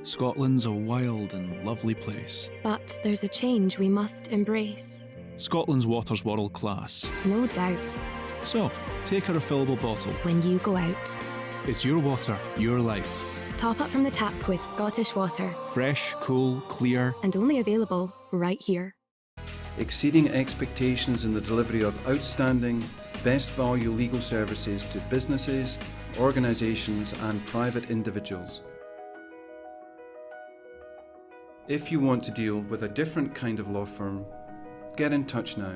Scotland's a wild and lovely place. But there's a change we must embrace. Scotland's water's world class. No doubt. So, take a refillable bottle. When you go out. It's your water, your life. Top up from the tap with Scottish Water. Fresh, cool, clear. And only available right here. Exceeding expectations in the delivery of outstanding, best value legal services to businesses, organisations and private individuals. If you want to deal with a different kind of law firm, get in touch now.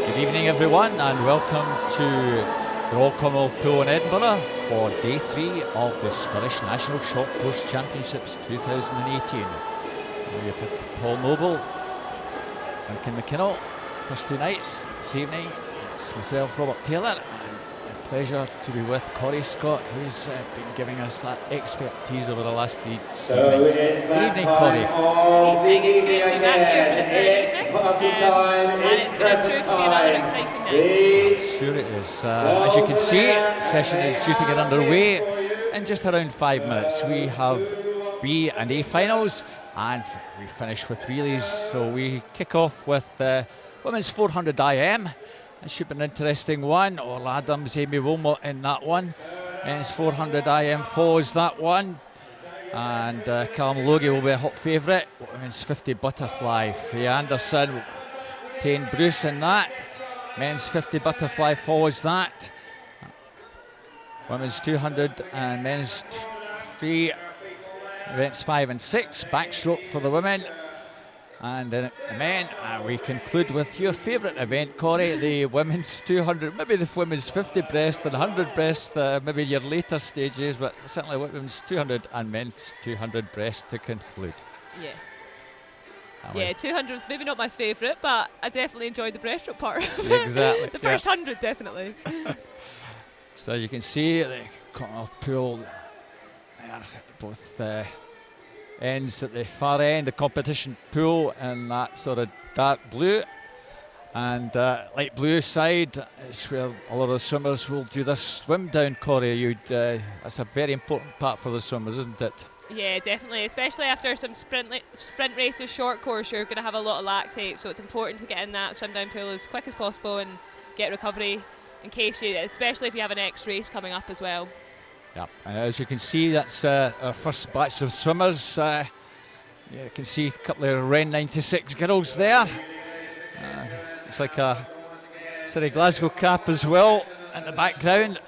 Good evening everyone and welcome to the Royal Commonwealth Pool in Edinburgh for day 3 of the Scottish National Short Course Championships 2018. We've had Paul Noble, Duncan McKinnell, first 2 nights. This evening it's myself, Robert Taylor, and a pleasure to be with Corey Scott, who's been giving us that expertise over the last 3 evenings. Good evening, Corey. Good evening, it's great to be back here for the third evening, and it's going to prove to be another exciting night. I'm sure it is. As you can see, session is due to get underway in just around 5 minutes. We have B and A finals and we finish with relays, so we kick off with women's 400 IM. It should be an interesting one. All Adams, Amy Wilmot in that one. Men's 400 IM follows that one. And Callum Logie will be a hot favourite. Women's 50 butterfly, Faye Anderson, Tane Bruce in that. Men's 50 butterfly follows that. Women's 200 and men's 3, events 5 and 6. Backstroke for the women. And in the men, we conclude with your favourite event, Corey, the women's 200, maybe the women's 50 breast and 100 breast, maybe your later stages, but certainly women's 200 and men's 200 breast to conclude. Yeah. Yeah, 200 was maybe not my favourite, but I definitely enjoyed the breaststroke part. Exactly. The first 100, definitely. So you can see the Commonwealth Pool there, both ends at the far end, the competition pool, and that sort of dark blue. And light blue side is where a lot of the swimmers will do their swim down, Corey. That's a very important part for the swimmers, isn't it? Yeah, definitely, especially after some sprint races, short course, you're going to have a lot of lactate, so it's important to get in that swim down pool as quick as possible and get recovery in case you, especially if you have an next race coming up as well. Yeah, as you can see, that's our first batch of swimmers. You can see a couple of Ren 96 girls there. It's like a City Glasgow cap as well in the background.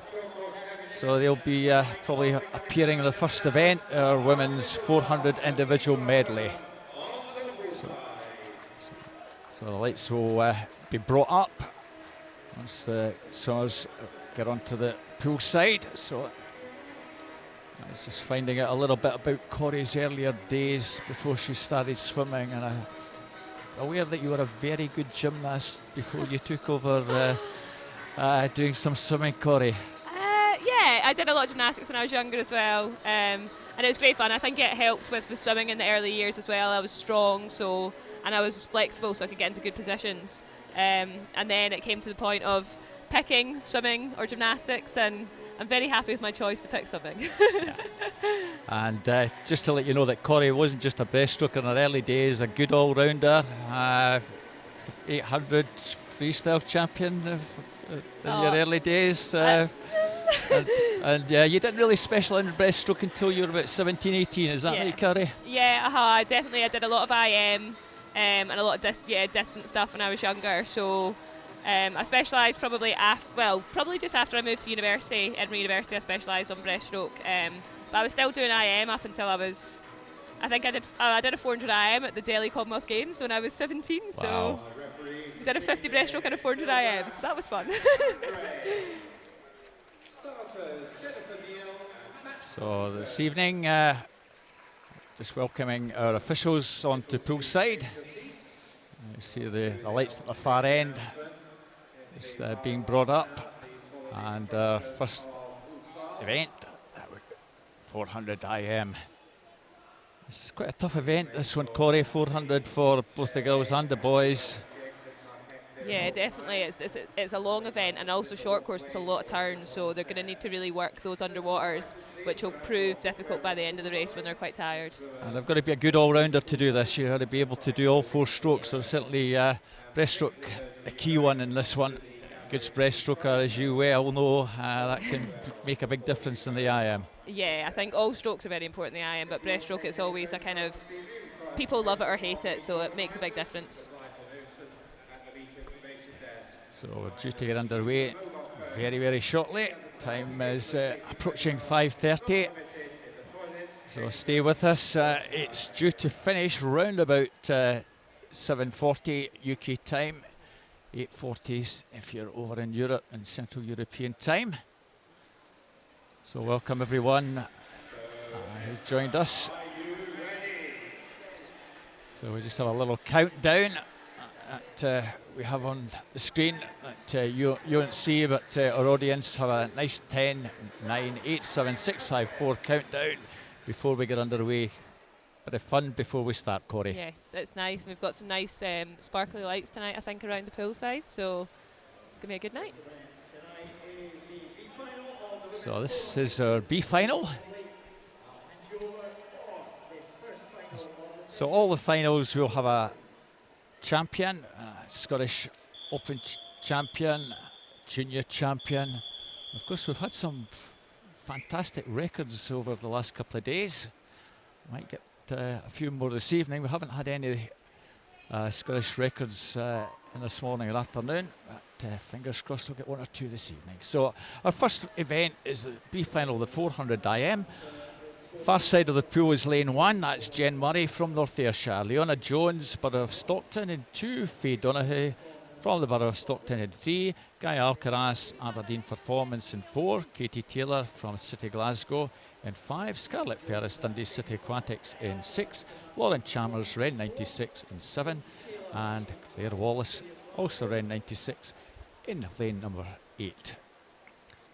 So they'll be probably appearing in the first event, our women's 400 individual medley. So the lights will be brought up once the swimmers get onto the pool side. So I was just finding out a little bit about Corey's earlier days before she started swimming, and I'm aware that you were a very good gymnast before you took over doing some swimming, Corey. Yeah, I did a lot of gymnastics when I was younger as well, and it was great fun. I think it helped with the swimming in the early years as well. I was strong, and I was flexible, so I could get into good positions. And then it came to the point of picking swimming or gymnastics, and I'm very happy with my choice to pick swimming. Yeah. And just to let you know that Corey wasn't just a breaststroker in her early days, a good all-rounder, 800 freestyle champion in your early days. And you didn't really special in breaststroke until you were about 17, 18, is that right, Carrie? Yeah, definitely. I did a lot of IM and a lot of distant stuff when I was younger. So I specialised probably just after I moved to university, Edinburgh University. I specialised on breaststroke, but I was still doing IM up until I think I did a 400 IM at the Delhi Commonwealth Games when I was 17. Wow. So I did a 50 breaststroke and a 400 IM, so that was fun. So this evening, just welcoming our officials onto poolside. You see the lights at the far end just being brought up, and first event, 400 IM. This is quite a tough event, this one, Corey. 400 for both the girls and the boys. Yeah, definitely. It's a long event, and also short course. It's a lot of turns, so they're going to need to really work those underwaters, which will prove difficult by the end of the race when they're quite tired. And they've got to be a good all-rounder to do this. You've got to be able to do all 4 strokes. So certainly breaststroke, a key one in this one. Good breaststroker, as you well know, that can make a big difference in the IM. Yeah, I think all strokes are very important in the IM, but breaststroke, it's always a kind of, people love it or hate it, so it makes a big difference. So we're due to get underway very, very shortly. Time is approaching 5:30. So stay with us. It's due to finish round about 7:40 UK time, 8:40s if you're over in Europe and Central European time. So welcome everyone who's joined us. So we just have a little countdown that we have on the screen that you won't see, but our audience have a nice 10, 9, 8, 7, 6, 5, 4 countdown before we get underway. Bit of fun before we start, Corey. Yes, it's nice. We've got some nice sparkly lights tonight, I think, around the poolside, so it's going to be a good night. So this is our B final. So all the finals will have a champion, Scottish Open champion, junior champion. Of course, we've had some fantastic records over the last couple of days. Might get a few more this evening. We haven't had any Scottish records in this morning or afternoon, but fingers crossed we'll get 1 or 2 this evening. So our first event is the B final, the 400 IM. Far side of the pool is lane 1, that's Jen Murray from North Ayrshire, Leona Jones, Borough of Stockton in 2, Faye Donoghue from the Borough of Stockton in 3, Guy Alcaraz, Aberdeen Performance in 4, Katie Taylor from City Glasgow in 5, Scarlett Ferris, Dundee City Aquatics in 6, Lauren Chalmers, Ren 96 in 7, and Claire Wallace, also Ren 96 in lane number 8.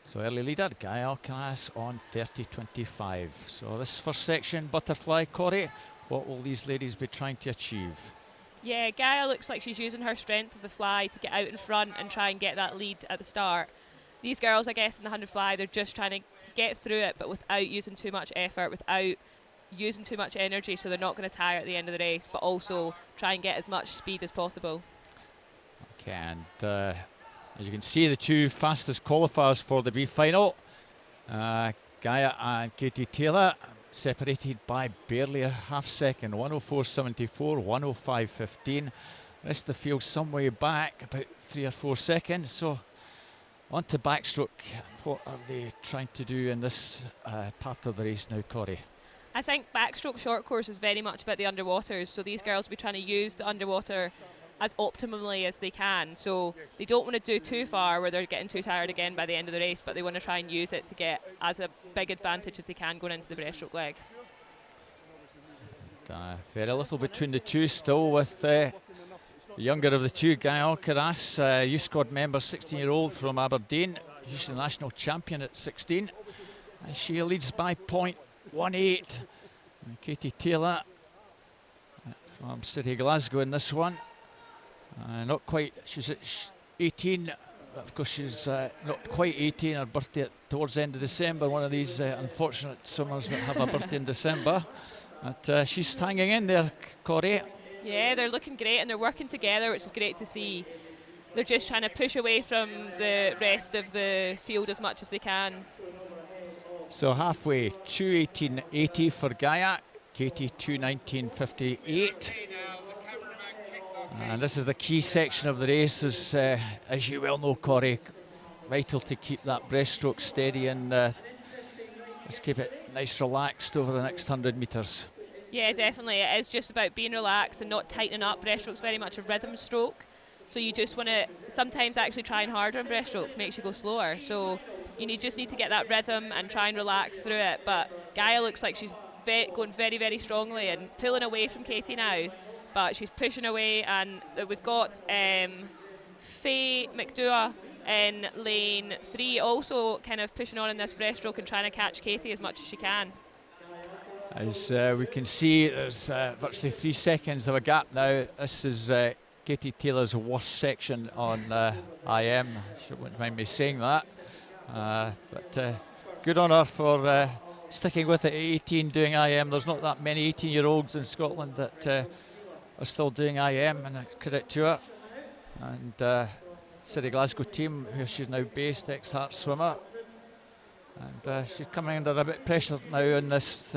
So early leader, Guy Alcaraz on 30.25. So this first section, butterfly, Corey, what will these ladies be trying to achieve? Yeah, Gaia looks like she's using her strength of the fly to get out in front and try and get that lead at the start. These girls, I guess, in the 100 fly, they're just trying to get through it, but without using too much effort, without using too much energy, so they're not going to tire at the end of the race, but also try and get as much speed as possible. Okay, and as you can see, the 2 fastest qualifiers for the B final, Gaia and Katie Taylor, separated by barely a half second, 104.74, 105.15. The rest of the field some way back, about 3 or 4 seconds. So on to backstroke. What are they trying to do in this part of the race now, Corey? I think backstroke short course is very much about the underwaters, so these girls will be trying to use the underwater as optimally as they can. So they don't want to do too far where they're getting too tired again by the end of the race, but they want to try and use it to get as a big advantage as they can going into the breaststroke leg. Very little between the 2 still, with the younger of the 2, Guy Alcaraz, youth squad member, 16-year-old from Aberdeen. She's the national champion at 16. And she leads by 0.18. Katie Taylor from City Glasgow in this one. Not quite, she's at 18, of course she's not quite 18, her birthday towards the end of December, one of these unfortunate summers that have a birthday in December. But she's hanging in there, Corey. Yeah, they're looking great and they're working together, which is great to see. they're just trying to push away from the rest of the field as much as they can. So halfway, 2:18.80 for Gaia, Katie 2:19.58. And this is the key section of the race, as you well know, Corey. Vital to keep that breaststroke steady and let's keep it nice relaxed over the next 100 metres. Yeah, definitely. It is just about being relaxed and not tightening up. Breaststroke's very much a rhythm stroke. So you just want to sometimes actually trying harder on breaststroke makes you go slower. So you just need to get that rhythm and try and relax through it. But Gaia looks like she's going very, very strongly and pulling away from Katie now. But she's pushing away, and we've got Faye McDough in lane 3 also kind of pushing on in this breaststroke and trying to catch Katie as much as she can. As we can see, there's virtually 3 seconds of a gap now. This is Katie Taylor's worst section on IM. She wouldn't mind me saying that. But good on her for sticking with it at 18 doing IM. There's not that many 18-year-olds in Scotland that are still doing IM, and credit to her. And City Glasgow team, where she's now based, ex-Heart swimmer. And she's coming under a bit of pressure now in this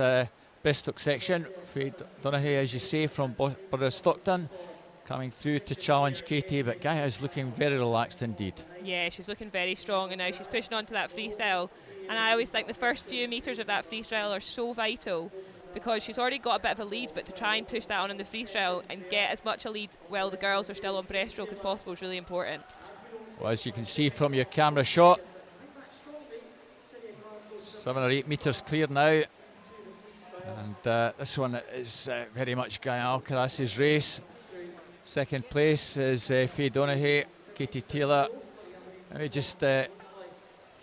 Breaststroke section. Faye Donaghy, as you say, from Stockton, coming through to challenge Katie, but Gaia is looking very relaxed indeed. Yeah, she's looking very strong, and now she's pushing on to that freestyle. And I always think the first few metres of that freestyle are so vital, because she's already got a bit of a lead, but to try and push that on in the freestyle and get as much a lead while the girls are still on breaststroke as possible is really important. Well, as you can see from your camera shot, 7 or 8 metres clear now. And this one is very much Gaia Alcaraz's race. Second place is Faye Donaghy, Katie Taylor. Maybe just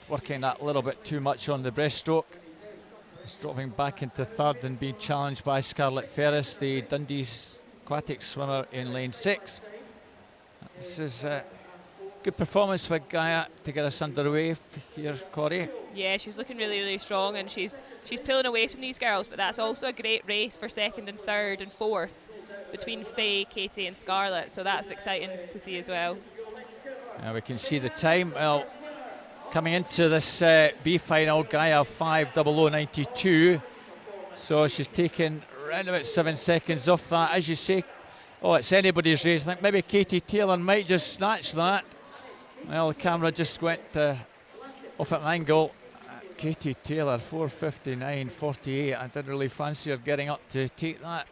working that a little bit too much on the breaststroke. It's dropping back into third and being challenged by Scarlett Ferris, the Dundee's aquatic swimmer in lane 6. This is a good performance for Gaia to get us underway here, Corey. Yeah, she's looking really, really strong, and she's pulling away from these girls, but that's also a great race for second and third and fourth between Faye, Katie and Scarlett, so that's exciting to see as well. Now we can see the time. Well, coming into this B final, Gaia 5:00.92, so she's taken around about 7 seconds off that. As you say, oh, it's anybody's race. I think maybe Katie Taylor might just snatch that. Well, the camera just went off at an angle. Katie Taylor 4:59.48. I didn't really fancy her getting up to take that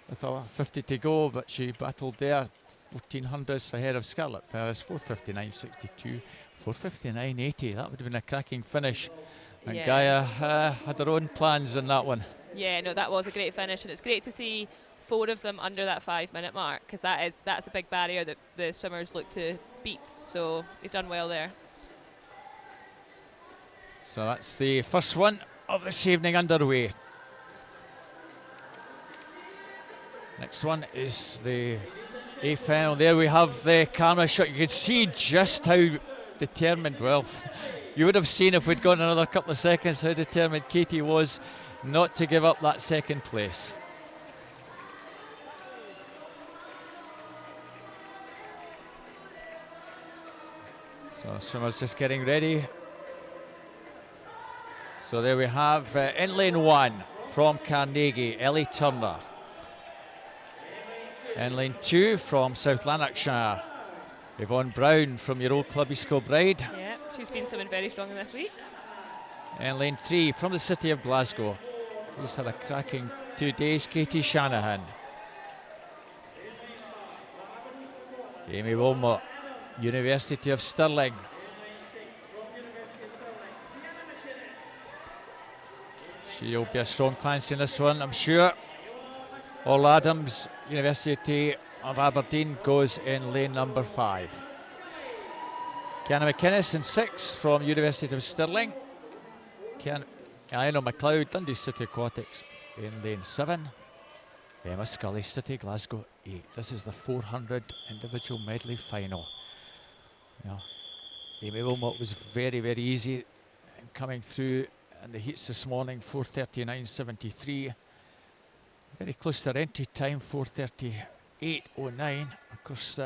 with a 50 to go, but she battled there. 14 hundredths ahead of Scarlett Ferris, 4:59.62, 4:59.80. That would have been a cracking finish. And yeah. Gaia had her own plans on that one. Yeah, no, that was a great finish, and it's great to see 4 of them under that 5-minute mark, because that's a big barrier that the swimmers look to beat. So they've done well there. So that's the first one of this evening underway. Next one is the A final. There we have the camera shot. You can see just how determined, well, you would have seen if we'd gone another couple of seconds how determined Katie was not to give up that second place. So swimmers just getting ready. So there we have in lane 1 from Carnegie, Ellie Turner. In lane 2 from South Lanarkshire, Yvonne Brown from your old club East Kilbride. Yeah, she's been swimming very strong this week. In lane 3 from the city of Glasgow, she's had a cracking 2 days, Katie Shanahan. Amy Wilmot, University of Stirling. She'll be a strong fancy in this one, I'm sure. All Adams, University of Aberdeen, goes in lane number 5. Kiana McInnes in 6 from University of Stirling. Aino McLeod, Dundee City Aquatics in lane 7. Emma Scully, City Glasgow 8. This is the 400 individual medley final. Well, Amy Wilmot was very, very easy in coming through in the heats this morning, 4:39.73. Very close to her entry time, 4:38.09. Of course,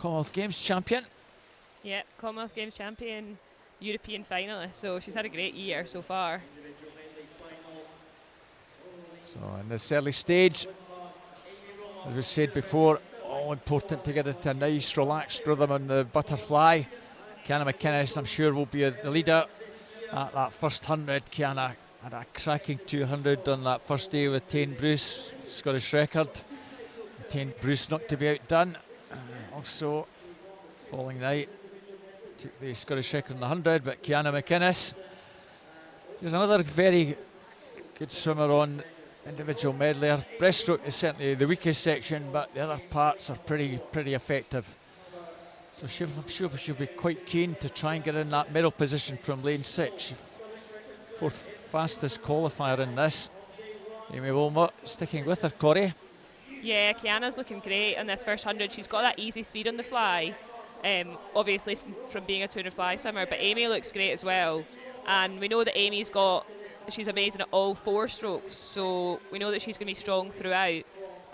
Commonwealth Games champion. Yep, Commonwealth Games champion, European finalist. So she's had a great year so far. So in this early stage, as we said before, all important to get into a nice relaxed rhythm on the butterfly. Kiana McInnes, I'm sure, will be the leader at that first 100. Kiana had a cracking 200 on that first day with Tane Bruce, Scottish record. Tane Bruce not to be outdone. Also, following night, took the Scottish record in the 100, but Kiana McInnes, she's another very good swimmer on individual medley. Breaststroke is certainly the weakest section, but the other parts are pretty effective. So I'm sure she'll be quite keen to try and get in that middle position from lane 6. Fourth fastest qualifier in this. Amy Wilmot sticking with her, Corey. Yeah, Kiana's looking great on this first 100. She's got that easy speed on the fly, obviously from being a 200 fly swimmer, but Amy looks great as well. And we know that she's amazing at all 4 strokes, so we know that she's going to be strong throughout.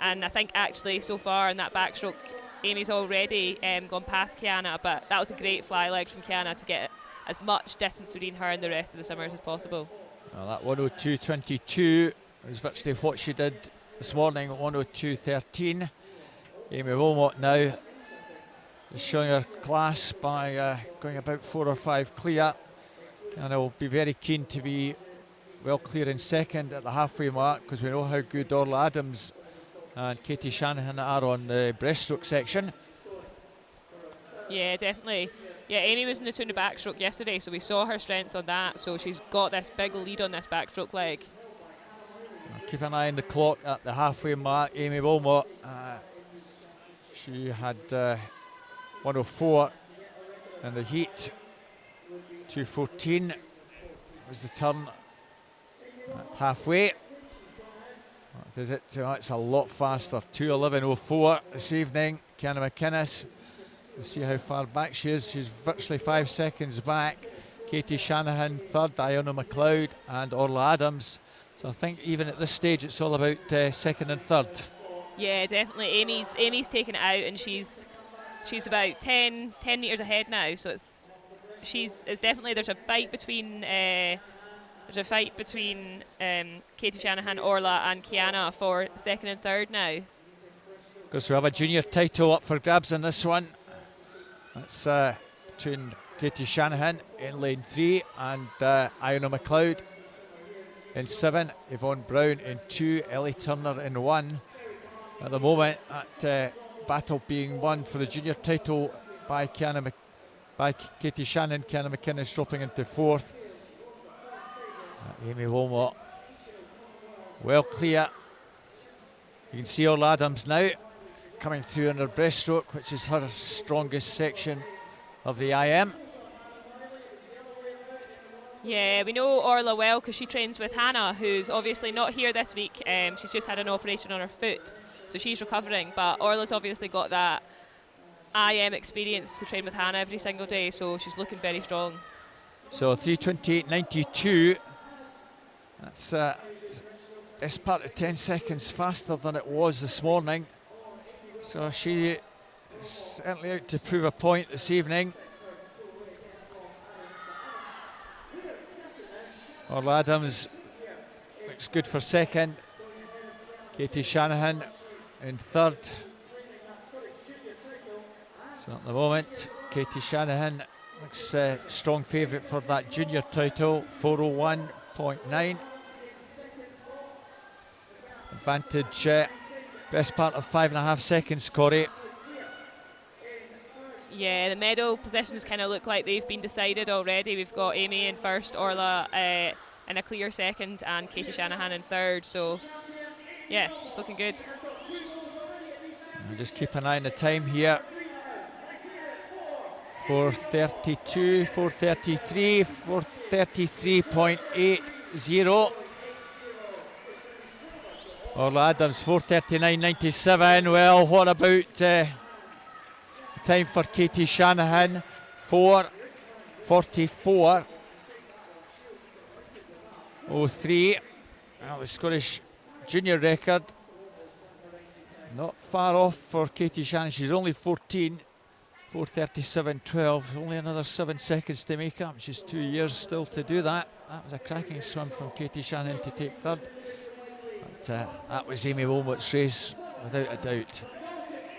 And I think actually so far in that backstroke, Amy's already gone past Kiana, but that was a great fly leg from Kiana to get as much distance between her and the rest of the swimmers as possible. Well, that 102.22 is virtually what she did this morning at 102.13. Amy Wilmot now is showing her class by going about 4 or 5 clear. And I will be very keen to be well clear in second at the halfway mark, because we know how good Orla Adams and Katie Shanahan are on the breaststroke section. Yeah, definitely. Yeah, Amy was in the 200 backstroke yesterday, so we saw her strength on that. So she's got this big lead on this backstroke leg. Keep an eye on the clock at the halfway mark. Amy Wilmot, she had 104 in the heat. 2:14 was the turn at halfway. What is it? It's a lot faster. 2:11.04 this evening. Kiana McInnes. We'll see how far back she is. She's virtually 5 seconds back. Katie Shanahan third, Iona McLeod and Orla Adams. So I think even at this stage it's all about second and third. Yeah, definitely. Amy's taken it out, and she's about 10 metres ahead now. So it's definitely, there's a fight between Katie Shanahan, Orla and Kiana for second and third now. Because we have a junior title up for grabs in this one. That's between Katie Shanahan in lane 3 and Iona McLeod in 7, Yvonne Brown in 2, Ellie Turner in 1. At the moment, that battle being won for the junior title by Katie Shanahan. Kiana McInnes dropping into 4th. Amy Wilmot well clear. You can see Orla Adams now coming through in her breaststroke, which is her strongest section of the IM. Yeah, we know Orla well because she trains with Hannah, who's obviously not here this week. She's just had an operation on her foot, so she's recovering. But Orla's obviously got that IM experience to train with Hannah every single day, so she's looking very strong. So 3:28.92. That's best part of 10 seconds faster than it was this morning. So she is certainly out to prove a point this evening. Orla Adams looks good for second. Katie Shanahan in third. So at the moment, Katie Shanahan looks strong favourite for that junior title, 4:01.9. Advantage, best part of 5.5 seconds, Corey. Yeah, the medal positions kind of look like they've been decided already. We've got Amy in first, Orla in a clear second, and Katie Shanahan in third. So, yeah, it's looking good. I'll just keep an eye on the time here. 4:32, 4:33, 4:33.80. Orla Adams 4:39.97. Well, what about the time for Katie Shanahan? 4:44.03. Well, the Scottish junior record not far off for Katie Shanahan. She's only 14. 4:37.12, only another 7 seconds to make up, just 2 years still to do that. That was a cracking swim from Katie Shannon to take third. But that was Amy Wilmot's race, without a doubt.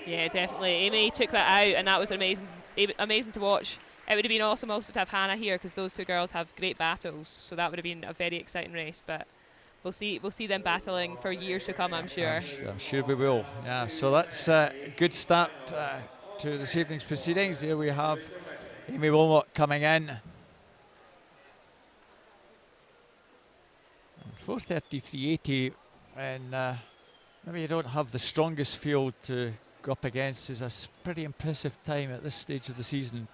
Yeah, definitely. Amy took that out, and that was amazing to watch. It would have been awesome also to have Hannah here, because those two girls have great battles, so that would have been a very exciting race. But we'll see them battling for years to come, I'm sure. I'm sure we will. Yeah, so that's a good start to this evening's proceedings. Here we have Amy Wilmot coming in. 4:33.80, and maybe you don't have the strongest field to go up against. Is a pretty impressive time at this stage of the season,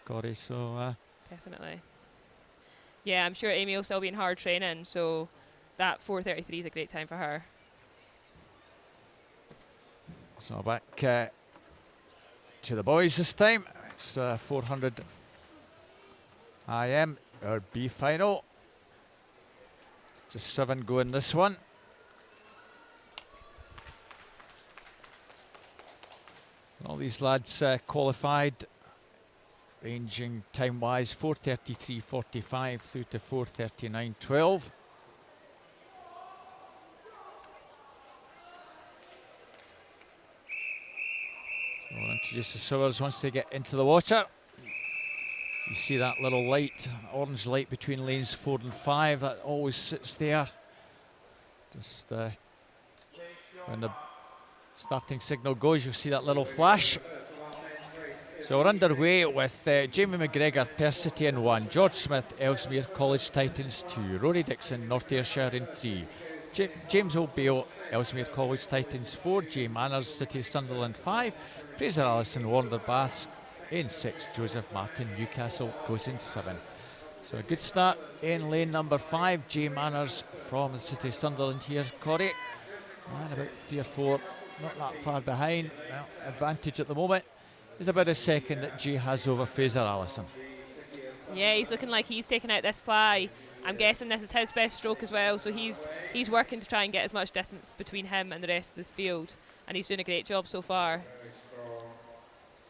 Corey. So definitely. Yeah, I'm sure Amy will still be in hard training, so that 4:33 is a great time for her. So back to the boys this time. It's 400 IM, our B final. Just 7 going this one. All these lads qualified, ranging time-wise 4:33.45 through to 4:39.12. So we'll introduce the swimmers once they get into the water. You see that little light, orange light between lanes 4 and 5, that always sits there. Just when the starting signal goes, you'll see that little flash. So we're underway with Jamie McGregor, Perth City in 1, George Smith, Ellesmere College Titans 2, Rory Dixon, North Ayrshire in 3, James O'Bale, Ellesmere College Titans 4, Jay Manners, City Sunderland 5, Fraser Allison, Warner Baths in 6, Joseph Martin, Newcastle goes in 7. So a good start in lane number 5, Jay Manners from the City Sunderland here, Corey. And about 3 or 4, not that far behind. Well, advantage at the moment is about a second that Jay has over Fraser Allison. Yeah, he's looking like he's taking out this fly. I'm guessing this is his best stroke as well, so he's working to try and get as much distance between him and the rest of this field, and he's doing a great job so far.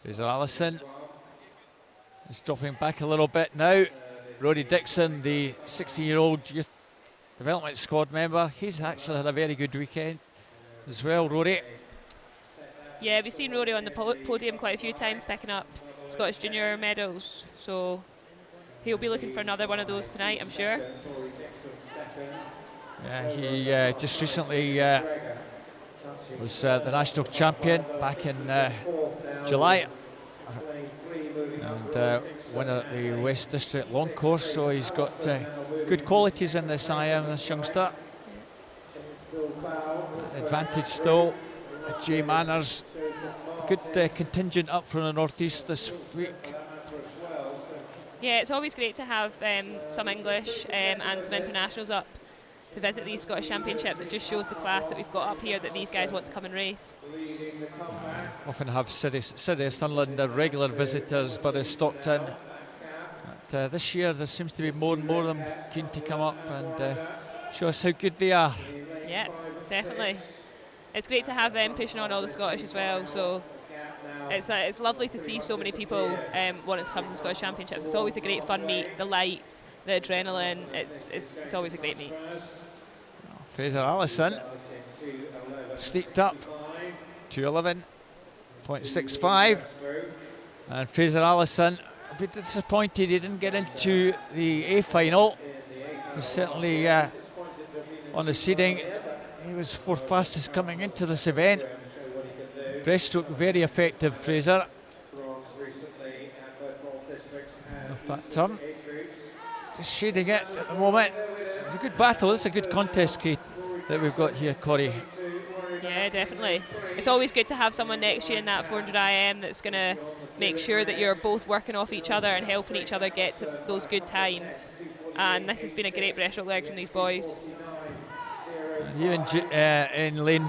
Fraser Allison is dropping back a little bit now. Rory Dixon, the 16-year-old youth development squad member, he's actually had a very good weekend as well, Rory. Yeah, we've seen Rory on the podium quite a few times picking up Scottish Junior medals, so he'll be looking for another one of those tonight, I'm sure. Yeah, he just recently was the national champion back in July, and winner at the West District Long Course, so he's got good qualities in this IM, this youngster. Advantage still, Jay Manners, good contingent up from the northeast this week. Yeah, it's always great to have some English and some internationals up to visit these Scottish Championships. It just shows the class that we've got up here, that these guys want to come and race. Often have City Sunderland regular visitors, but Stockton. But, this year there seems to be more and more of them keen to come up and show us how good they are. Yeah, definitely. It's great to have them pushing on all the Scottish as well, so it's lovely to see so many people wanting to come to the Scottish Championships. It's always a great fun meet, the lights, the adrenaline, it's always a great meet. Fraser Allison steeped up to 11.65, and Fraser Allison a bit disappointed he didn't get into the A final. He's certainly on the seeding, he was 4th fastest coming into this event. Breaststroke very effective, Fraser. Off that turn, just shading it at the moment. It's a good battle, it's a good contest, Kate, that we've got here, Corey. Yeah, definitely. It's always good to have someone next to you in that 400 IM that's going to make sure that you're both working off each other and helping each other get to those good times. And this has been a great breaststroke leg from these boys. Here in lane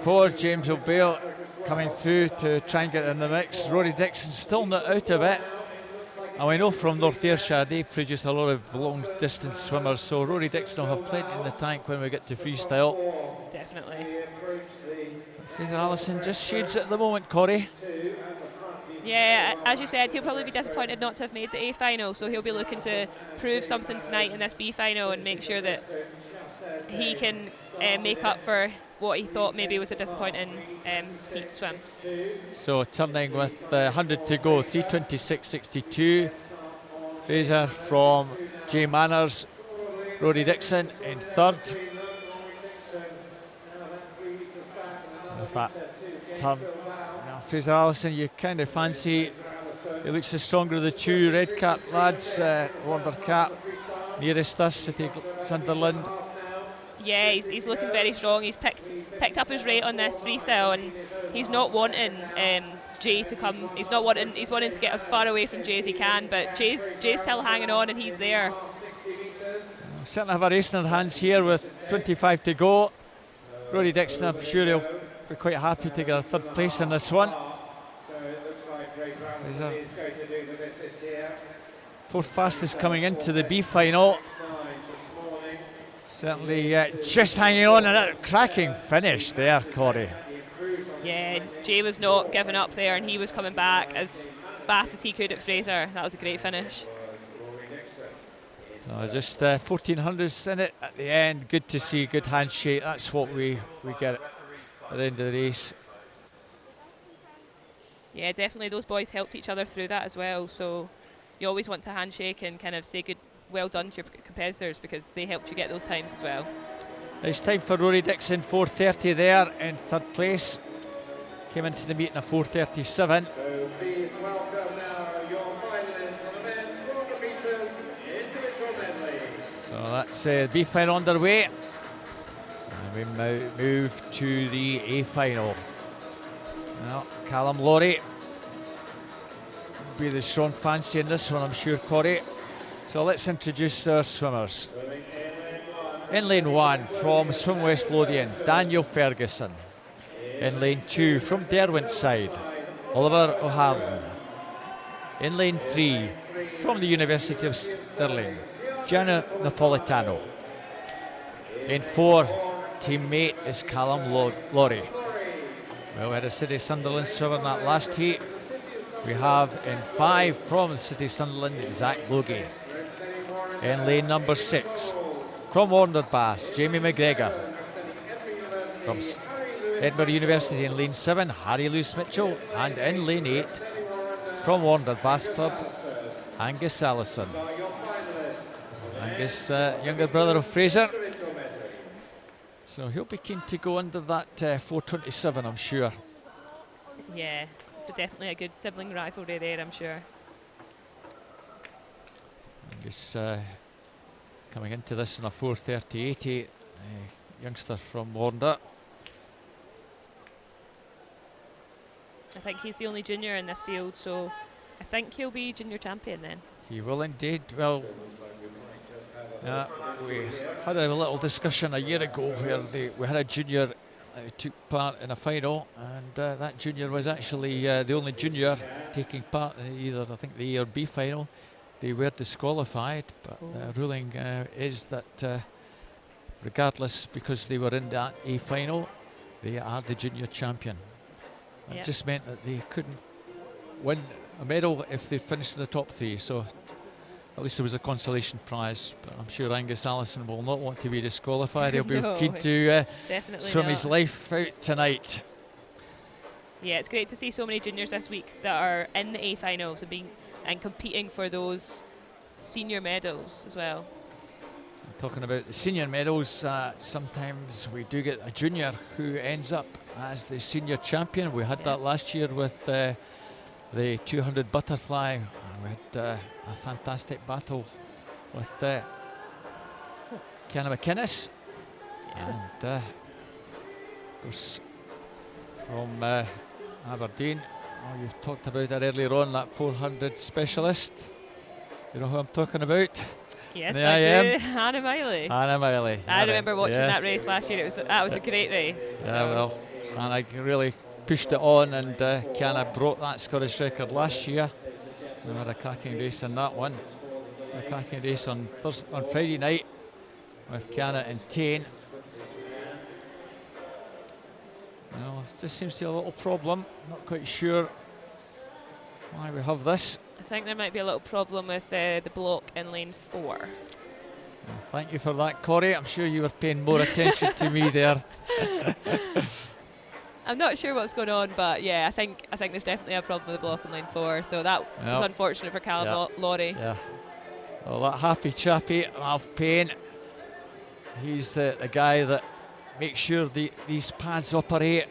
4, James O'Bale coming through to try and get in the mix. Rory Dixon still not out of it. And we know from North Ayrshire they produce a lot of long distance swimmers, so Rory Dixon will have plenty in the tank when we get to freestyle. Definitely. Fraser Allison just shades it at the moment, Corey. Yeah, as you said, he'll probably be disappointed not to have made the A final, so he'll be looking to prove something tonight in this B final and make sure that he can make up for what he thought maybe was a disappointing heat swim. So turning with 100 to go, 3:26.62. Fraser from Jay Manners, Rory Dixon in third. With that turn, Fraser Allison, you kind of fancy. He looks the stronger of the two red cap lads. Warner Cap nearest us, City Sunderland. Yeah, he's looking very strong. He's picked up his rate on this freestyle, and he's not wanting Jay to come. He's wanting to get as far away from Jay as he can, but Jay's still hanging on, and he's there. Certainly have a race in their hands here with 25 to go. Rory Dixon, I'm sure he'll be quite happy to get a third place in this one. Fourth fastest coming into the B final. Certainly just hanging on, and a cracking finish there, Corey. Yeah, Jay was not giving up there, and he was coming back as fast as he could at Fraser. That was a great finish. So just 1400s in it at the end. Good to see, good handshake. That's what we get at the end of the race. Yeah, definitely those boys helped each other through that as well. So you always want to handshake and kind of say well done to your competitors, because they helped you get those times as well. It's time for Rory Dixon, 4:30 there in third place. Came into the meeting at 4:37. So please welcome now your finalists for the men's 400 metres individual medley. So that's the B final underway. And we move to the A final. Now, Callum Laurie will be the strong fancy in this one, I'm sure, Corey. So let's introduce our swimmers. In lane 1 from Swim West Lothian, Daniel Ferguson. In lane 2 from Derwent side, Oliver O'Halloran. In lane 3 from the University of Stirling, Gianna Napolitano. In 4, teammate is Callum Laurie. Well, we had a City Sunderland swimmer in that last heat. We have in 5 from City Sunderland, Zach Logie. In lane number 6, from Warner Bass, Jamie McGregor. From Edinburgh University in lane 7, Harry Lewis Mitchell. And in lane 8, from Warner Bass Club, Angus Allison. Angus, younger brother of Fraser. So he'll be keen to go under that 4:27, I'm sure. Yeah, it's definitely a good sibling rivalry there, I'm sure. Angus coming into this in a 4:30.80, youngster from Warner. I think he's the only junior in this field, so I think he'll be junior champion then. He will indeed. Well, we had a little discussion a year ago where we had a junior who took part in a final, and that junior was actually the only junior taking part in either, I think, the A or B final. They were disqualified, but the ruling is that regardless, because they were in that A final, they are the junior champion. It just meant that they couldn't win a medal if they finished in the top 3, so at least there was a consolation prize. But I'm sure Angus Allison will not want to be disqualified. He'll be keen to swim his life out tonight. Yeah, it's great to see so many juniors this week that are in the A finals and competing for those senior medals as well. Talking about the senior medals, sometimes we do get a junior who ends up as the senior champion. We had that last year with the 200 butterfly. We had a fantastic battle with Kenna McInnes, and of course from Aberdeen. Oh, you've talked about that earlier on, that 400 specialist. You know who I'm talking about? Yes, I do. Anna Miley. Anna Miley. I remember watching that race last year. That was a great race. Yeah, well, and I really pushed it on, and Kiana broke that Scottish record last year. We had a cracking race in that one. A cracking race on Friday night with Kiana and Tane. Well, it just seems to be a little problem. Not quite sure why we have this. I think there might be a little problem with the block in lane 4. Well, thank you for that, Corey. I'm sure you were paying more attention to me there. I'm not sure what's going on, but yeah, I think there's definitely a problem with the block in lane 4. So that was unfortunate for Callum Laurie. Yeah. Well, that happy chappy, Ralph Payne, he's the guy that makes sure these pads operate.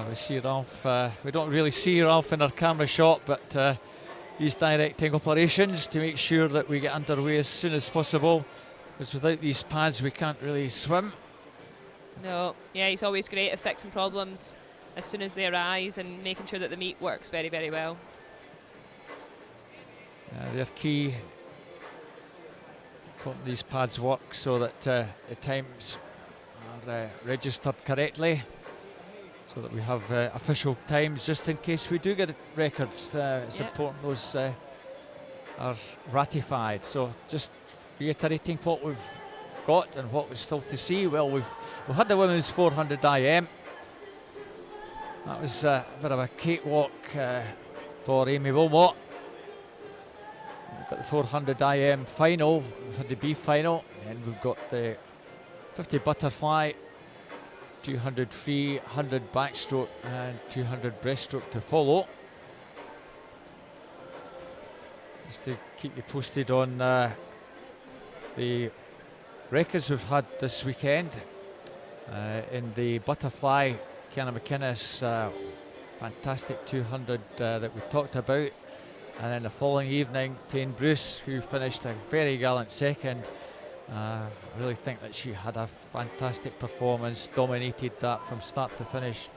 We see Ralph, we don't really see Ralph in our camera shot, but he's directing operations to make sure that we get underway as soon as possible, because without these pads we can't really swim. No, yeah, he's always great at fixing problems as soon as they arise and making sure that the meet works very, very well. They're key. These pads work so that the times are registered correctly, so that we have official times just in case we do get records. It's important those are ratified. So just reiterating what we've got and what we're still to see. Well, we've had the women's 400 IM. That was a bit of a cakewalk for Amy Wilmot. We've got the 400 IM final, we've had the B final, and we've got the 50 butterfly, 200 free, 100 backstroke and 200 breaststroke to follow. Just to keep you posted on the records we've had this weekend. In the butterfly, Kiana McInnes, fantastic 200 that we talked about. And then the following evening, Tane Bruce, who finished a very gallant second. I really think that she had a fantastic performance, dominated that from start to finish.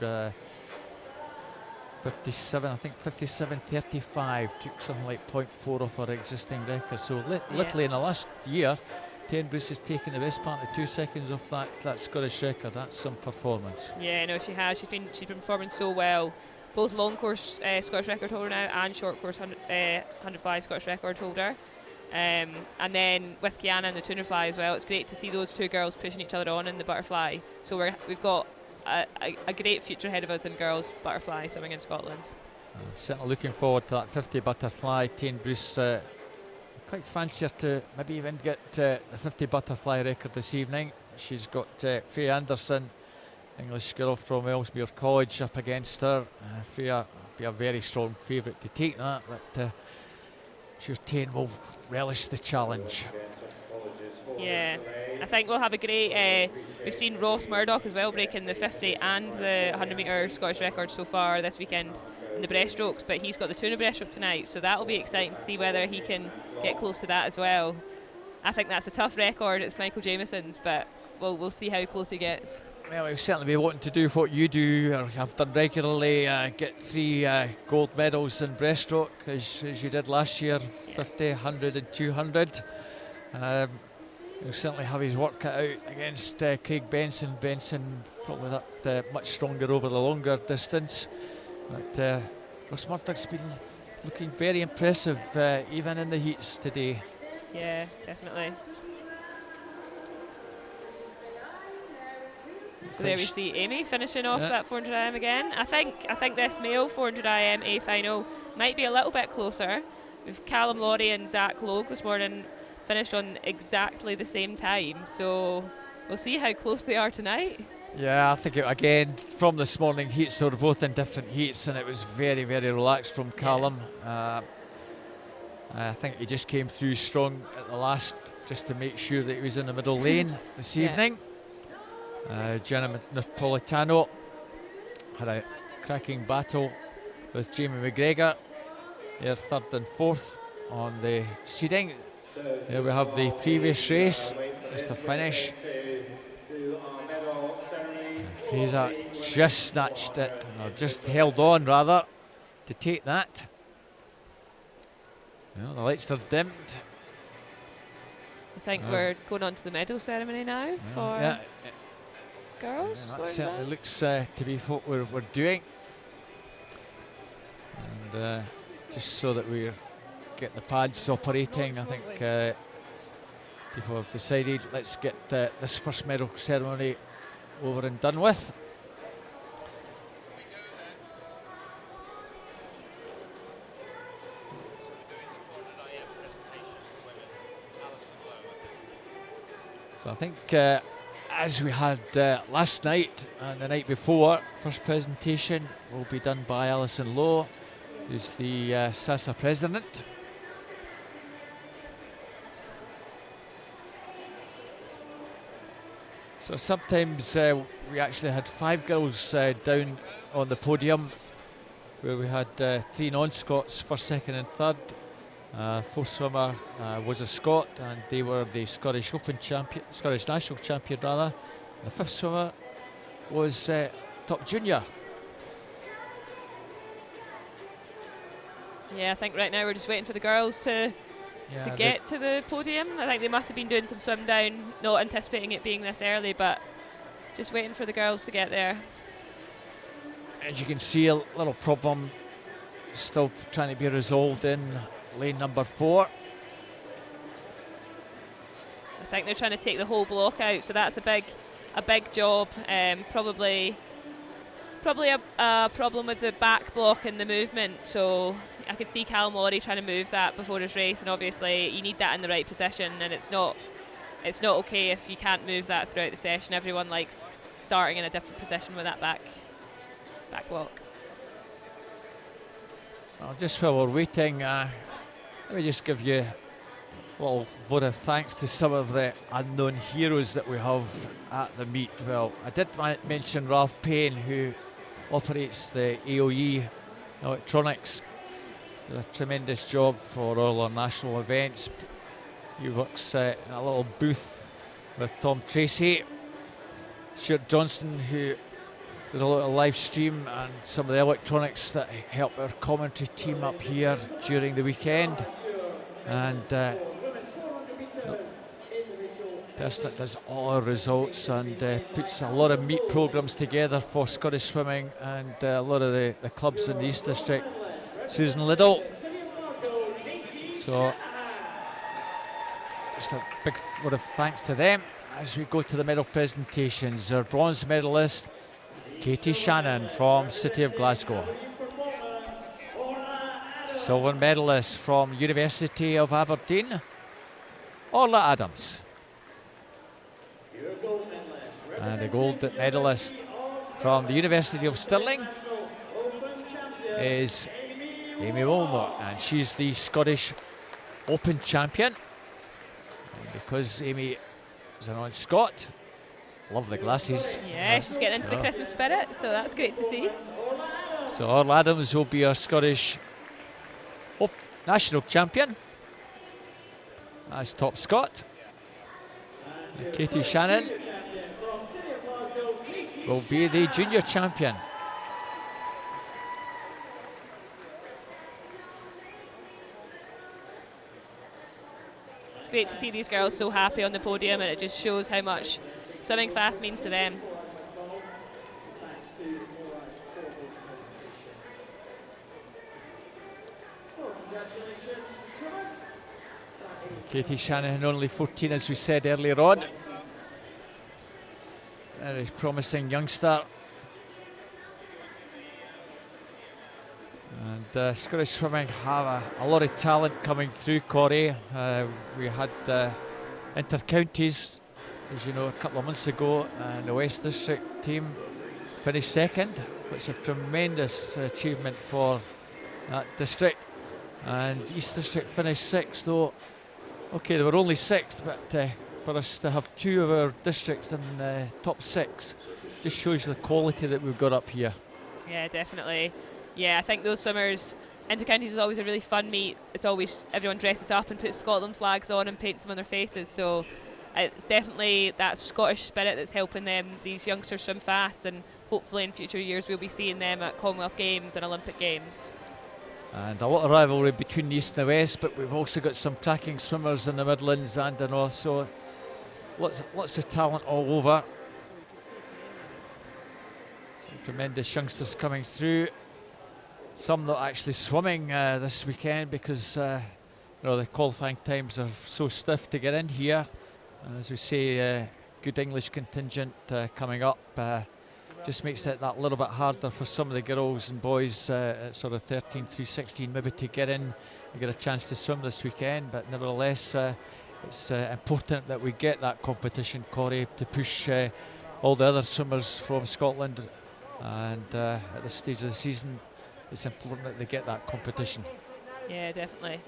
57, I think 57.35, took something like 0.4 off her existing record. So literally in the last year, Tane Bruce has taken the best part of 2 seconds off that Scottish record. That's some performance. Yeah, no, she has. She's been performing so well. Both long course Scottish record holder now and short course 105 Scottish record holder. And then with Kiana and the 200 fly as well, it's great to see those two girls pushing each other on in the butterfly. So we've got a great future ahead of us in girls butterfly swimming in Scotland. Certainly looking forward to that 50 butterfly. Tane Bruce, quite fancy her to maybe even get the 50 butterfly record this evening. She's got Faye Anderson, English girl from Ellesmere College, up against her. Faye will be a very strong favourite to take that, but I'm sure Tane will relish the challenge. Yeah, I think we'll have a great. We've seen Ross Murdoch as well breaking the 50 and the 100 metre Scottish record so far this weekend in the breaststrokes, but he's got the 200 breaststroke tonight, so that will be exciting to see whether he can get close to that as well. I think that's a tough record. It's Michael Jamieson's, but we'll see how close he gets. Well, we'll certainly be wanting to do what you do or have done regularly, get 3 gold medals in breaststroke as you did last year, 50, 100 and 200. He'll certainly have his work cut out against Craig Benson. Benson probably that much stronger over the longer distance. But Ross Murdoch's been looking very impressive even in the heats today. Yeah, definitely. So there we see Amy finishing off that 400 IM again. I think this male 400 IM A final might be a little bit closer. We've Callum Laurie and Zach Logue this morning finished on exactly the same time, so we'll see how close they are tonight. Yeah, I think again from this morning heats, they were both in different heats and it was very, very relaxed from Callum. I think he just came through strong at the last just to make sure that he was in the middle lane this evening. Jenna Napolitano had a cracking battle with Jamie McGregor. They're third and fourth on the seeding. Here we have the previous race, just to finish. Fraser just snatched it, or just held on rather, to take that. Well, the lights are dimmed. I think we're going on to the medal ceremony now for girls. That certainly looks to be what we're doing. And just so that we get the pads operating, I think people have decided let's get this first medal ceremony over and done with. So I think as we had last night and the night before, first presentation will be done by Alison Lowe, who's the SASA president. So sometimes we actually had 5 girls down on the podium, where we had 3 non-Scots, first, second and third. Fourth swimmer was a Scot, and they were the Scottish Open champion, Scottish national champion rather. The fifth swimmer was top junior. Yeah, I think right now we're just waiting for the girls to get to the podium. I think they must have been doing some swim down, not anticipating it being this early, but just waiting for the girls to get there. As you can see, a little problem still trying to be resolved in lane number 4. I think they're trying to take the whole block out, so that's a big job. Probably a problem with the back block and the movement. So I could see Cal Maury trying to move that before his race, and obviously you need that in the right position, and it's not okay if you can't move that throughout the session. Everyone likes starting in a different position with that back block. Well, just while we're waiting, let me just give you a little vote of thanks to some of the unknown heroes that we have at the meet. Well, I did mention Ralph Payne, who operates the AOE electronics. Does a tremendous job for all our national events. He works in a little booth with Tom Tracy. Stuart Johnson, who does a lot of live stream and some of the electronics that help our commentary team up here during the weekend. And person that does all our results and puts a lot of meet programmes together for Scottish swimming and a lot of the clubs in the East District, Susan Liddell. So just a big word of thanks to them. As we go to the medal presentations, our bronze medalist Katie Shannon from City of Glasgow, silver medalist from University of Aberdeen Orla Adams, and the gold medalist from the University of Stirling is Amy Wilmot, and she's the Scottish Open champion. And because Amy is an Scot, love the glasses. Yeah, she's getting into the Christmas spirit, so that's great to see. So Orla Adams will be our Scottish national champion as top Scot. And Katie Shannon will be the junior champion. It's great to see these girls so happy on the podium, and it just shows how much swimming fast means to them. Katie Shannon, only 14, as we said earlier on. Very promising youngster. And Scottish swimming have a lot of talent coming through, Corey. We had inter-counties, as you know, a couple of months ago, and the West District team finished second, which is a tremendous achievement for that district. And East District finished sixth, though. Okay, they were only sixth, but for us to have 2 of our districts in the top 6 just shows you the quality that we've got up here. Yeah, definitely. Yeah, I think those swimmers, inter-counties is always a really fun meet. It's always, everyone dresses up and puts Scotland flags on and paints them on their faces. So it's definitely that Scottish spirit that's helping them, these youngsters, swim fast, and hopefully in future years we'll be seeing them at Commonwealth Games and Olympic Games. And a lot of rivalry between the East and the West, but we've also got some cracking swimmers in the Midlands and the North, so lots of talent all over. Some tremendous youngsters coming through. Some not actually swimming this weekend because you know, the qualifying times are so stiff to get in here. And as we say, good English contingent coming up. Just makes it that little bit harder for some of the girls and boys at sort of 13 through 16 maybe to get in and get a chance to swim this weekend. But nevertheless, it's important that we get that competition, Corey, to push all the other swimmers from Scotland, and at this stage of the season it's important that they get that competition. Yeah, definitely.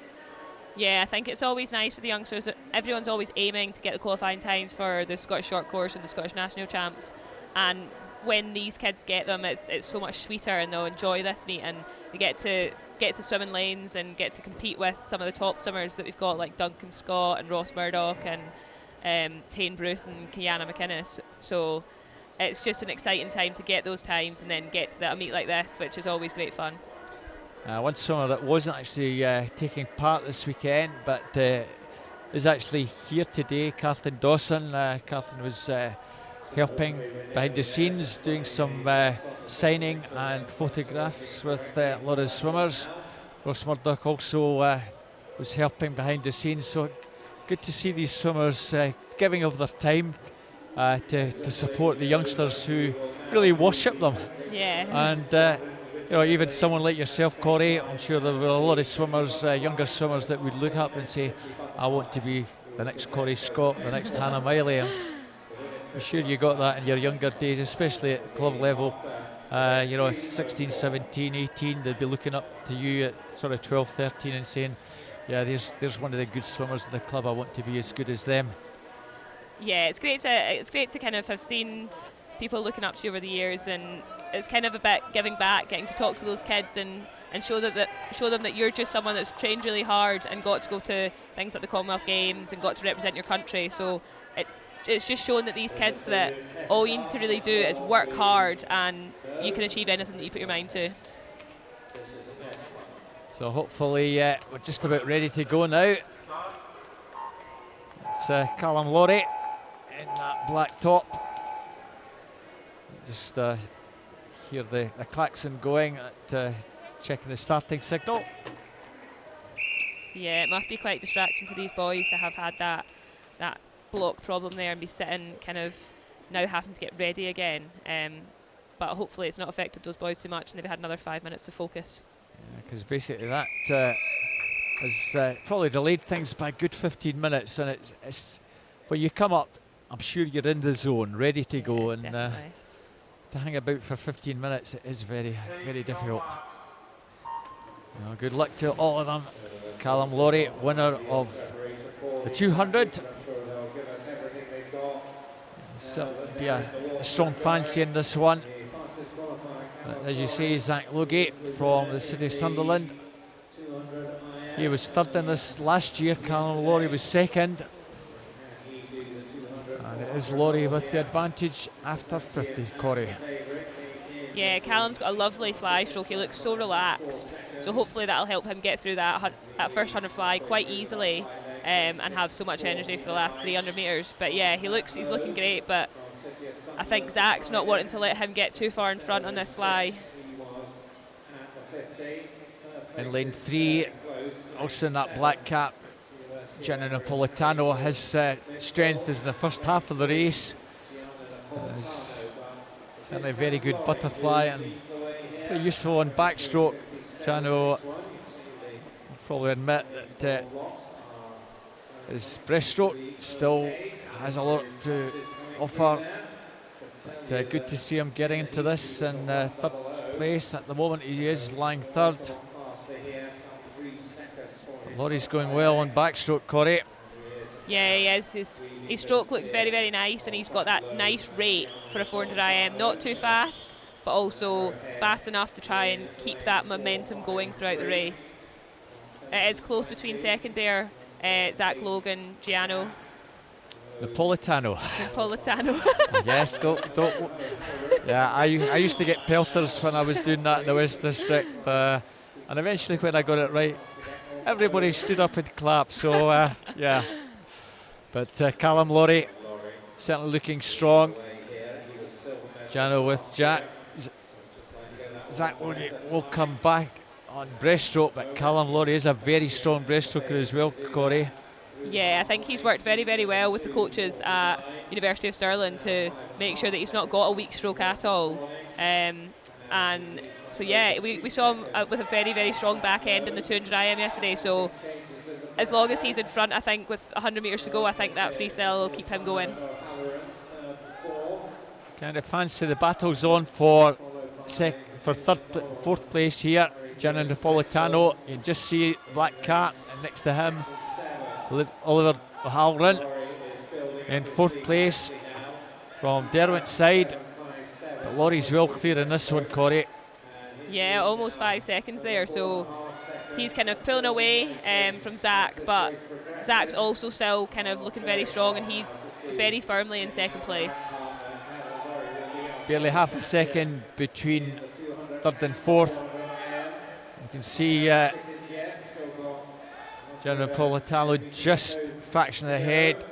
Yeah, I think it's always nice for the youngsters. Everyone's always aiming to get the qualifying times for the Scottish short course and the Scottish national champs, and when these kids get them, it's so much sweeter, and they'll enjoy this meet, and they get to swim in lanes and get to compete with some of the top swimmers that we've got, like Duncan Scott and Ross Murdoch and Tane Bruce and Kiana McInnes. So it's just an exciting time to get those times and then get to that meet like this, which is always great fun. One swimmer that wasn't actually taking part this weekend, but is actually here today, Kathleen Dawson. Kathleen was helping behind the scenes, doing some signing and photographs with a lot of swimmers. Ross Murdoch also was helping behind the scenes, so good to see these swimmers giving of their time to support the youngsters who really worship them. Yeah. And you know, even someone like yourself, Corey, I'm sure there were a lot of swimmers, younger swimmers, that would look up and say, I want to be the next Corey Scott, the next Hannah Miley. I'm sure you got that in your younger days, especially at the club level. You know, 16, 17, 18, they'd be looking up to you at sort of 12, 13 and saying, yeah, there's one of the good swimmers in the club, I want to be as good as them. Yeah, it's great to kind of have seen people looking up to you over the years, and it's kind of a bit giving back, getting to talk to those kids and show them that you're just someone that's trained really hard and got to go to things like the Commonwealth Games and got to represent your country. So it's just showing that these kids that all you need to really do is work hard and you can achieve anything that you put your mind to. So hopefully we're just about ready to go now. It's Callum Laurie in that black top. Just hear the klaxon going at checking the starting signal. Yeah, it must be quite distracting for these boys to have had that block problem there and be sitting kind of now having to get ready again. But hopefully it's not affected those boys too much and they've had another 5 minutes to focus. Because basically that has probably delayed things by a good 15 minutes, and it's when you come up, I'm sure you're in the zone, ready to go, and to hang about for 15 minutes, it is very, very difficult. Well, good luck to all of them. Callum Laurie, winner of the 200. So be a strong fancy in this one. As you say, Zach Logate from the city of Sunderland. He was third in this last year. Callum Laurie was second. And it is Laurie with the advantage after 50, Corey. Yeah, Callum's got a lovely fly stroke. He looks so relaxed. So hopefully that'll help him get through that first 100 fly quite easily and have so much energy for the last 300 metres. But yeah, he's looking great, but I think Zach's not wanting to let him get too far in front on this fly. In lane 3, also in that black cap, Gianni Napolitano. His strength is in the first half of the race. Certainly a very good butterfly and pretty useful on backstroke. Gianni will probably admit that his breaststroke still has a lot to offer. But good to see him getting into this in third place. At the moment he is lying third. Laurie's going well on backstroke, Corey. Yeah, he is. His stroke looks very, very nice, and he's got that nice rate for a 400 IM. Not too fast, but also fast enough to try and keep that momentum going throughout the race. It is close between second there, Zach Logan, Giano. Napolitano. Yes, don't. Yeah, I used to get pelters when I was doing that in the West District, and eventually when I got it right, everybody stood up and clapped. So yeah, but Callum Laurie certainly looking strong. Giano with Jack. Zach will come back on breaststroke, but Callum Laurie is a very strong breaststroker as well, Corey. Yeah, I think he's worked very, very well with the coaches at University of Stirling to make sure that he's not got a weak stroke at all. And so yeah, we saw him with a very, very strong back end in the 200 IM yesterday. So as long as he's in front, I think with 100 metres to go, I think that freestyle will keep him going. Kind of fancy the battle's on for fourth place here. Gianna Napolitano, you can just see Black Cat, and next to him Oliver O'Halloran in fourth place from Derwent's side. But Laurie's well clear in this one, Corey. Yeah, almost 5 seconds there, so he's kind of pulling away from Zach, but Zach's also still kind of looking very strong, and he's very firmly in second place. Barely half a second between third and fourth. You can see Gianna Napolitano just fraction ahead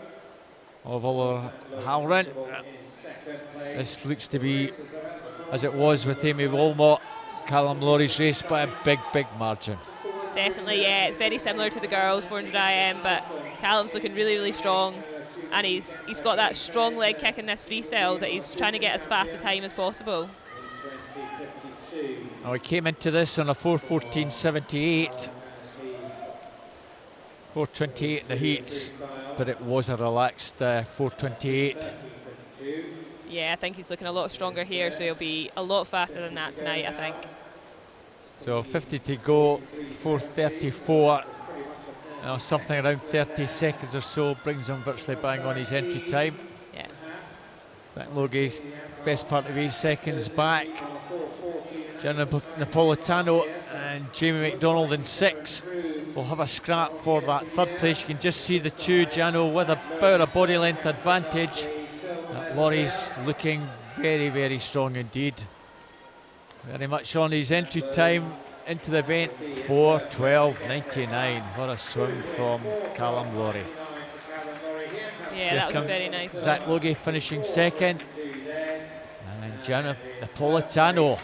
of Oliver Halloran. This looks to be, as it was with Amy Wilmot, Callum Laurie's race by a big, big margin. Definitely, yeah. It's very similar to the girls 400 IM, but Callum's looking really, really strong, and he's got that strong leg kick in this freestyle that he's trying to get as fast a time as possible. Now he came into this on a 4:14.78, 4:28 in the heats, but it was a relaxed 4:28. Yeah, I think he's looking a lot stronger here, so he'll be a lot faster than that tonight, I think. So 50 to go, 4:34. Something around 30 seconds or so brings him virtually bang on his entry time. Yeah. Zach Logie's best part of 8 seconds back. Gianna Napolitano and Jamie McDonald in 6 will have a scrap for that third place. You can just see the two, Gianno with about a body length advantage. Laurie's looking very, very strong indeed. Very much on his entry time into the event, 4:12.99. What a swim from Callum Laurie. Yeah, that was a very nice swim. Zach Logie finishing second. And Gianna Napolitano,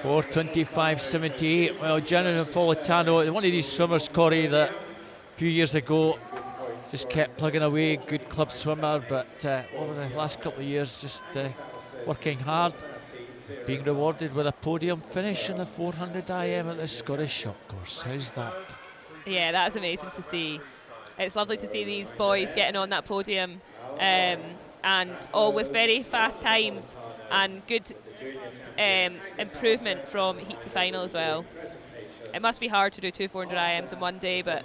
4:25.78. Well, Gianna Napolitano, one of these swimmers, Corey, that a few years ago just kept plugging away, good club swimmer, but over the last couple of years just working hard, being rewarded with a podium finish in the 400 IM at the Scottish Short Course. How's that? Yeah, that's amazing to see. It's lovely to see these boys getting on that podium, and all with very fast times and good improvement from heat to final as well. It must be hard to do two 400 IMs in one day, but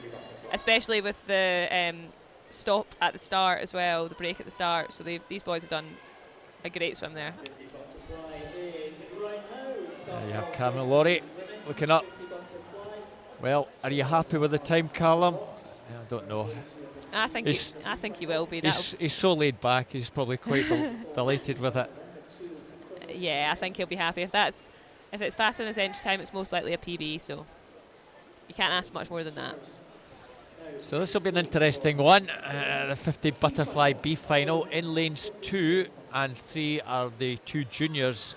especially with the stop at the start as well, the break at the start. So these boys have done a great swim there. There you have Callum Laurie looking up. Well, are you happy with the time, Callum? I don't know. I think he will be. He's so laid back. He's probably quite delighted with it. Yeah, I think he'll be happy. If it's faster than his entry time, it's most likely a PB. So you can't ask much more than that. So this will be an interesting one. The 50 butterfly B final. In lanes 2 and 3 are the two juniors.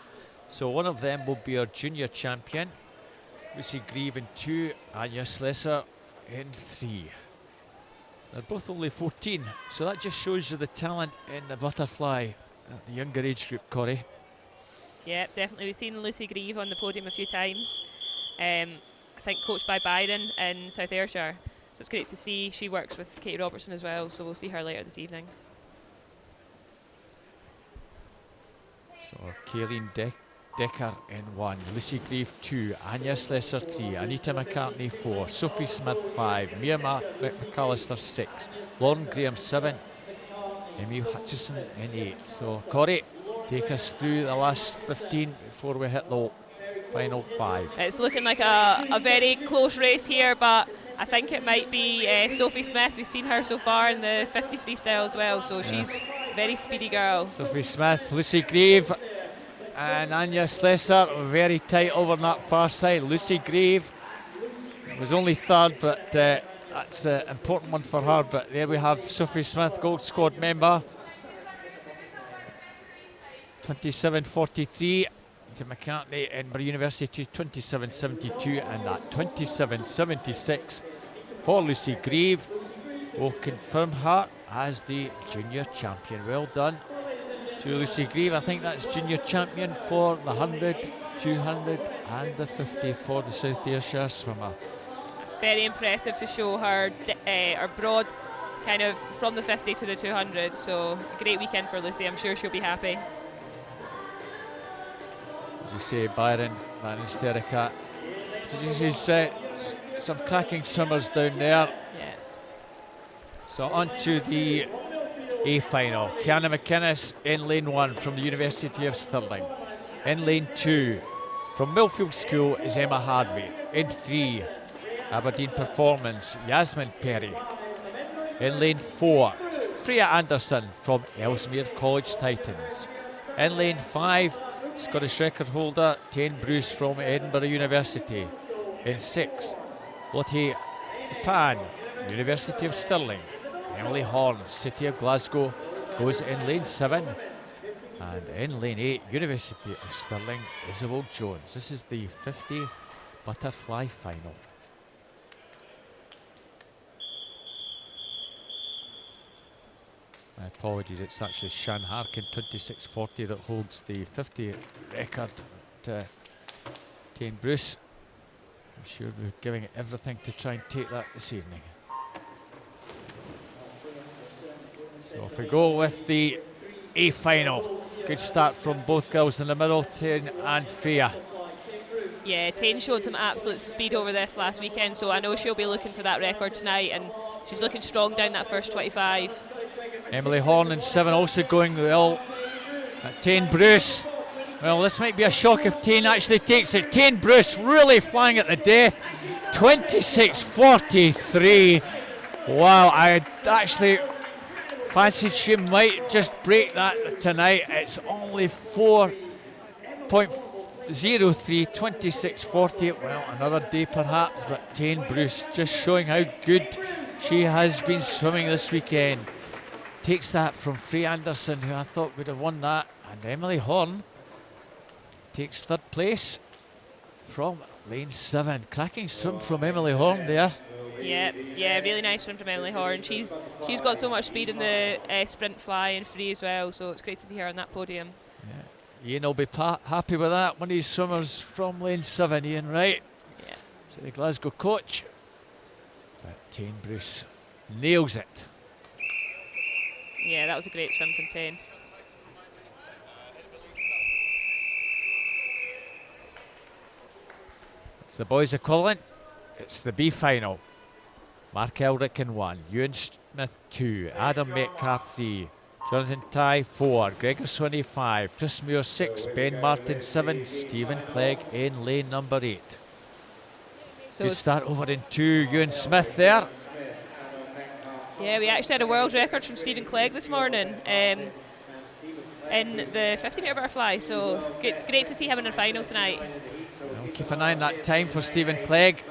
So one of them will be our junior champion, Lucy Grieve in 2, Anya Slesser in 3. They're both only 14, so that just shows you the talent in the butterfly at the younger age group, Corey. Yeah, definitely. We've seen Lucy Grieve on the podium a few times. I think coached by Byron in South Ayrshire. So it's great to see. She works with Katie Robertson as well, so we'll see her later this evening. So Kayleen Decker in 1, Lucy Grieve 2, Anya Slesser 3, Anita McCartney 4, Sophie Smith 5, Mia McAllister 6, Lauren Graham 7, Emile Hutchison in 8. So Corey, take us through the last 15 before we hit the final 5. It's looking like a very close race here, but I think it might be Sophie Smith. We've seen her so far in the 50 freestyle as well, so she's a very speedy girl. Sophie Smith, Lucy Grieve and Anya Slesser very tight over on that far side. Lucy Grieve was only third, but that's an important one for her. But there we have Sophie Smith, Gold Squad member, 27.43. To McCartney in Murray University 27.72, and that 27.76 for Lucy Grieve will confirm her as the junior champion. Well done to Lucy Grieve. I think that's junior champion for the 100, 200 and the 50 for the South Ayrshire swimmer. That's very impressive to show her broad kind of from the 50 to the 200. So a great weekend for Lucy. I'm sure she'll be happy. As you say, Byron Van Sterica. She's some cracking swimmers down there. Yeah. So on to the A final. Kiana McInnes in lane 1 from the University of Stirling. In lane 2 from Millfield School is Emma Harvey. In 3, Aberdeen Performance, Yasmin Perry. In lane 4, Freya Anderson from Ellesmere College Titans. In lane 5, Scottish record holder Tane Bruce from Edinburgh University. In 6, Lottie Pan, University of Stirling. Emily Horn, City of Glasgow, goes in lane 7. And in lane 8, University of Stirling, Isabel Jones. This is the 50 butterfly final. My apologies, it's actually Shan Harkin, 26.40, that holds the 50 record. Tane Bruce, I'm sure we're giving it everything to try and take that this evening. So if we go with the A final, good start from both girls in the middle, Tane and Freya. Yeah, Tane showed some absolute speed over this last weekend, so I know she'll be looking for that record tonight, and she's looking strong down that first 25. Emily Horn in 7 also going well. Tane Bruce, well, this might be a shock if Tane actually takes it. Tane Bruce really flying at the death, 26.43. Wow, I actually fancied she might just break that tonight. It's only 4.03, 26.40. Well, another day perhaps, but Tane Bruce just showing how good she has been swimming this weekend. Takes that from Freya Anderson, who I thought would have won that, and Emily Horn takes 3rd place from lane 7. Cracking swim from Emily Horn there. Yeah, really nice swim from Emily Horn. She's got so much speed in the sprint, fly and free as well, so it's great to see her on that podium. Yeah. Ian will be happy with that. One of his swimmers from lane 7, Ian, right? Yeah. So the Glasgow coach. But Tane Bruce nails it. Yeah, that was a great swim from Tane. It's the boys' equivalent. It's the B final. Mark Elric in 1, Ewan Smith 2, Adam Metcalf 3, Jonathan Tye 4, Gregor Swinney 5, Chris Muir 6, Ben Martin 7, Stephen Clegg in lane number 8. So good start over in 2, Ewan Smith there. Yeah, we actually had a world record from Stephen Clegg this morning in the 50-metre butterfly, so great to see him in the final tonight. We'll keep an eye on that time for Stephen Clegg.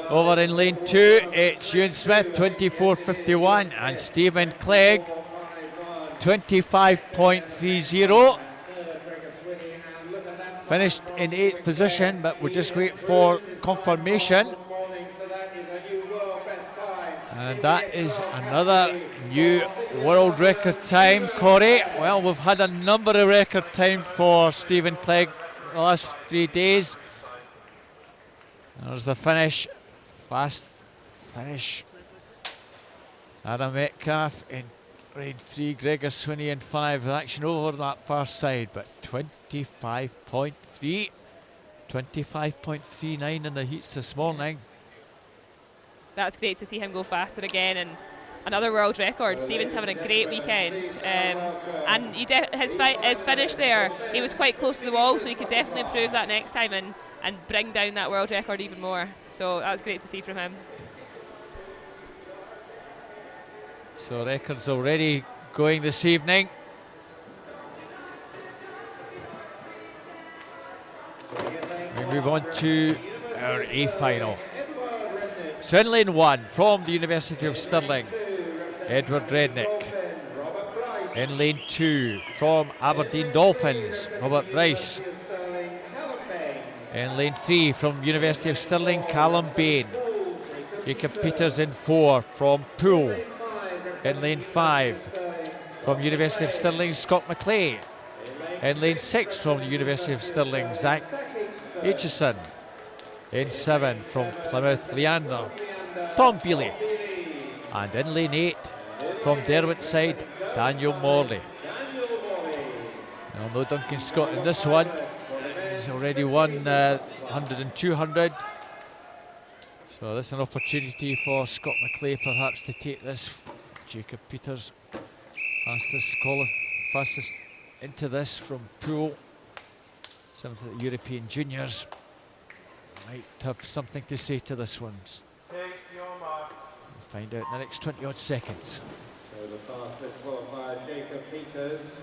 Over in lane 2, it's Ewan Smith, 24.51, and Stephen Clegg, 25.30. Finished in 8th position, but we'll just wait for confirmation. And that is another new world record time, Corey. Well, we've had a number of record time for Stephen Clegg the last 3 days. There's the finish, fast finish. Adam Metcalf in lane 3, Gregor Swinney in 5, with action over that far side, but 25.3, 25.39 in the heats this morning. That's great to see him go faster again, and another world record. Stephen's having a great weekend, and his finish there, he was quite close to the wall, so he could definitely improve that next time and bring down that world record even more. So that was great to see from him. So records already going this evening. We move on to our A final. So in lane 1 from the University of Stirling, Edward Rednick. In lane 2 from Aberdeen Dolphins, Robert Bryce. In lane 3 from University of Stirling, Callum Bain. Jacob Peters in 4 from Poole. In lane 5 from University of Stirling, Scott McClay. In lane 6 from the University of Stirling, Zach Aitchison. In 7 from Plymouth, Leander Tom Bealey. And in lane 8, from Derwent's side, Daniel Morley. Well, no Duncan Scott in this one. He's already won 100 and 200. So this is an opportunity for Scott McClay perhaps to take this. Jacob Peters, fastest into this from Poole. 7th at the European Juniors. Might have something to say to this one. Take your marks. We'll find out in the next 20 odd seconds. So the fastest qualifier, Jacob Peters.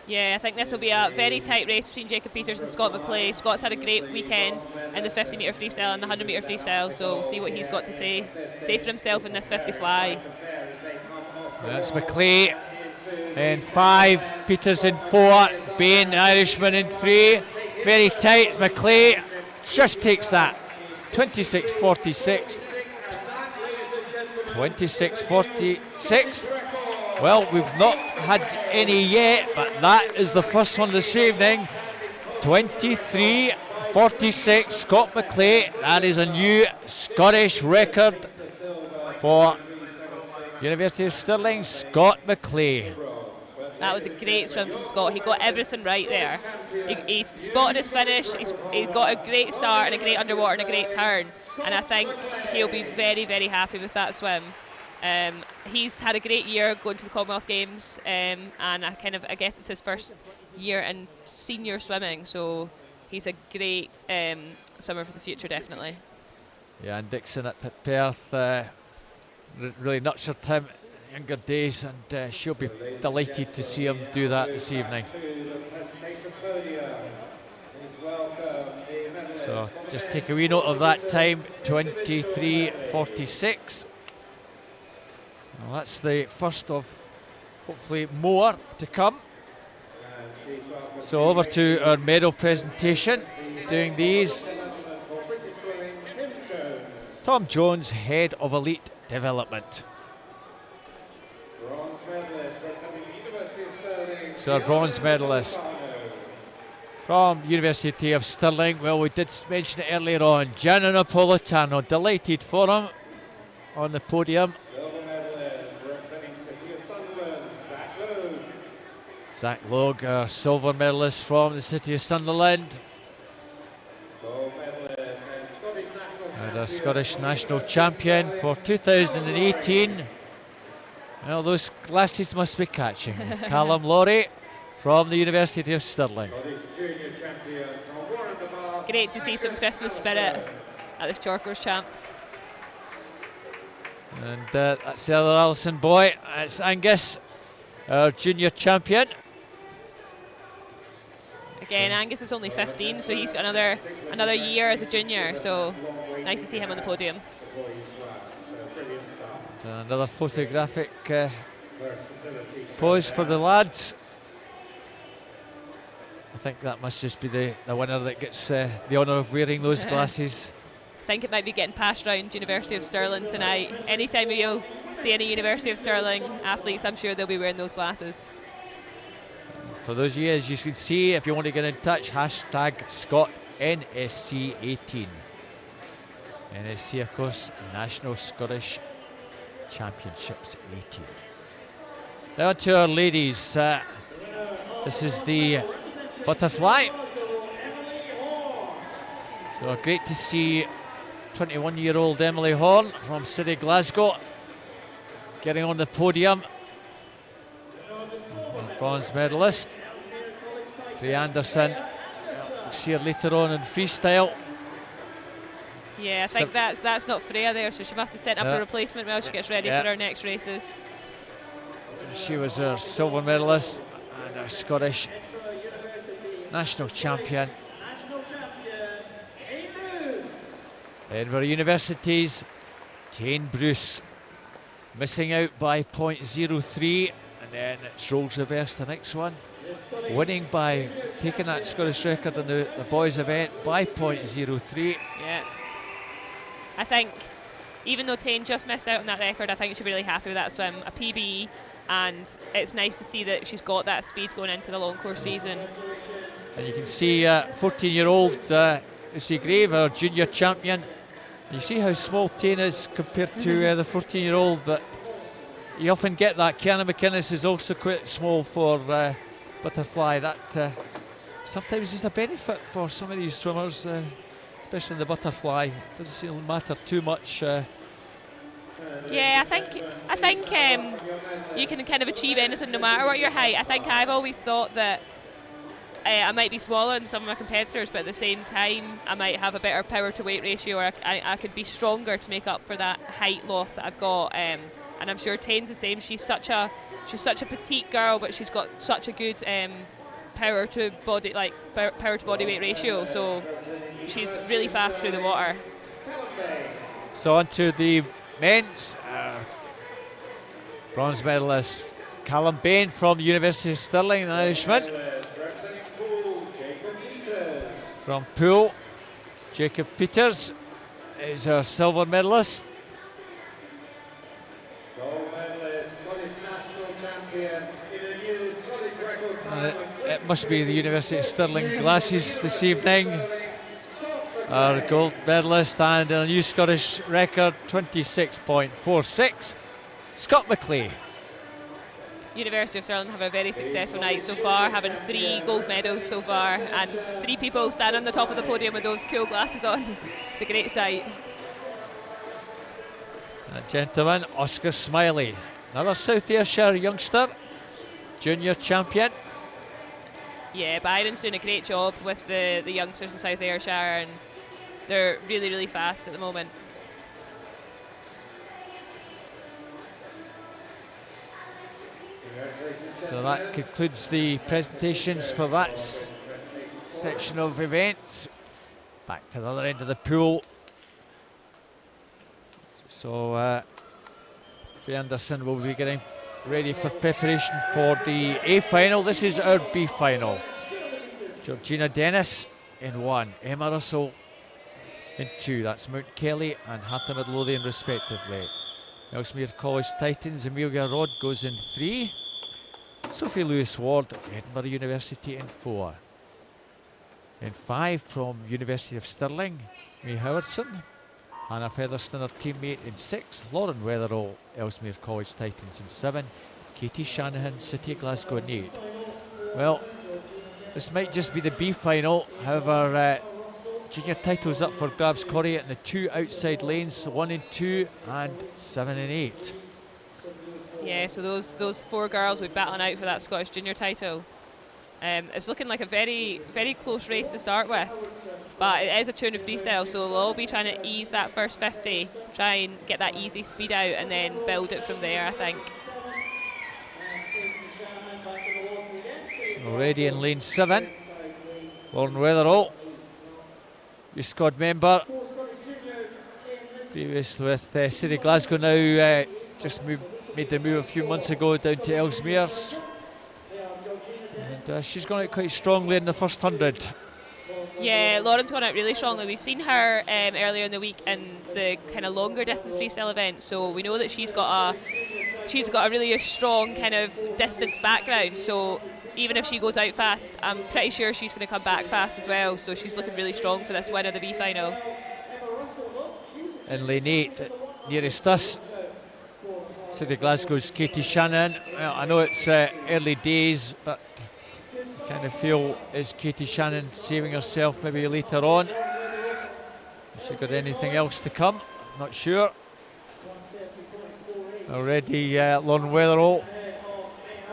Yeah, I think this will be a very tight race between Jacob Peters and Scott McClay. Scott's had a great weekend in the 50 metre freestyle and the 100 metre freestyle, so we'll see what he's got to say for himself in this 50 fly. That's McClay in 5, Peters in 4, Bain, Irishman in 3. Very tight. McClay just takes that. 26.46. 26.46. Well, we've not had any yet, but that is the first one this evening. 23.46, Scott McClay. That is a new Scottish record for University of Stirling, Scott McClay. That was a great swim from Scott. He got everything right there. He spotted his finish, he got a great start and a great underwater and a great turn. And I think he'll be very, very happy with that swim. He's had a great year going to the Commonwealth Games, and I guess it's his first year in senior swimming, so he's a great swimmer for the future, definitely. Yeah, and Dixon at Perth really nurtured him in younger days, and she'll be delighted to see him do that this evening. So just take a wee note of that time, 23.46. Well, that's the first of hopefully more to come. So over to our medal presentation, doing these. Tom Jones, Head of Elite Development. So our bronze medalist from University of Stirling. Well, we did mention it earlier on, Gianni Napolitano, delighted for him on the podium. Zach Logue, our silver medalist from the City of Sunderland. And our Scottish national champion for 2018. Well, those glasses must be catching. Callum Laurie from the University of Stirling. Great to see some Christmas spirit at the Chorkers Champs. And that's the other Alison boy. It's Angus, our junior champion. Again, Angus is only 15, so he's got another year as a junior, so nice to see him on the podium. And another photographic pose for the lads. I think that must just be the winner that gets the honour of wearing those glasses. I think it might be getting passed around University of Stirling tonight. Anytime you'll see any University of Stirling athletes, I'm sure they'll be wearing those glasses. For those of you, as you can see, if you want to get in touch, hashtag ScottNSC18. NSC, of course, National Scottish Championships 18. Now to our ladies. This is the butterfly. So great to see 21-year-old Emily Horn from City Glasgow getting on the podium. Bronze medalist. Ray Anderson, we'll see her later on in freestyle. Yeah, I think that's not Freya there, so she must have sent up a replacement while she gets ready for her next races. She was our silver medalist and our Scottish national champion. Edinburgh University's Tane Bruce missing out by 0.03, and then it's roles reverse the next one. Winning by taking that Scottish record in the boys event by 0.03. Yeah. I think even though Tane just missed out on that record, I think she'll be really happy with that swim, a PB, and it's nice to see that she's got that speed going into the long course season. And you can see 14-year-old Lucy Grave, our junior champion, You see how small Tane is compared to the 14-year-old, but you often get that. Kiana McInnes is also quite small for butterfly. That sometimes is a benefit for some of these swimmers, especially in the butterfly. Doesn't seem to matter too much. Yeah, I think you can kind of achieve anything no matter what your height. I think I've always thought that I might be smaller than some of my competitors, but at the same time I might have a better power to weight ratio, or I could be stronger to make up for that height loss that I've got. And I'm sure Tane's the same. She's such a petite girl, but she's got such a good power to body weight ratio. So she's really fast through the water. So on to the men's bronze medalist Callum Bain from the University of Stirling, an Irishman. From Poole, Jacob Peters is our silver medalist. Gold medalist, Scottish national champion in a new Scottish record time. It must be the University of Stirling glasses this evening. Our gold medalist and a new Scottish record, 26.46, Scott McLeay. University of Stirling have a very successful night so far, having 3 gold medals so far, and 3 people standing on the top of the podium with those cool glasses on. It's a great sight. That gentleman, Oscar Smiley, another South Ayrshire youngster, junior champion. Yeah, Byron's doing a great job with the youngsters in South Ayrshire, and they're really, really fast at the moment. So that concludes the presentations for that section of events. Back to the other end of the pool. So Ray Anderson will be getting ready for preparation for the A final. This is our B final. Georgina Dennis in 1, Emma Russell in 2. That's Mount Kelly and Hampton Midlothian respectively. Ellesmere College Titans, Amelia Rodd goes in 3. Sophie Lewis Ward, Edinburgh University in 4. In 5 from University of Stirling, May Howardson. Hannah Featherstone, her teammate, in 6. Lauren Weatherall, Ellesmere College Titans in 7. Katie Shanahan, City of Glasgow in 8. Well, this might just be the B final. However, junior titles up for grabs. Corrie in the 2 outside lanes, 1 and 2 and 7 and 8. Yeah, so those 4 girls will be battling out for that Scottish junior title. It's looking like a very, very close race to start with, but it is a 200 freestyle, so they'll all be trying to ease that first 50, try and get that easy speed out, and then build it from there, I think. So already in lane 7, Lauren Weatherall, your squad member, previous with City Glasgow, now just made the move a few months ago down to Ellesmere. And she's gone out quite strongly in the first 100. Yeah, Lauren's gone out really strongly. We've seen her earlier in the week in the kind of longer distance freestyle event, so we know that she's got a really strong kind of distance background. So even if she goes out fast, I'm pretty sure she's going to come back fast as well. So she's looking really strong for this win of the B final. In lane 8, nearest us, City Glasgow's Katie Shannon. Well, I know it's early days, but I kind of feel is Katie Shannon saving herself maybe later on. Has she got anything else to come? Not sure. Already Lauren Weatherall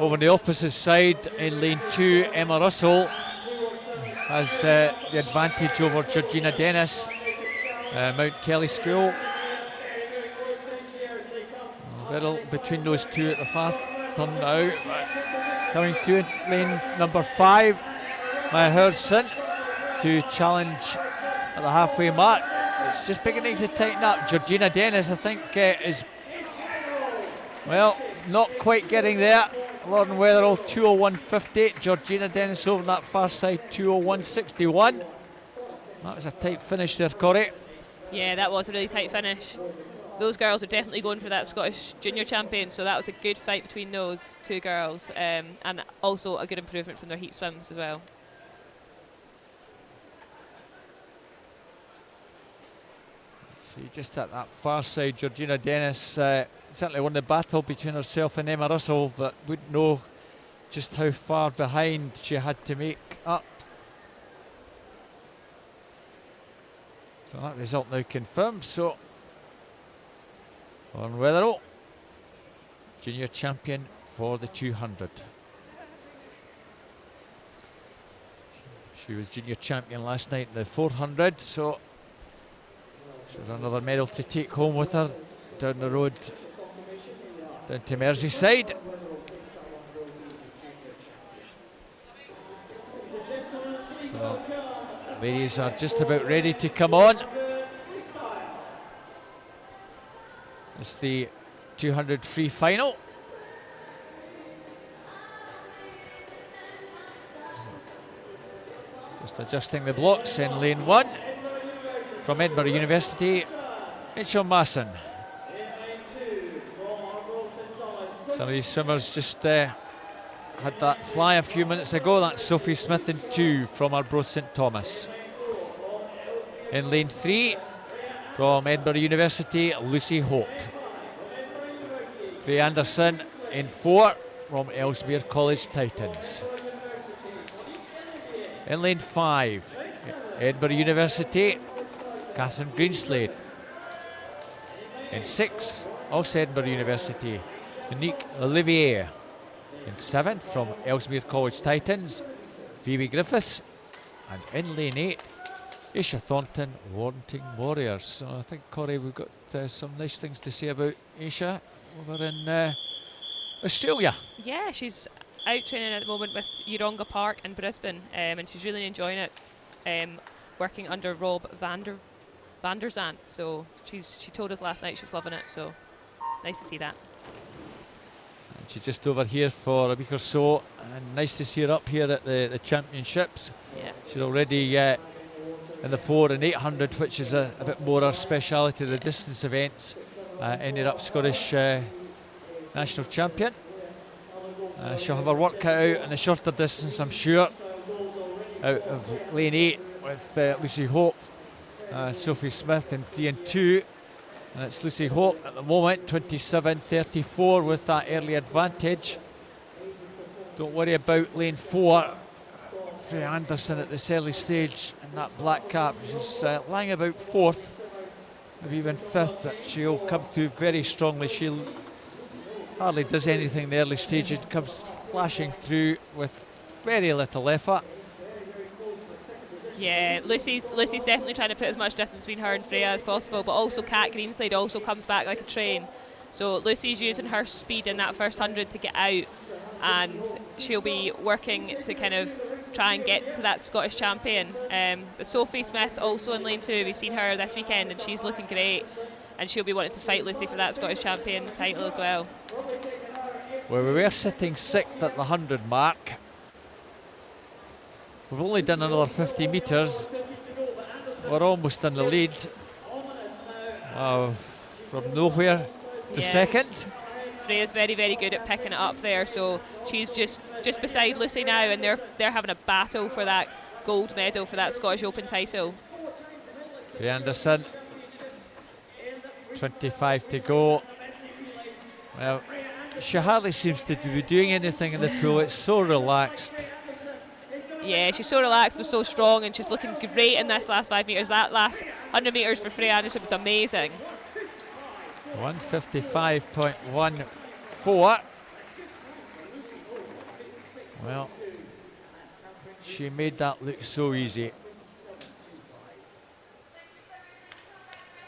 over on the opposite side in lane 2. Emma Russell has the advantage over Georgina Dennis, Mount Kelly School. Little between those two at the far turn now. Coming through in lane number 5, Maya Hudson to challenge at the halfway mark. It's just beginning to tighten up. Georgina Dennis, I think, is, well, not quite getting there. Lauren Weatherall 2:01.50. Georgina Dennis over on that far side 2:01.61. That was a tight finish there, Corrie. Yeah, that was a really tight finish. Those girls are definitely going for that Scottish junior champion, so that was a good fight between those 2 girls, and also a good improvement from their heat swims as well. See, just at that far side, Georgina Dennis certainly won the battle between herself and Emma Russell, but wouldn't know just how far behind she had to make up. So that result now confirmed. So, Lauren Weatherall, junior champion for the 200. She was junior champion last night in the 400, so she has another medal to take home with her down the road, down to Merseyside. So, ladies are just about ready to come on. It's the 200 free final. Just adjusting the blocks in lane 1 from Edinburgh University, Mitchell Masson. Some of these swimmers just had that fly a few minutes ago. That's Sophie Smith in 2 from Arbroath St Thomas. In lane 3 from Edinburgh University, Lucy Hope. Faye Anderson in 4 from Ellesmere College Titans. In lane 5, Edinburgh University, Catherine Greenslade. In 6, also Edinburgh University, Monique Olivier. In 7, from Ellesmere College Titans, Phoebe Griffiths. And in lane 8, Isha Thornton, Warrington Warriors. So I think, Corey, we've got some nice things to say about Isha over in Australia. Yeah, she's out training at the moment with Yeronga Park in Brisbane, and she's really enjoying it, working under Rob van der Zandt. So she told us last night she was loving it, so nice to see that. And she's just over here for a week or so, and nice to see her up here at the championships. Yeah. She's already in the 4 and 800, which is a bit more her speciality, the distance events. Ended up Scottish national champion. She'll have her work cut out in the shorter distance, I'm sure. Out of lane 8 with Lucy Hope, Sophie Smith in 3 and 2. And it's Lucy Hope at the moment, 27.34 with that early advantage. Don't worry about lane 4. Faye Anderson at this early stage in that black cap. She's lying about 4th, maybe even 5th, but she'll come through very strongly. She hardly does anything in the early stage. It comes flashing through with very little effort. Yeah, Lucy's definitely trying to put as much distance between her and Freya as possible, but also Kat Greenslade also comes back like a train. So Lucy's using her speed in that first 100 to get out, and she'll be working to kind of try and get to that Scottish champion. But Sophie Smith also in lane 2, we've seen her this weekend and she's looking great, and she'll be wanting to fight Lucy for that Scottish champion title as well. Well, we were sitting 6th at the 100 mark. We've only done another 50 metres. We're almost in the lead. From nowhere to second. Freya's very, very good at picking it up there, so she's just beside Lucy now, and they're having a battle for that gold medal for that Scottish Open title. Faye Anderson, 25 to go. Well, she hardly seems to be doing anything in the pool. It's so relaxed. Yeah, she's so relaxed but so strong, and she's looking great in this last 5 metres. That last 100 metres for Freya Anderson was amazing. 155.14. Well, she made that look so easy.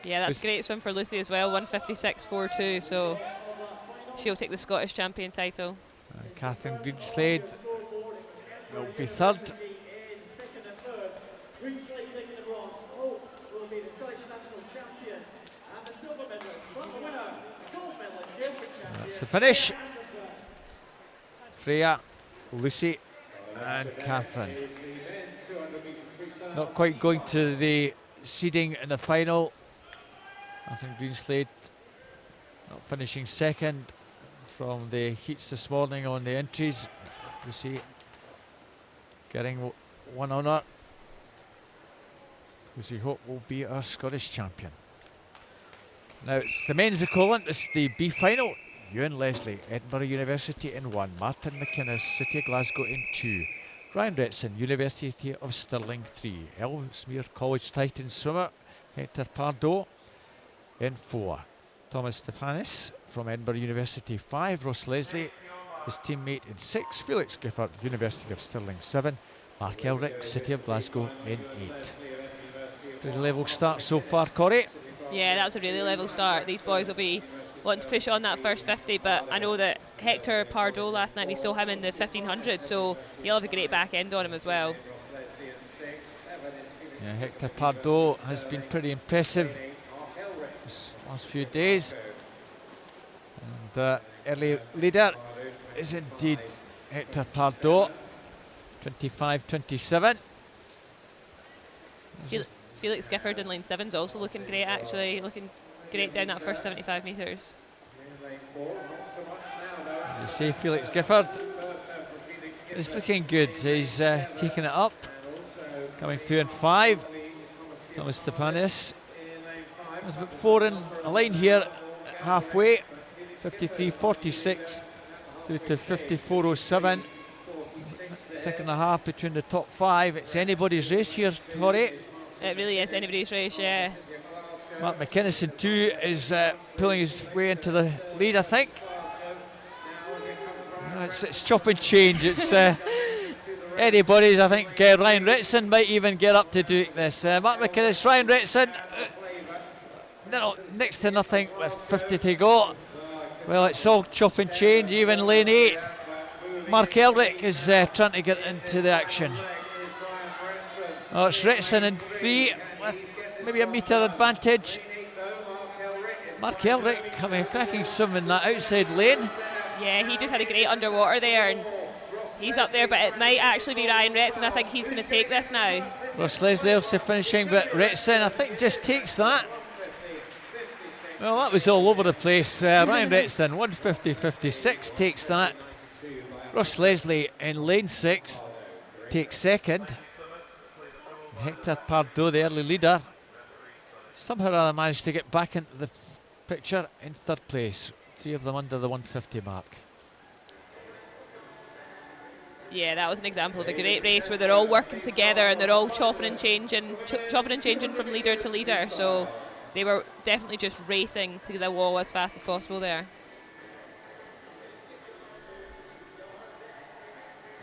Yeah, that's a great swim for Lucy as well, 156.42, so she'll take the Scottish champion title. Catherine Greenslade will be 3rd. That's the finish. Freya, Lucy and Catherine. Not quite going to the seeding in the final. Catherine Greenslade not finishing 2nd from the heats this morning on the entries. Lucy getting 1 honour. Lucy Hope will be our Scottish champion. Now it's the men's equivalent. It's the B final. Ewan Leslie, Edinburgh University in 1. Martin McInnes, City of Glasgow in 2. Ryan Retson, University of Stirling 3. Ellesmere College Titan swimmer Hector Pardo in 4. Thomas Stefanis from Edinburgh University 5. Ross Leslie, his teammate in 6. Felix Gifford, University of Stirling 7. Mark Elric, City of Glasgow in 8. Pretty level start so far, Corey. Yeah, that was a really level start. These boys will be wanting to push on that first 50, but I know that Hector Pardo last night, we saw him in the 1500, so he'll have a great back end on him as well. Yeah, Hector Pardo has been pretty impressive this last few days. And early leader is indeed Hector Pardo, 25-27. Felix Gifford in lane 7's also looking great, actually, looking great down that first 75 metres. You see Felix Gifford is looking good. He's taking it up, coming through in 5. Thomas Stepanis. There's about 4 in a line here halfway. 53.46 through to 54.07. Second and a half between the top 5. It's anybody's race here, Tori. It really is anybody's race, yeah. Mark McInnes in 2 is pulling his way into the lead, I think. It's chop and change. It's anybody's. I think Ryan Retson might even get up to do this. Mark McInnes, Ryan Retson, next to nothing with 50 to go. Well, it's all chop and change, even lane 8. Mark Elric is trying to get into the action. Oh, it's Retson in 3 with maybe a metre advantage. Mark Elric having a cracking swim in that outside lane. Yeah, he just had a great underwater there, and he's up there, but it might actually be Ryan Retson. I think he's going to take this now. Ross Leslie also finishing, but Retson I think just takes that. Well, that was all over the place. Ryan Retson, 150.56, takes that. Ross Leslie in lane 6 takes second. Hector Pardo, the early leader, somehow or other managed to get back into the picture in 3rd place. 3 of them under the 150 mark. Yeah, that was an example of a great race where they're all working together and they're all chopping and changing from leader to leader. So they were definitely just racing to the wall as fast as possible there.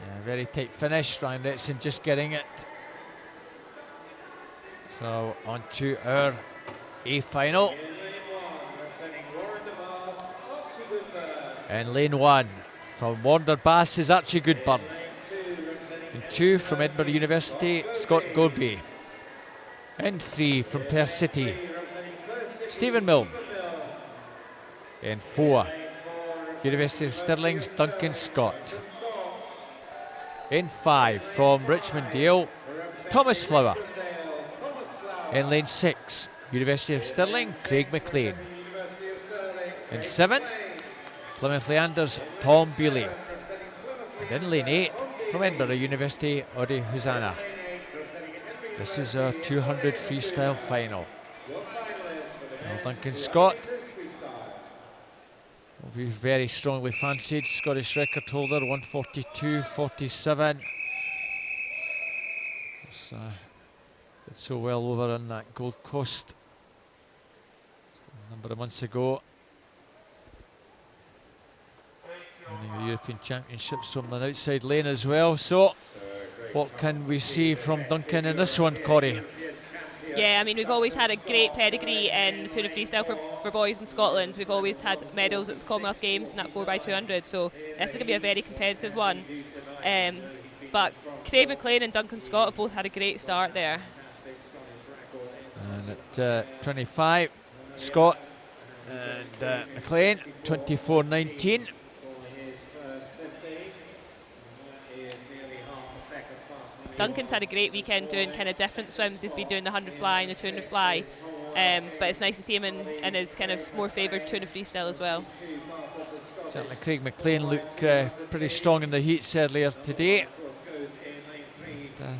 Yeah, very tight finish. Ryan Retson just getting it. So on to our A final. In lane 1 from Warner Bass is Archie Goodburn. In 2 from Edinburgh University, Scott Gorby. In 3 from Perth City, Stephen Milne. In 4, University of Stirling's Duncan Scott. In 5 from Richmond Dale, Thomas Flower. In lane 6, University of Stirling, Craig McLean. In 7, Plymouth Leander's Tom Bealey. And in lane 8, from Edinburgh University, Odi Hosanna. This is our 200 freestyle final. Well, Duncan Scott will be very strongly fancied. Scottish record holder, 142.47. Did so well over on that Gold Coast a number of months ago. Winning the European Championships from an outside lane as well. So, what can we see from Duncan in this one, Corey? Yeah, I mean, we've always had a great pedigree in the Tour de Freestyle for boys in Scotland. We've always had medals at the Commonwealth Games in that 4x200, so this is going to be a very competitive one. But Craig McLean and Duncan Scott have both had a great start there. And at 25, Scott and McLean, 24.19. Duncan's had a great weekend doing kind of different swims. He's been doing the 100 fly and the 200 fly, but it's nice to see him in his kind of more favoured 200 freestyle as well. Certainly Craig McLean looked pretty strong in the heats earlier today. And,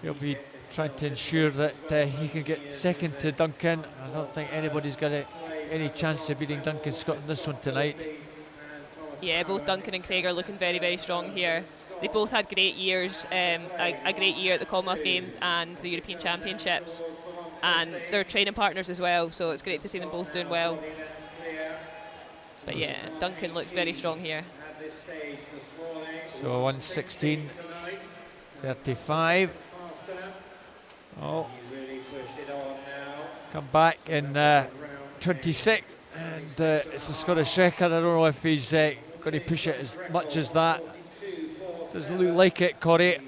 he'll be trying to ensure that he can get second to Duncan. I don't think anybody's got any chance of beating Duncan Scott in this one tonight. Yeah, both Duncan and Craig are looking very, very strong here. They both had great years, a great year at the Commonwealth Games and the European Championships, and they're training partners as well, so it's great to see them both doing well. But yeah, Duncan looks very strong here. So 1:16:35. Oh, come back in 26, and it's a Scottish record. I don't know if he's going to push it as much as that. Doesn't look like it, Corey.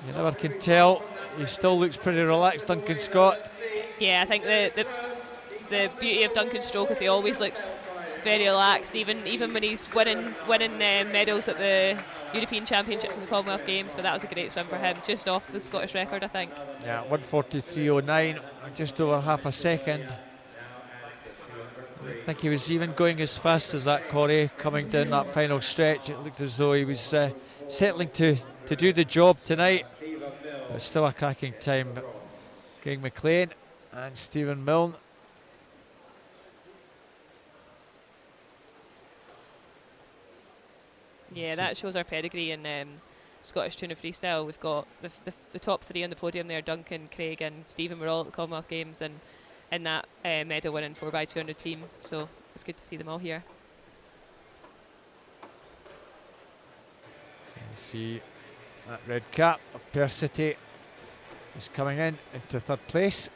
You never can tell. He still looks pretty relaxed, Duncan Scott. Yeah, I think the beauty of Duncan's stroke is he always looks very relaxed, even when he's winning medals at the European Championships and the Commonwealth Games. But that was a great swim for him, just off the Scottish record, I think. Yeah, 1:43.09, just over half a second. I think he was even going as fast as that, Corey, coming down that final stretch. It looked as though he was settling to do the job tonight. But still a cracking time. Craig McLean and Stephen Milne. Yeah, that shows our pedigree in Scottish tuna freestyle. We've got the top three on the podium there. Duncan, Craig and Stephen were all at the Commonwealth Games and in that medal winning 4x200 team, so it's good to see them all here. You see that red cap of Perth City just coming into third place.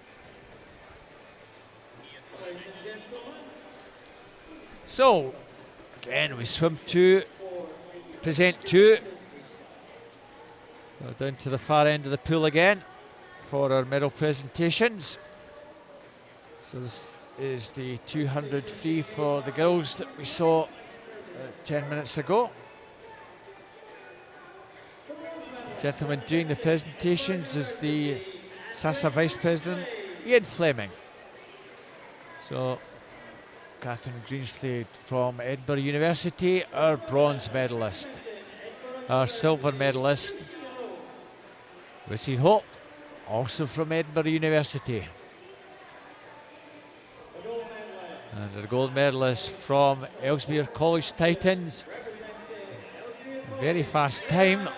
So again, we swim 2, present 2. We're down to the far end of the pool again for our medal presentations. So this is the 200 free for the girls that we saw 10 minutes ago. Gentleman doing the presentations is the SASA Vice President, Ian Fleming. So Catherine Greenslade from Edinburgh University, our bronze medalist. Our silver medalist, Wissy Hope, also from Edinburgh University. And our gold medalist from Ellesmere College Titans. Very fast time,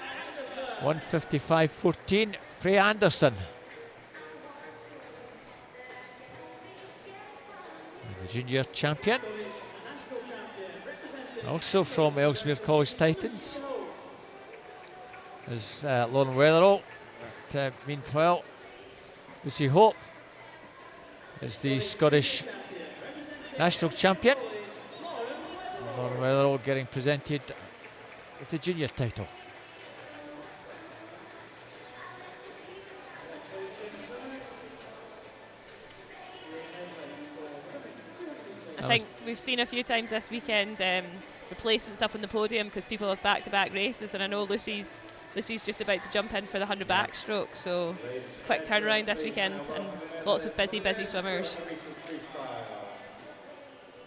1:55.14, Freya Anderson. And the junior champion, also from Ellesmere College Titans, is Lauren Weatherall. Meanwhile, Wissy Hope is the Scottish national champion. Lauren Weatherall getting presented with the junior title. I think we've seen a few times this weekend replacements up on the podium because people have back-to-back races, and I know Lucy's just about to jump in for the 100 backstroke, so quick turnaround this weekend and lots of busy swimmers.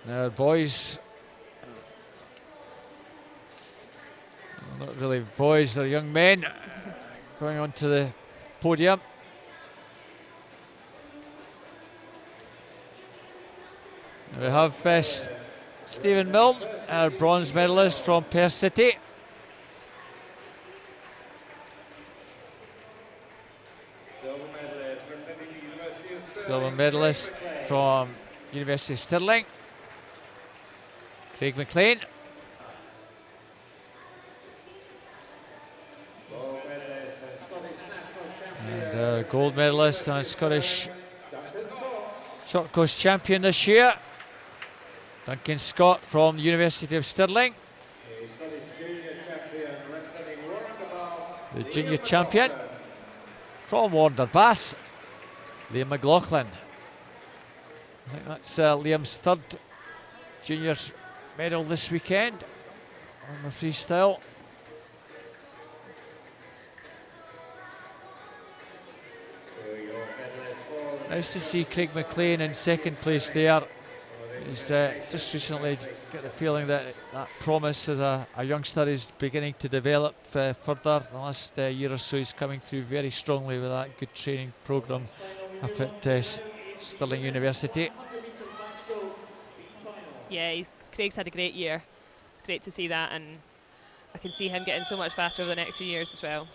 Now boys, well, not really boys, they're young men going onto the podium. We have Stephen Milne, our bronze medalist from Perth City. Silver medalist from University of Stirling, Craig McLean. And our gold medalist and Scottish short course champion this year, Duncan Scott from the University of Stirling. The junior champion from Warner Bass, Liam McLaughlin. I think that's Liam's third junior medal this weekend on the freestyle. Nice to see Craig McLean in second place there He's just recently got the feeling that that promise as a youngster is beginning to develop further. The last year or so he's coming through very strongly with that good training programme up at Stirling University. Yeah, Craig's had a great year. It's great to see that, and I can see him getting so much faster over the next few years as well.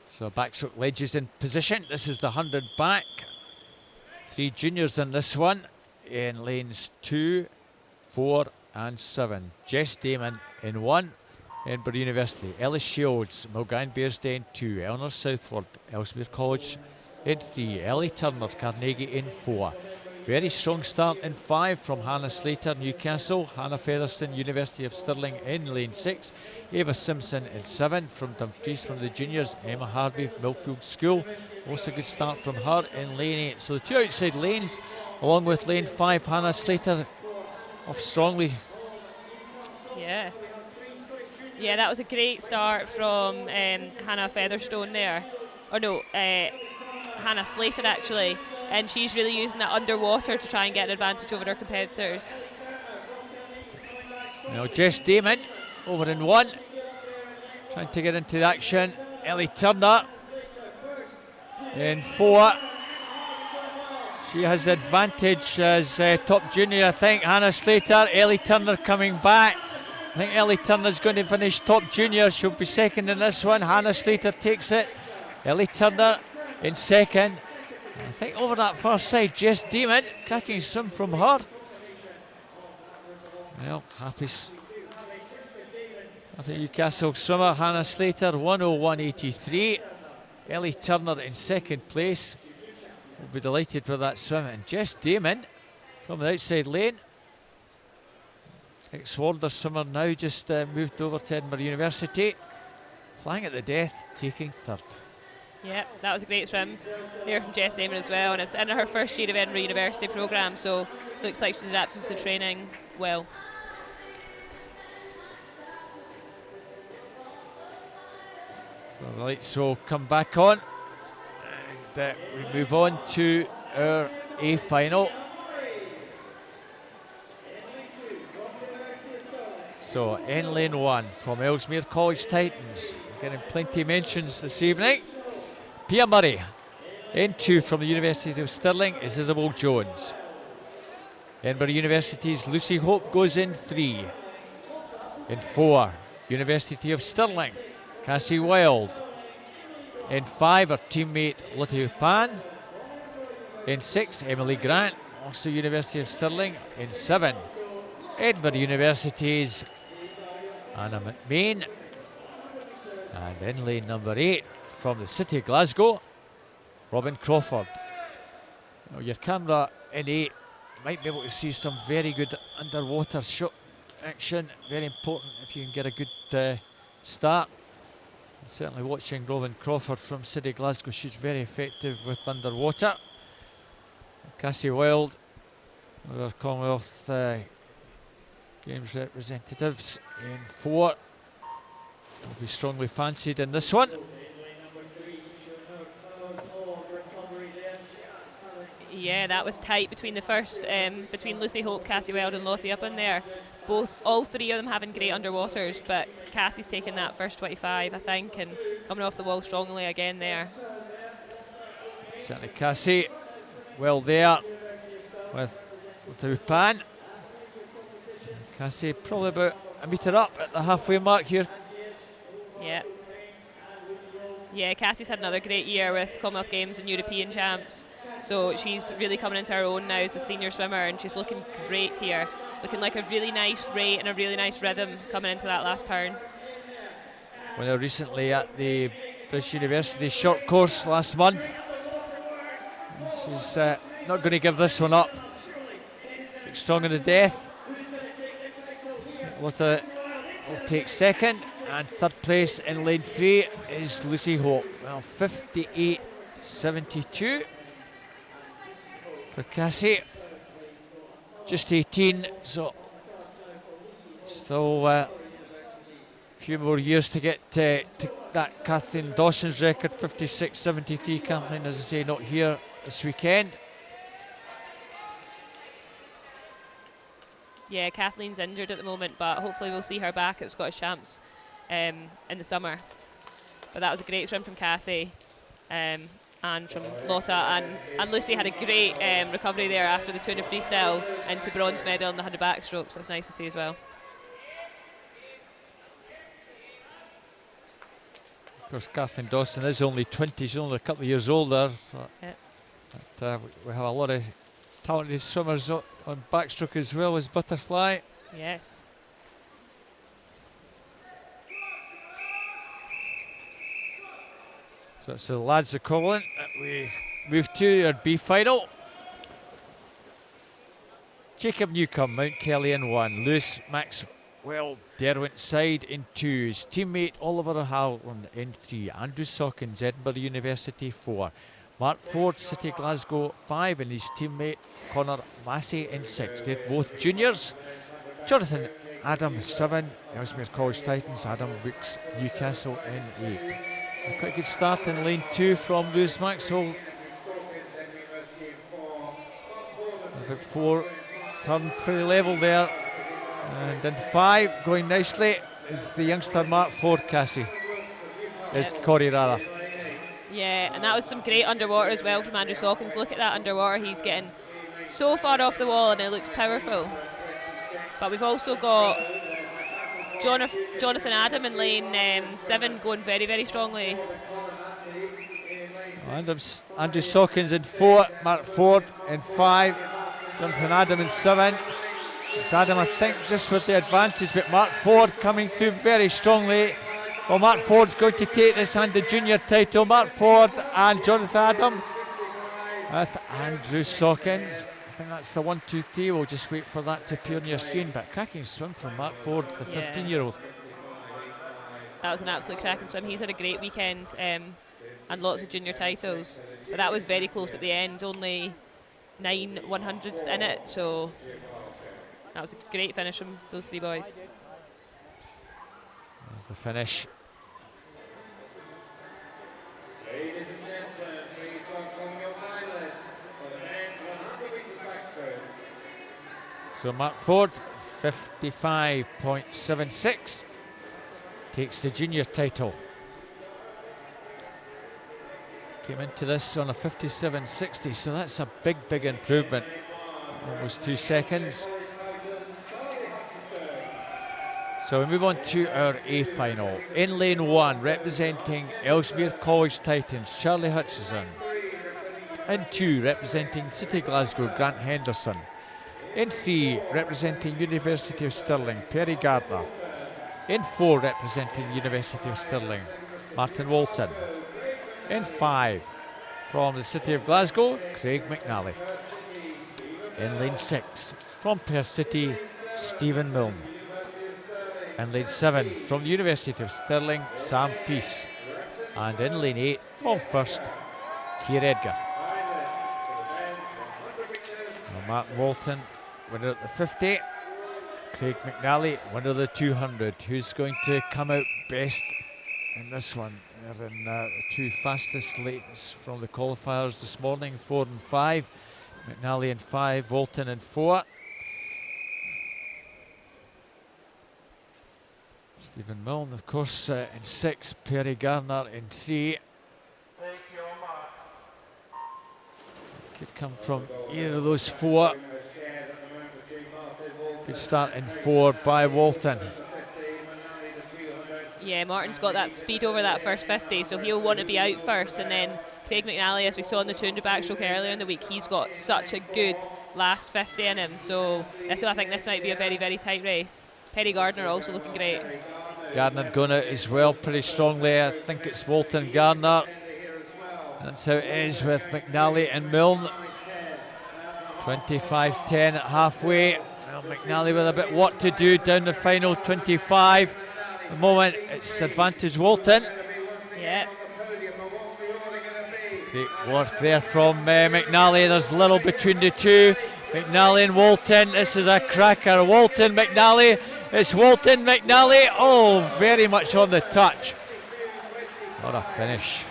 So Backstroke ledges in position. This is the 100 back. 3 juniors in this one in lanes 2, 4 and 7. Jess Damon in 1, Edinburgh University. Ellis Shields, Mulgine Bearsden in 2, Eleanor Southward, Ellesmere College in 3, Ellie Turner, Carnegie in 4. Very strong start in 5 from Hannah Slater, Newcastle. Hannah Featherston, University of Stirling in lane 6. Ava Simpson in 7 from Dumfries from the juniors. Emma Harvey, Millfield School. Also a good start from her in lane 8. So the 2 outside lanes, along with lane 5, Hannah Slater off strongly. Yeah, that was a great start from Hannah Featherstone there. Or no, Hannah Slater actually, and she's really using that underwater to try and get an advantage over her competitors. Now Jess Damon over in 1, trying to get into the action. Ellie Turner in 4. She has the advantage as top junior, I think. Hannah Slater, Ellie Turner coming back. I think Ellie Turner's going to finish top junior. She'll be second in this one. Hannah Slater takes it. Ellie Turner in second. I think over that far side, Jess Damon, cracking swim from her. Well, happy Newcastle swimmer, Hannah Slater, 1:01.83. Ellie Turner in second place. We'll be delighted with that swim. And Jess Damon from the outside lane. Ex-Warder swimmer now just moved over to Edinburgh University. Flying at the death, taking 3rd. Yeah, that was a great swim there from Jess Damon as well, and it's in her first year of Edinburgh University programme, so looks like she's adapting to training well. So the lights will come back on, and we move on to our A final. So in lane 1 from Ellesmere College Titans, getting plenty mentions this evening. Pia Murray. In 2 from the University of Stirling is Isabel Jones. Edinburgh University's Lucy Hope goes in 3. In 4, University of Stirling, Cassie Wild. In 5, her teammate Lottie Pan. In 6, Emily Grant, also University of Stirling. In 7, Edinburgh University's Anna McMahon. And in lane number 8, from the City of Glasgow, Robin Crawford. Now your camera in 8 might be able to see some very good underwater shot action. Very important if you can get a good start. And certainly watching Robin Crawford from City of Glasgow, she's very effective with underwater. Cassie Wild, our Commonwealth Games representatives, in 4. Will be strongly fancied in this one. Yeah, that was tight between the first, between Lucy Hope, Cassie Weld and Lottie up in there. All 3 of them having great underwaters, but Cassie's taken that first 25, I think, and coming off the wall strongly again there. Certainly Cassie well there with Lottie Pan. Cassie probably about a metre up at the halfway mark here. Yeah, Cassie's had another great year with Commonwealth Games and European champs. So she's really coming into her own now as a senior swimmer, and she's looking great here. Looking like a really nice rate and a really nice rhythm coming into that last turn. Winner recently at the British University short course last month. She's not going to give this one up. Looks strong in the death. Lotta will take second, and 3rd place in lane 3 is Lucy Hope. Well, 58.72 for Cassie. Just 18, so still a few more years to get to that Kathleen Dawson's record, 56.73. Kathleen, as I say, not here this weekend. Yeah, Kathleen's injured at the moment, but hopefully we'll see her back at Scottish Champs in the summer. But that was a great swim from Cassie and from Lotta, and Lucy had a great recovery there after the 200 freestyle into bronze medal in the 100 backstroke, so it's nice to see as well. Of course, Kathleen Dawson is only 20, she's only a couple of years older. Yep. But we have a lot of talented swimmers on backstroke as well as butterfly. Yes. So it's the lads equivalent that we move to our B final. Jacob Newcombe, Mount Kelly in 1. Lewis Maxwell Derwent Side in 2. His teammate Oliver Halloran in 3. Andrew Sawkins, Edinburgh University 4. Mark Ford, City Glasgow 5. And his teammate Connor Massey in 6. They're both juniors. Jonathan Adam 7. Ellesmere College Titans. Adam Brooks Newcastle in 8. A quite good start in lane 2 from Lewis Maxwell. About 4, turn pretty level there. And in 5, going nicely, is the youngster Mark Ford, Cassie. Is Corey rather. Yeah, and that was some great underwater as well from Andrew Sawkins. Look at that underwater, he's getting so far off the wall and it looks powerful. But we've also got Jonathan Adam in lane 7 going very, very strongly. Andrew Sawkins in 4, Mark Ford in 5, Jonathan Adam in 7. It's Adam, I think, just with the advantage, but Mark Ford coming through very strongly. Well, Mark Ford's going to take this and the junior title. Mark Ford and Jonathan Adam with Andrew Sawkins. I think that's the 1, 2, 3. We'll just wait for that to appear on your screen. But cracking swim from Mark Ford, the 15-year-old. That was an absolute cracking swim. He's had a great weekend and lots of junior titles. But that was very close at the end. Only 9 100s in it. So that was a great finish from those 3 boys. There's the finish. Ladies and gentlemen, please welcome your finalists for the men's 100 meters backstroke. So Mark Ford, 55.76, takes the junior title. Came into this on a 57.60, so that's a big, big improvement. Almost 2 seconds. So we move on to our A final. In lane 1, representing Ellesmere College Titans, Charlie Hutchison. In 2, representing City Glasgow, Grant Henderson. In 3, representing University of Stirling, Perry Gardner. In 4, representing University of Stirling, Martin Walton. In 5, from the City of Glasgow, Craig McNally. In lane 6, from Perth City, Stephen Milne. In lane 7, from the University of Stirling, Sam Peace. And in lane 8, from first, Keir Edgar. Now Mark Walton, winner at the 50. Craig McNally, winner of the 200. Who's going to come out best in this one? They're in the 2 fastest lanes from the qualifiers this morning, 4 and 5. McNally in 5, Walton in 4. Stephen Milne, of course, in 6. Perry Gardner in 3. Could come from either of those 4. Good start in 4 by Walton. Yeah, Martin's got that speed over that first 50, so he'll want to be out first. And then Craig McNally, as we saw in the 200 backstroke earlier in the week, he's got such a good last 50 in him. So I think this might be a very, very tight race. Perry Gardner also looking great. Gardner going out as well pretty strongly. I think it's Walton Gardner. And that's how it is with McNally and Milne. 25-10 at halfway. Well, McNally with a bit what to do down the final 25. At the moment it's advantage Walton. Yeah. Great work there from McNally. There's little between the two. McNally and Walton. This is a cracker. Walton, McNally. It's Walton, McNally. Oh, very much on the touch. What a finish.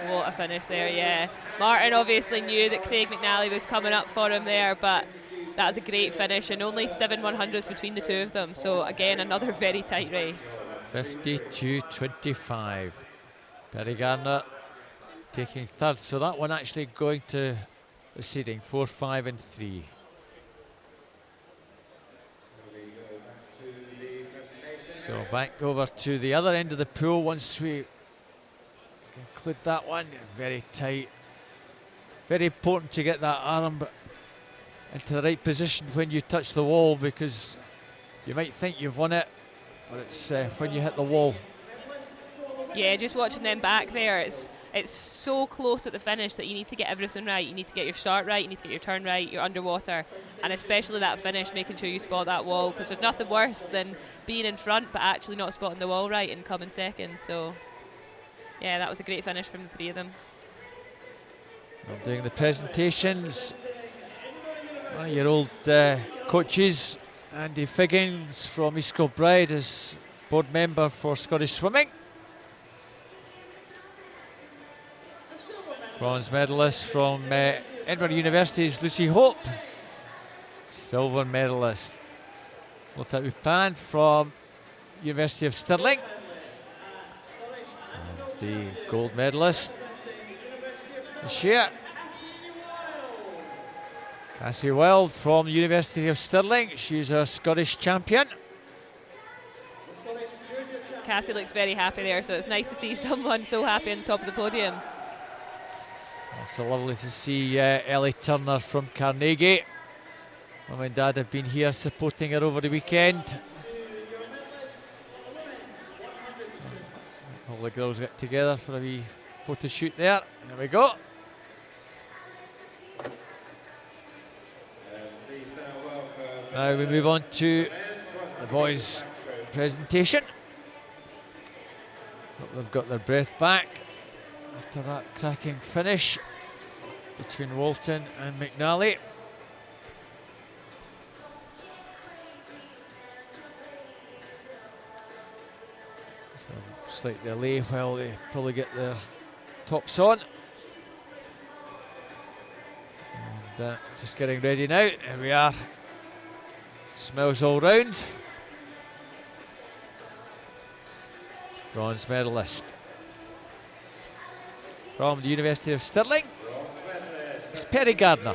What a finish there, yeah. Martin obviously knew that Craig McNally was coming up for him there, but that was a great finish, and only 7 100s between the two of them. So again, another very tight race. 52-25. Perry Gardner taking third. So that one actually going to the seeding 4, 5 and 3. So back over to the other end of the pool once we conclude that one. Very tight. Very important to get that arm into the right position when you touch the wall, because you might think you've won it, but it's when you hit the wall. Yeah, just watching them back there, it's so close at the finish that you need to get everything right. You need to get your start right, you need to get your turn right, you're underwater, and especially that finish, making sure you spot that wall, because there's nothing worse than being in front but actually not spotting the wall right and coming second. So yeah, that was a great finish from the three of them. I'm doing the presentations. One of your old coaches, Andy Figgins from East Kilbride, is board member for Scottish Swimming. Bronze medalist from Edinburgh University's Lucy Hope. Silver medalist Lothar Upan from University of Stirling. And the gold medalist Shea Cassie Wild from University of Stirling. She's a Scottish champion. Cassie looks very happy there, so it's nice to see someone so happy on the top of the podium. Also lovely to see Ellie Turner from Carnegie. Mum and Dad have been here supporting her over the weekend. So all the girls get together for a wee photo shoot there. There we go. Now we move on to the boys' presentation. Hope they've got their breath back after that cracking finish between Walton and McNally. Just a slight delay while they probably get their tops on. And just getting ready now. Here we are. Smells all round. Bronze medalist from the University of Stirling, it's Perry Gardner.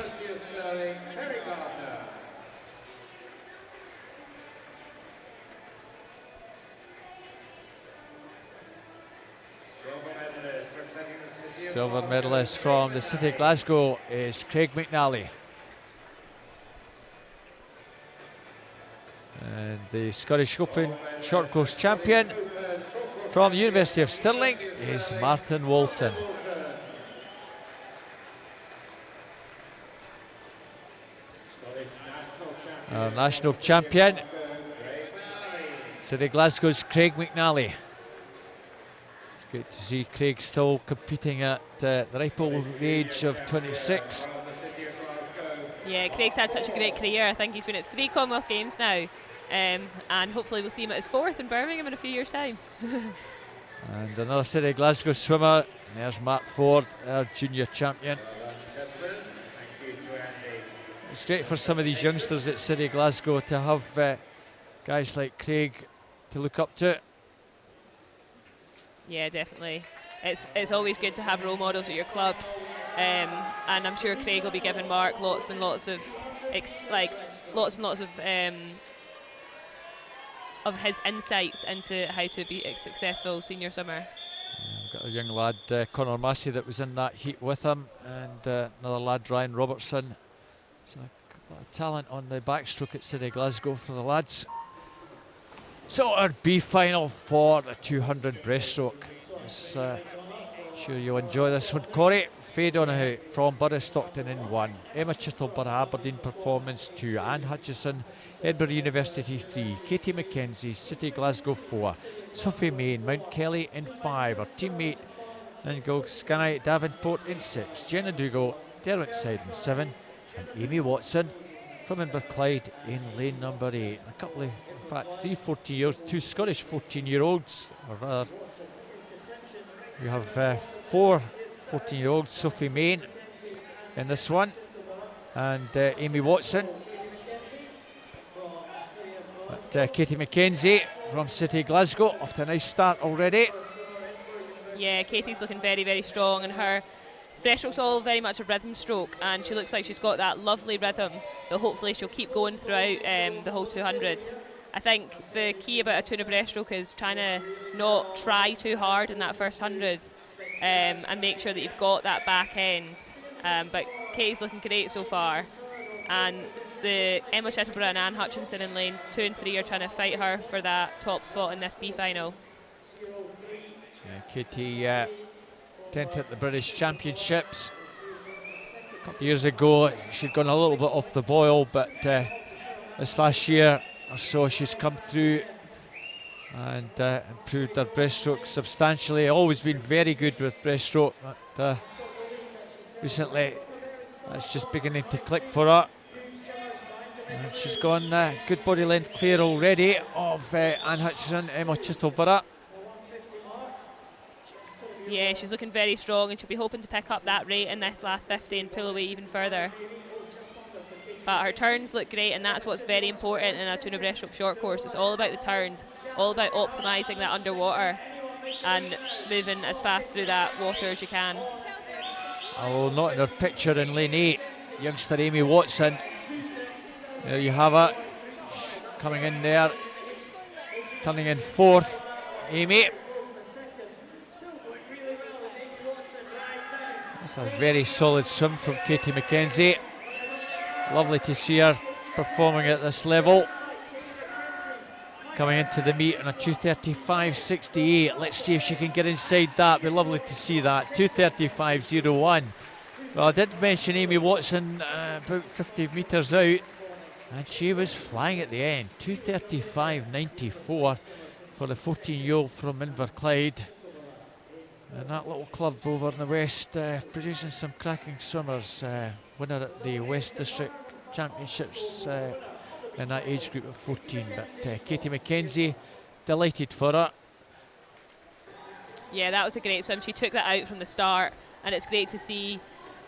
Silver medalist from the City of Glasgow is Craig McNally. And the Scottish Open short course champion from the University of Stirling is Martin Walton. Our national champion, City of Glasgow's Craig McNally. It's good to see Craig still competing at the ripe old age of 26. Yeah, Craig's had such a great career. I think he's been at 3 Commonwealth Games now, and hopefully we'll see him at his 4th in Birmingham in a few years' time. And another City of Glasgow swimmer, there's Matt Ford, our junior champion. It's great for some of these youngsters at City of Glasgow to have guys like Craig to look up to. Yeah, definitely. It's always good to have role models at your club, and I'm sure Craig will be giving Mark lots and lots of his insights into how to be a successful senior swimmer. We've got a young lad, Conor Massey, that was in that heat with him, and another lad, Ryan Robertson. So a lot of talent on the backstroke at City of Glasgow for the lads. So our B final for the 200 breaststroke. Sure you'll enjoy this one. Corey Faye Donoghue from Borough Stockton in 1. Emma Chittle, Aberdeen Performance 2. Anne Hutchison, Edinburgh University 3. Katie McKenzie, City Glasgow 4. Sophie Main, Mount Kelly in 5. Our teammate and Sky Davenport in 6. Jenna Dougal, Derwentside in 7. And Amy Watson from Inverclyde in lane number 8. A couple of, in fact, 3 14-year-olds, 2 Scottish 14-year-olds, or rather, we have 4 14-year-old Sophie Main in this one, and Amy Watson. But Katie McKenzie from City Glasgow off to a nice start already. Yeah, Katie's looking very, very strong, and her breaststroke's all very much a rhythm stroke, and she looks like she's got that lovely rhythm that hopefully she'll keep going throughout the whole 200. I think the key about a tuna breaststroke is trying to not try too hard in that first 100 and make sure that you've got that back end. But Katie's looking great so far, and the Emma Shettleborough and Anne Hutchinson in lane 2 and 3 are trying to fight her for that top spot in this B final. Yeah, Katie entered the British Championships a couple of years ago. She'd gone a little bit off the boil, but this last year or so she's come through and improved her breaststroke substantially. Always been very good with breaststroke, but recently that's just beginning to click for her. And she's gone good body length clear already of Anne Hutchinson, Emma Chittleborough. Yeah, she's looking very strong, and she'll be hoping to pick up that rate in this last 50 and pull away even further. But her turns look great, and that's what's very important in a tuna breaststroke short course. It's all about the turns, all about optimising that underwater and moving as fast through that water as you can. Oh, not in her picture in lane 8, youngster Amy Watson. There you have it, coming in there, turning in 4th, Amy. That's a very solid swim from Katie McKenzie. Lovely to see her performing at this level. Coming into the meet on a 2:35.68. Let's see if she can get inside that. Be lovely to see that. 2:35.01. Well, I did mention Amy Watson about 50 metres out, and she was flying at the end. 2:35.94 for the 14-year-old from Inverclyde. And that little club over in the west producing some cracking swimmers. Winner at the West District Championships in that age group of 14. But Katie McKenzie, delighted for her. Yeah, that was a great swim. She took that out from the start, and it's great to see.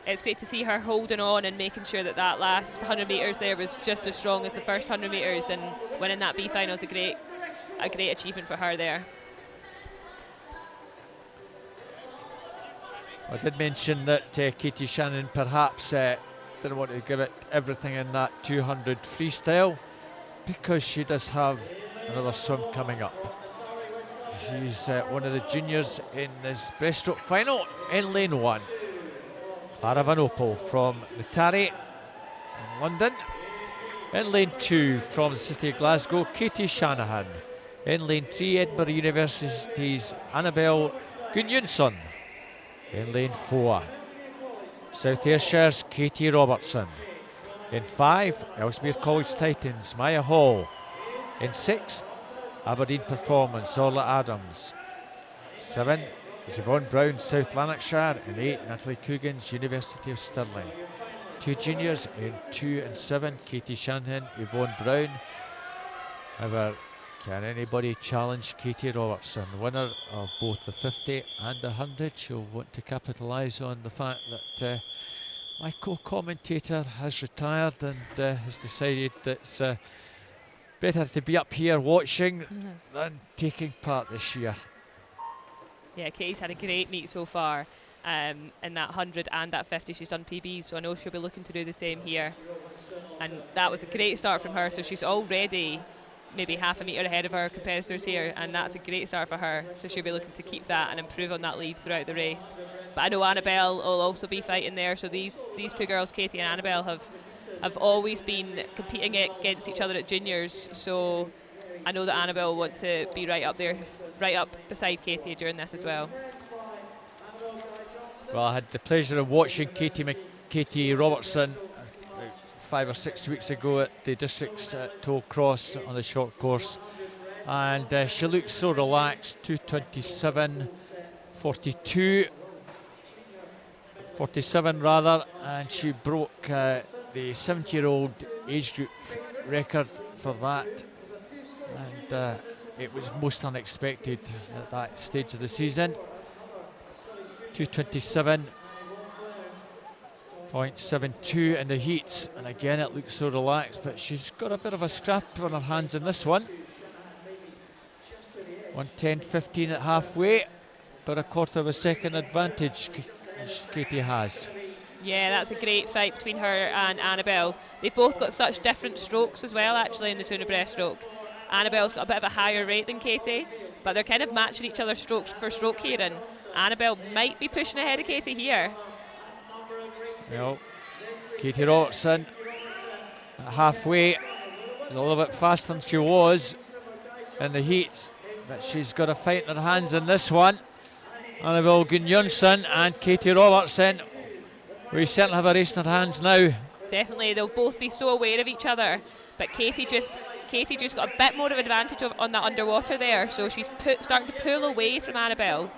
It's great to see her holding on and making sure that that last 100 metres there was just as strong as the first 100 metres, and winning that B final is a great achievement for her there. I did mention that Katie Shannon perhaps didn't want to give it everything in that 200 freestyle, because she does have another swim coming up. She's one of the juniors in this breaststroke final in lane 1. Clara Van Opel from Notari in London. In lane 2 from the City of Glasgow, Katie Shanahan. In lane 3, Edinburgh University's Annabelle Gunjonsson. In lane 4, South Ayrshire's Katie Robertson. In 5, Ellesmere College Titans Maya Hall. In 6, Aberdeen Performance Orla Adams. 7 is Yvonne Brown, South Lanarkshire. In 8, Natalie Coogan's University of Stirling. 2 juniors in 2 and 7, Katie Shanahan, Yvonne Brown. However, can anybody challenge Katie Robertson, winner of both the 50 and the 100? She'll want to capitalise on the fact that my co-commentator has retired and has decided that it's better to be up here watching than taking part this year. Yeah, Katie's had a great meet so far. In that 100 and that 50 she's done PBs, so I know she'll be looking to do the same here. And that was a great start from her, so she's already maybe half a metre ahead of our competitors here, and that's a great start for her, so she'll be looking to keep that and improve on that lead throughout the race. But I know Annabelle will also be fighting there, so these 2 girls, Katie and Annabelle, have always been competing against each other at juniors, so I know that Annabelle will want to be right up there, right up beside Katie during this as well. Well, I had the pleasure of watching Katie Robertson 5 or 6 weeks ago at the district's Toll Cross on the short course, and she looked so relaxed. 2:27 rather, and she broke the 70-year-old age group record for that, and it was most unexpected at that stage of the season. 227.72 in the heats, and again it looks so relaxed, but she's got a bit of a scrap on her hands in this one. 110.15 at halfway, but a quarter of a second advantage Katie has. Yeah, that's a great fight between her and Annabelle. They've both got such different strokes as well, actually, in the tuna breaststroke. Annabelle's got a bit of a higher rate than Katie, but they're kind of matching each other's strokes for stroke here, and Annabelle might be pushing ahead of Katie here. Well, Katie Robertson at halfway, a little bit faster than she was in the heats, but she's got a fight in her hands in this one. Annabelle Gunnjonsson and Katie Robertson. We certainly have a race in her hands now. Definitely, they'll both be so aware of each other, but Katie just got a bit more of advantage on that underwater there, so she's starting to pull away from Annabelle,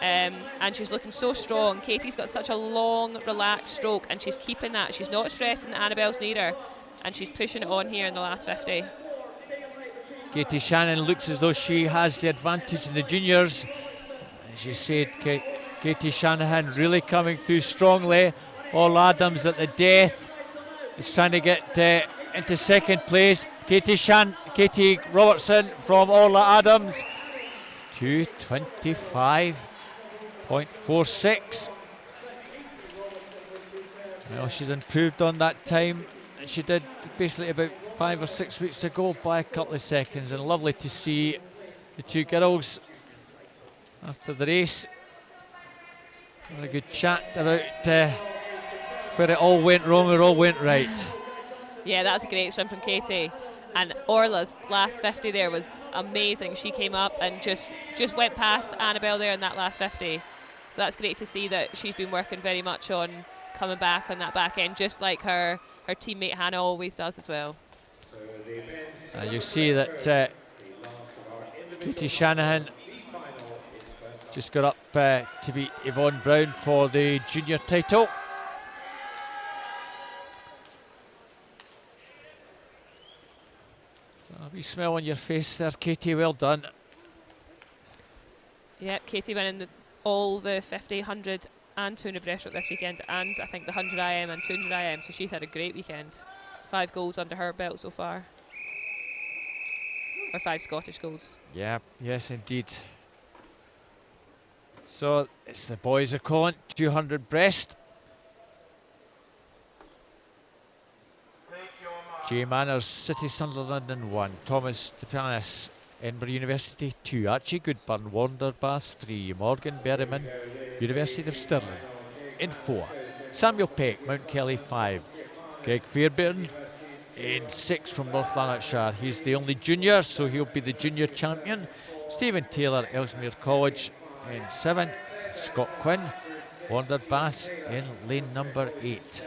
and she's looking so strong. Katie's got such a long, relaxed stroke, and she's keeping that. She's not stressing that Annabelle's near her, and she's pushing it on here in the last 50. Katie Shannon looks as though she has the advantage in the juniors. As you said, Katie Shanahan really coming through strongly. All Adams at the death is trying to get into second place. Katie Robertson from Orla Adams, 2:25.46. Well, she's improved on that time she did basically about 5 or 6 weeks ago by a couple of seconds, and lovely to see the two girls after the race having a good chat about where it all went wrong or it all went right. Yeah, that's a great swim from Katie. And Orla's last 50 there was amazing. She came up and just went past Annabelle there in that last 50. So that's great to see that she's been working very much on coming back on that back end, just like her teammate Hannah always does as well. You see that Katie Shanahan just got up to beat Yvonne Brown for the junior title. So a wee smile on your face there, Katie, well done. Yep, Katie winning all the 50, 100 and 200 breaststroke this weekend, and I think the 100 IM and 200 IM, so she's had a great weekend. 5 golds under her belt so far. Or 5 Scottish golds. Yeah, yes indeed. So it's the boys equivalent, 200 breast. Jay Manners, City Sunderland in 1, Thomas Stepanis, Edinburgh University 2, Archie Goodburn, Wanderbass 3, Morgan Berryman, University of Stirling in 4, Samuel Peck, Mount Kelly 5, Greg Fairbairn in 6 from North Lanarkshire. He's the only junior, so he'll be the junior champion. Stephen Taylor, Ellesmere College in 7, Scott Quinn, Wanderbass in lane number 8.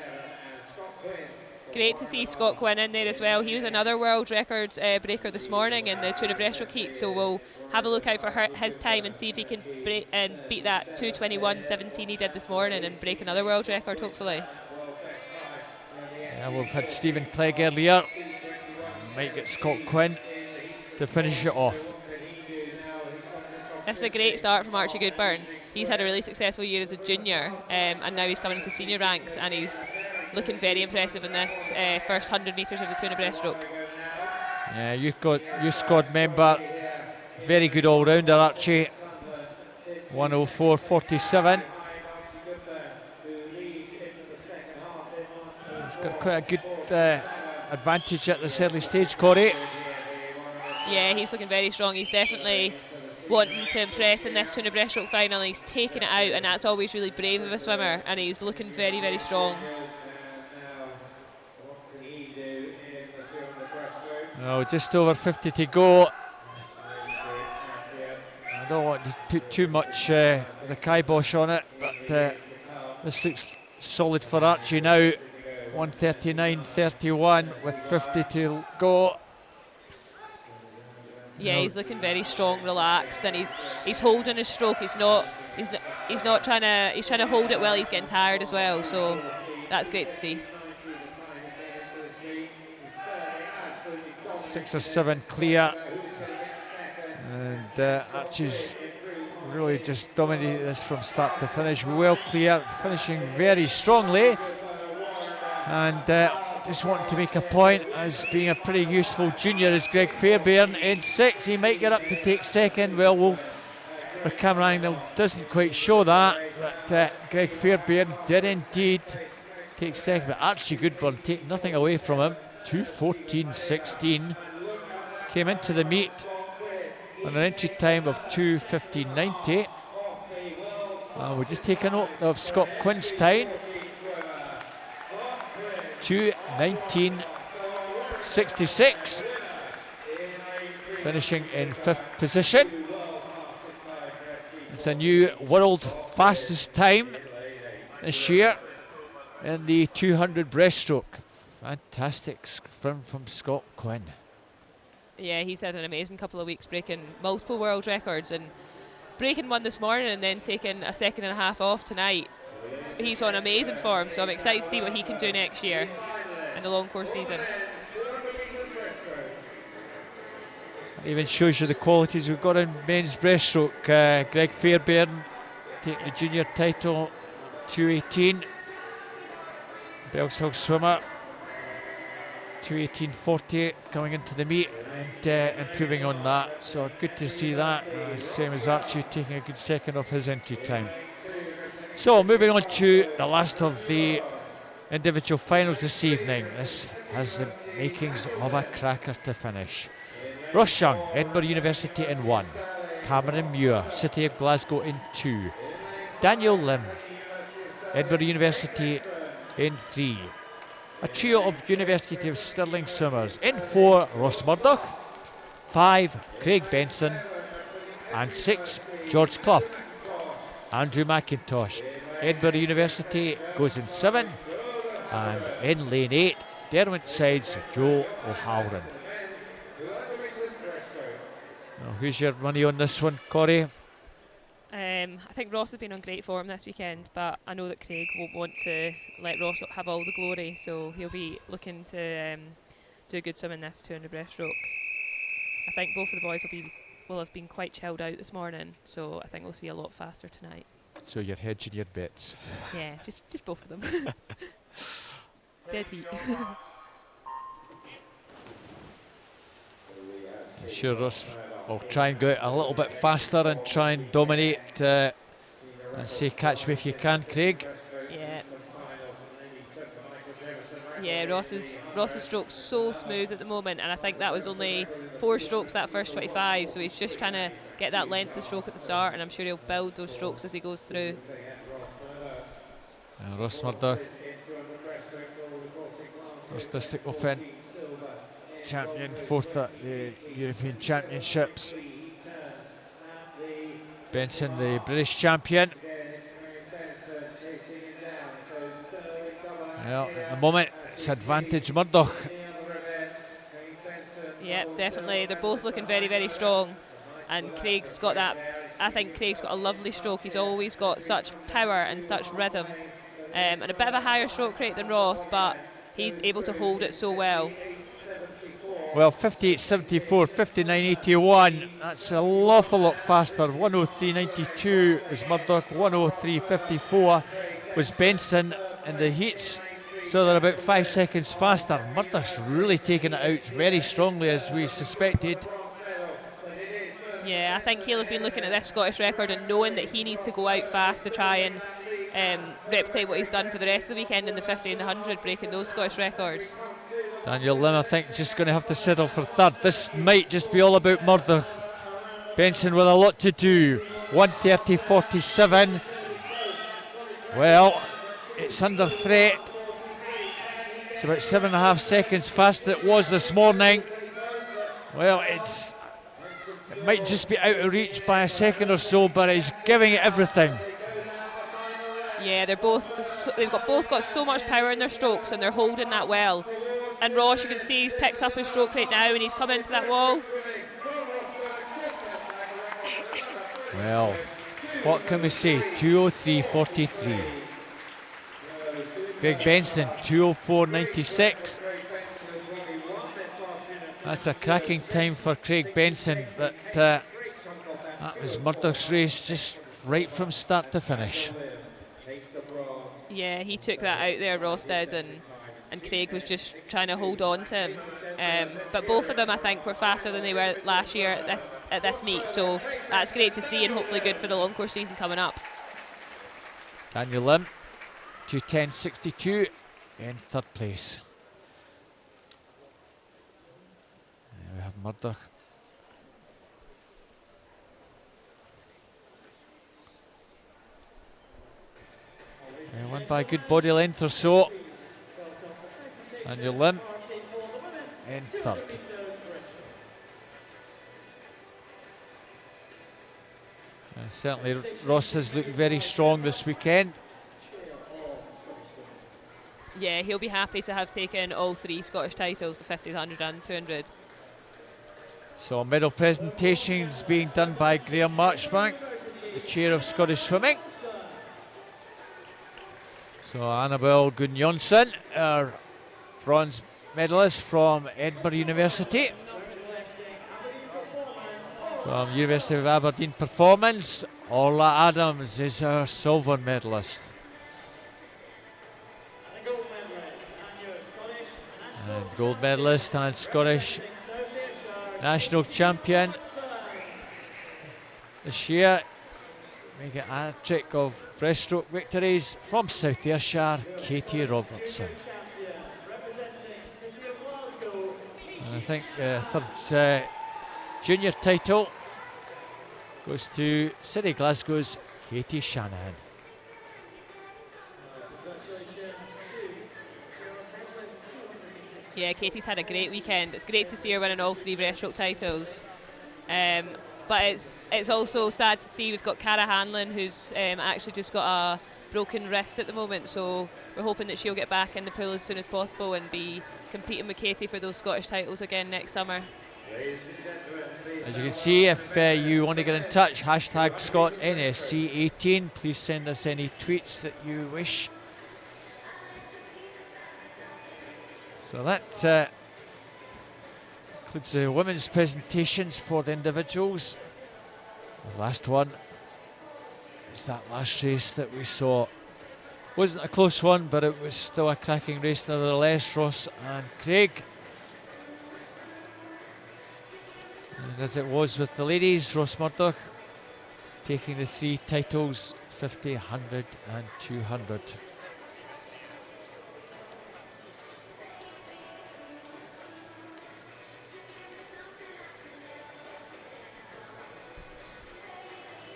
Great to see Scott Quinn in there as well. He was another world record breaker this morning in the tuna breaststroke heat, so we'll have a look out for his time and see if he can beat that 2:21.17 he did this morning and break another world record, hopefully. Yeah, we've had Stephen Clegg earlier. Might get Scott Quinn to finish it off. It's a great start from Archie Goodburn. He's had a really successful year as a junior, and now he's coming into senior ranks, and he's looking very impressive in this first 100 metres of the tuna breaststroke. Yeah, you've got your squad member, very good all-rounder Archie, 104.47. He's got quite a good advantage at this early stage, Corey. Yeah, he's looking very strong. He's definitely wanting to impress in this tuna breaststroke final, and he's taking it out, and that's always really brave of a swimmer, and he's looking very, very strong. Oh, just over 50 to go. I don't want to put too much the kibosh on it, but this looks solid for Archie now. 139.31 with 50 to go. Yeah, he's looking very strong, relaxed, and he's holding his stroke. He's not trying to hold it well. He's getting tired as well, so that's great to see. 6 or 7 clear, and Archie's really just dominated this from start to finish. Well clear, finishing very strongly. And just wanting to make a point as being a pretty useful junior is Greg Fairbairn in 6th. He might get up to take 2nd. Well, the camera angle doesn't quite show that, but Greg Fairbairn did indeed take 2nd. But Archie Goodburn take nothing away from him. 2:14.16. Came into the meet on an entry time of 2:15.90. We'll just take a note of Scott Quinn's time. 2:19.66. Finishing in 5th position. It's a new world fastest time this year in the 200 breaststroke. Fantastic sprint from Scott Quinn. Yeah, he's had an amazing couple of weeks, breaking multiple world records and breaking one this morning and then taking a 2.5 seconds off tonight. He's on amazing form, so I'm excited to see what he can do next year in the long course season. Even shows you the qualities we've got in men's breaststroke. Greg Fairbairn taking the junior title, 2:18. Belshog swimmer, 2:18.40 coming into the meet and improving on that. So good to see that. Same as Archie taking a good 2nd off his entry time. So moving on to the last of the individual finals this evening. This has the makings of a cracker to finish. Ross Young, Edinburgh University in 1. Cameron Muir, City of Glasgow in 2. Daniel Lim, Edinburgh University in 3. A trio of University of Stirling swimmers. In 4, Ross Murdoch. 5, Craig Benson. And 6, George Clough. Andrew McIntosh, Edinburgh University goes in 7. And in lane 8, Derwent Sides, Joe O'Halloran. Now, who's your money on this one, Corey? I think Ross has been on great form this weekend, but I know that Craig won't want to let Ross have all the glory, so he'll be looking to do a good swim in this 200 breaststroke. I think both of the boys will have been quite chilled out this morning, so I think we'll see a lot faster tonight. So you're hedging your bets. Yeah, just both of them. Dead heat. I'm sure Ross will try and go out a little bit faster and try and dominate and say catch me if you can, Craig. Yeah. Yeah, Ross's stroke's so smooth at the moment, and I think that was only 4 strokes that first 25, so he's just trying to get that length of stroke at the start, and I'm sure he'll build those strokes as he goes through. Ross Murdoch, First District Open champion, 4th at the European Championships. Benson, the British champion. Well, at the moment, it's advantage Murdoch. Yeah, definitely. They're both looking very, very strong. And Craig's got that. I think Craig's got a lovely stroke. He's always got such power and such rhythm. And a bit of a higher stroke rate than Ross, but he's able to hold it so well. Well, 58.74, 59.81. That's an awful lot faster. 103.92 is Murdoch, 103.54 was Benson in the heats. So they're about 5 seconds faster. Murdoch's really taken it out very strongly, as we suspected. Yeah, I think he'll have been looking at this Scottish record and knowing that he needs to go out fast to try and replicate what he's done for the rest of the weekend in the 50 and the 100, breaking those Scottish records. Daniel Lim, I think, just going to have to settle for 3rd. This might just be all about Murdoch. Benson with a lot to do. 1:30.47. Well, it's under threat. It's about 7.5 seconds faster than it was this morning. Well, it might just be out of reach by a second or so, but he's giving it everything. Yeah, they've both got so much power in their strokes, and they're holding that well. And Ross, you can see he's picked up his stroke rate now, and he's come into that wall. Well, what can we say? 2:03.43. Greg Benson, 2:04.96. That's a cracking time for Craig Benson, but That was Murdoch's race, just right from start to finish. Yeah, he took that out there, Ross did, and Craig was just trying to hold on to him. But both of them, I think, were faster than they were last year at this meet, so that's great to see and hopefully good for the long course season coming up. Daniel Lim, 2:10.62 in third place. There we have Murdoch. Won by a good body length or so. Daniel Lim in third. Certainly Ross has looked very strong this weekend. Yeah, he'll be happy to have taken all 3 Scottish titles, the 50, the 100 and 200. So medal presentations being done by Graham Marchbank, the chair of Scottish Swimming. So Annabelle Gunnjonsson, our bronze medalist from Edinburgh University. From University of Aberdeen Performance, Orla Adams is our silver medalist. And gold medalist and Scottish national champion this year, making a trick of breaststroke victories from South Ayrshire, Katie Robertson. And I think third junior title goes to City Glasgow's Katie Shanahan. Yeah, Katie's had a great weekend. It's great to see her winning all 3 breaststroke titles. But it's also sad to see we've got Cara Hanlon, who's actually just got a broken wrist at the moment, so we're hoping that she'll get back in the pool as soon as possible and be competing with Katie for those Scottish titles again next summer. As you can see, if you want to get in touch, hashtag ScotNSC18, please send us any tweets that you wish. So that includes the women's presentations for the individuals. The last one is that last race that we saw. Wasn't a close one, but it was still a cracking race nevertheless. Ross and Craig. And as it was with the ladies, Ross Murdoch taking the 3 titles, 50, 100 and 200.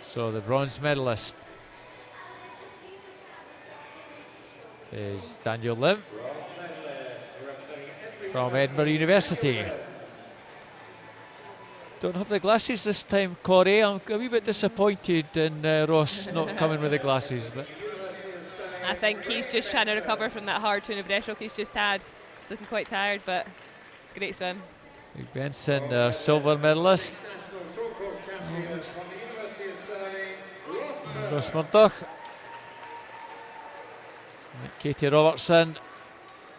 So the bronze medalist is Daniel Lim from Edinburgh University. Don't have the glasses this time, Corey. I'm a wee bit disappointed in Ross not coming with the glasses, but I think he's just trying to recover from that hard 200 breaststroke he's just had. He's looking quite tired, but it's a great swim. Big Benson, our silver medalist. Ross Murdoch. Katie Robertson,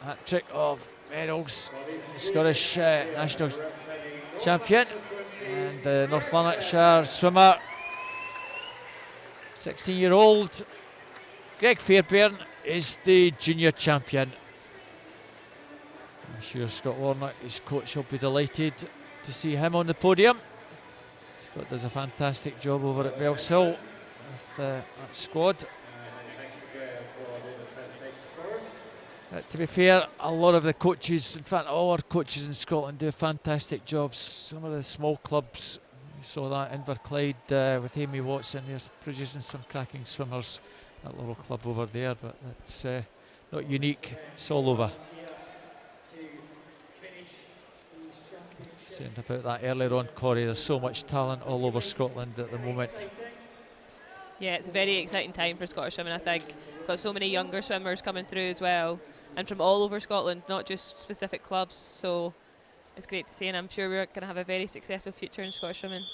hat trick of medals, Scottish national champion, and the North Lanarkshire swimmer, 16-year-old Greg Fairbairn is the junior champion. I'm sure Scott Warnock, his coach, will be delighted to see him on the podium. Scott does a fantastic job over at Bellshill with that squad. To be fair, a lot of the coaches, in fact all our coaches in Scotland do fantastic jobs. Some of the small clubs, you saw that Inverclyde with Amy Watson, they're producing some cracking swimmers, that little club over there, but that's not unique, it's all over. Saying about that earlier on, Corey, there's so much talent all over Scotland at the moment. Yeah, it's a very exciting time for Scottish swimming, I think. Got so many younger swimmers coming through as well, and from all over Scotland, not just specific clubs, so it's great to see, and I'm sure we're going to have a very successful future in Scottish swimming.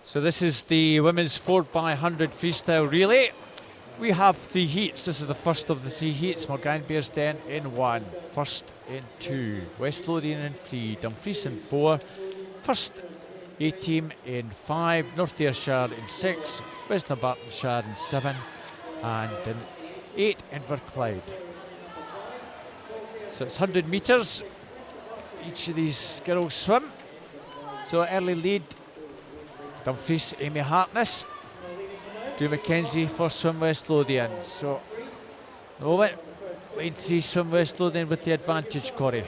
So this is the women's 4x100 freestyle relay. We have 3 heats. This is the first of the 3 heats. Morgan Bearsden in 1, First in 2, West Lothian in 3, Dumfries in 4, First A-team in 5, North Ayrshire in 6, West Northamptonshire in 7, and in 8 Inverclyde. So it's 100 metres. Each of these girls swim. So early lead, Dumfries, Amy Hartness, Drew Mackenzie for Swim West Lothian. So at the moment, line 3 Swim West Lothian with the advantage, Corey.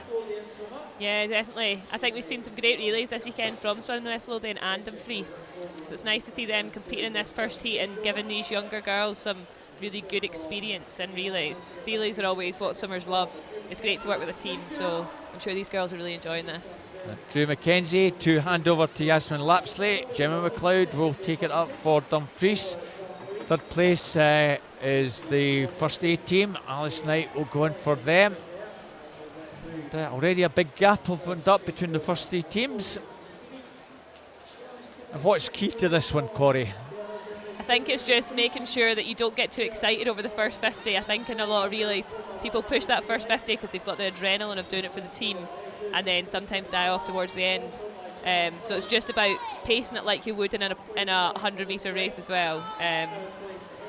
Yeah, definitely. I think we've seen some great relays this weekend from Swim West Lothian and Dumfries. So it's nice to see them competing in this first heat and giving these younger girls some really good experience in relays. Relays are always what swimmers love. It's great to work with a team, so I'm sure these girls are really enjoying this. Drew Mackenzie to hand over to Yasmin Lapsley. Gemma McLeod will take it up for Dumfries. Third place is the First A team. Alice Knight will go in for them. And, already a big gap opened up between the First A teams. And what's key to this one, Corey? I think it's just making sure that you don't get too excited over the first 50. I think in a lot of relays, people push that first 50 because they've got the adrenaline of doing it for the team, and then sometimes die off towards the end. So it's just about pacing it like you would in a 100-metre race as well, and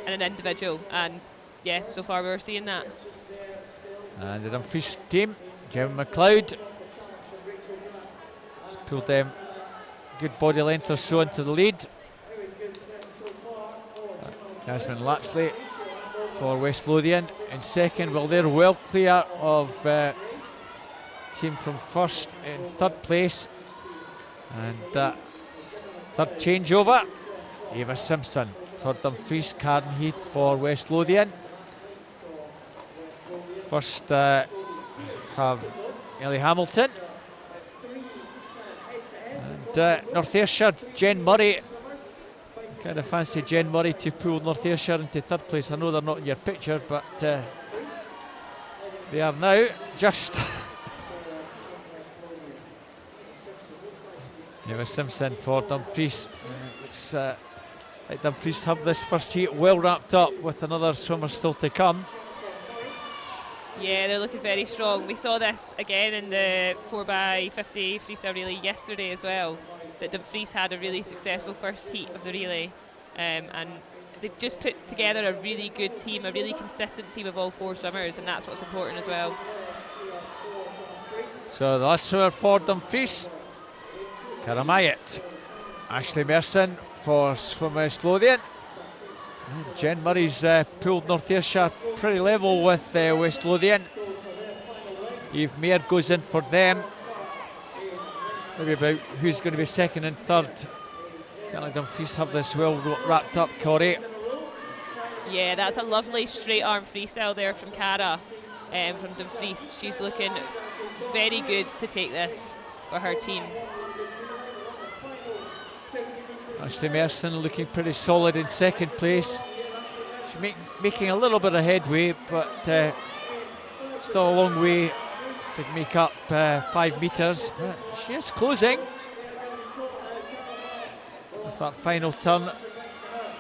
an individual. And yeah, so far we're seeing that. And the Dumfries team, Gemma McLeod, has pulled them good body length or so into the lead. Yasmin Lapsley for West Lothian in second. Well, they're well clear of team from first in third place. And third changeover, Eva Simpson for Dumfries, Karen Heath for West Lothian. First have Ellie Hamilton. And North Ayrshire, Jen Murray. Kind of fancy Jen Murray to pull North Ayrshire into third place. I know they're not in your picture, but they are now just. Eva Simpson for Dumfries. Looks like Dumfries have this first heat well wrapped up with another swimmer still to come. Yeah, they're looking very strong. We saw this again in the 4x50 freestyle relay yesterday as well, that Dumfries had a really successful first heat of the relay, and they've just put together a really good team, a really consistent team of all 4 swimmers, and that's what's important as well. So the last swimmer for Dumfries, Cara Myatt. Ashley Merson for Swim West Lothian. Jen Murray's pulled North Ayrshire pretty level with West Lothian. Eve Mayer goes in for them. It's maybe about who's going to be second and third. Certainly Dumfries have this well wrapped up, Corey. Yeah, that's a lovely straight arm freestyle there from Cara, from Dumfries. She's looking very good to take this for her team. Ashley Merson looking pretty solid in second place. She's making a little bit of headway, but still a long way to make up 5 metres. But she is closing. With that final turn,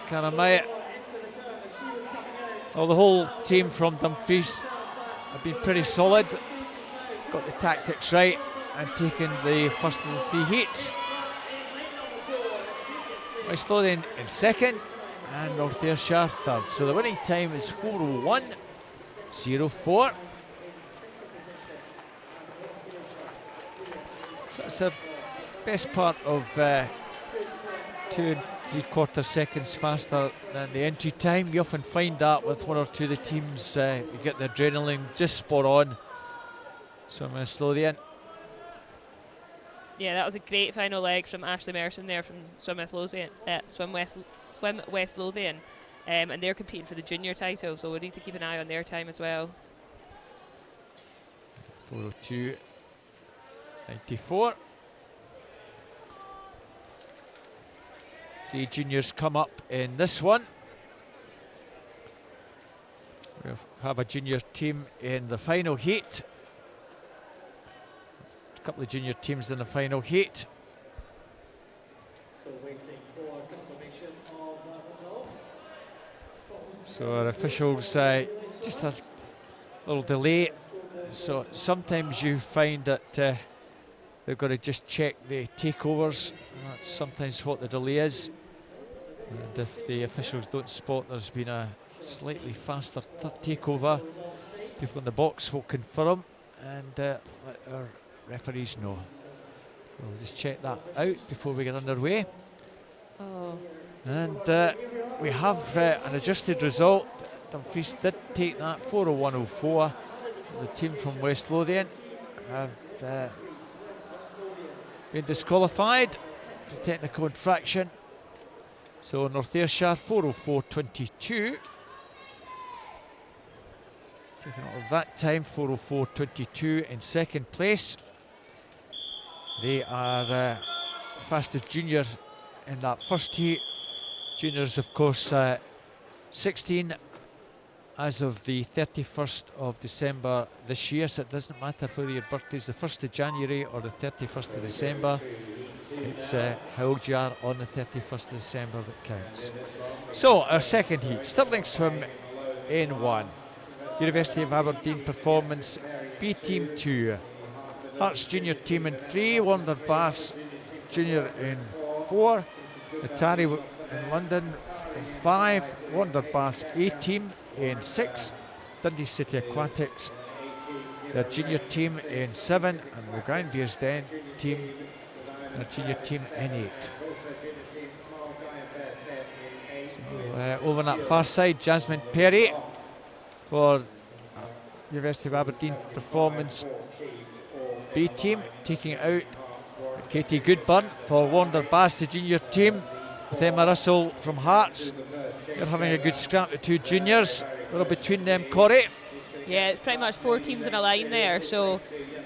Cara Myatt. Well, the whole team from Dumfries have been pretty solid. Got the tactics right and taken the first of the 3 heats. West Lothian in second and North Ayrshire third. So the winning time is 4:01.04. So that's the best part of 2 3/4 seconds faster than the entry time. You often find that with 1 or 2 of the teams, you get the adrenaline just spot on. So West Lothian. Yeah, that was a great final leg from Ashley Merson there from Swim West Lothian. And they're competing for the junior title, so we need to keep an eye on their time as well. 4:02.94. 3 juniors come up in this one. We'll have a junior team in the final heat. A couple of junior teams in the final heat. So waiting for So our officials just a little delay. So sometimes you find that they've got to just check the takeovers. That's sometimes what the delay is. And if the officials don't spot there's been a slightly faster takeover, people in the box will confirm and let our referees know. So we'll just check that out before we get underway. Oh. And we have an adjusted result. Dumfries did take that 401.04. The team from West Lothian have been disqualified for technical infraction. So North Ayrshire 404.22. Taking out of that time, 404.22 in second place. They are fastest juniors in that first heat. Juniors, of course, 16 as of the 31st of December this year, so it doesn't matter whether your birthday is the 1st of January or the 31st of December. It's how old you are on the 31st of December that counts. So our second heat, Stirling Swim in 1, University of Aberdeen Performance B Team 2, Hearts Junior Team in 3, Wonder Bass Junior in 4, Atari in London in 5, Wonder Bass A Team in 6, Dundee City Aquatics, their junior team in 7, and Mogown Bearsden team, their junior team in 8. So, over on that far side, Jasmine Perry for University of Aberdeen Performance B team, taking out Katie Goodburn for Wonder Bass, the junior team, with Emma Russell from Hearts. They're having a good scrap, the two juniors. Well, between them, Corey. Yeah, it's pretty much 4 teams in a line there, so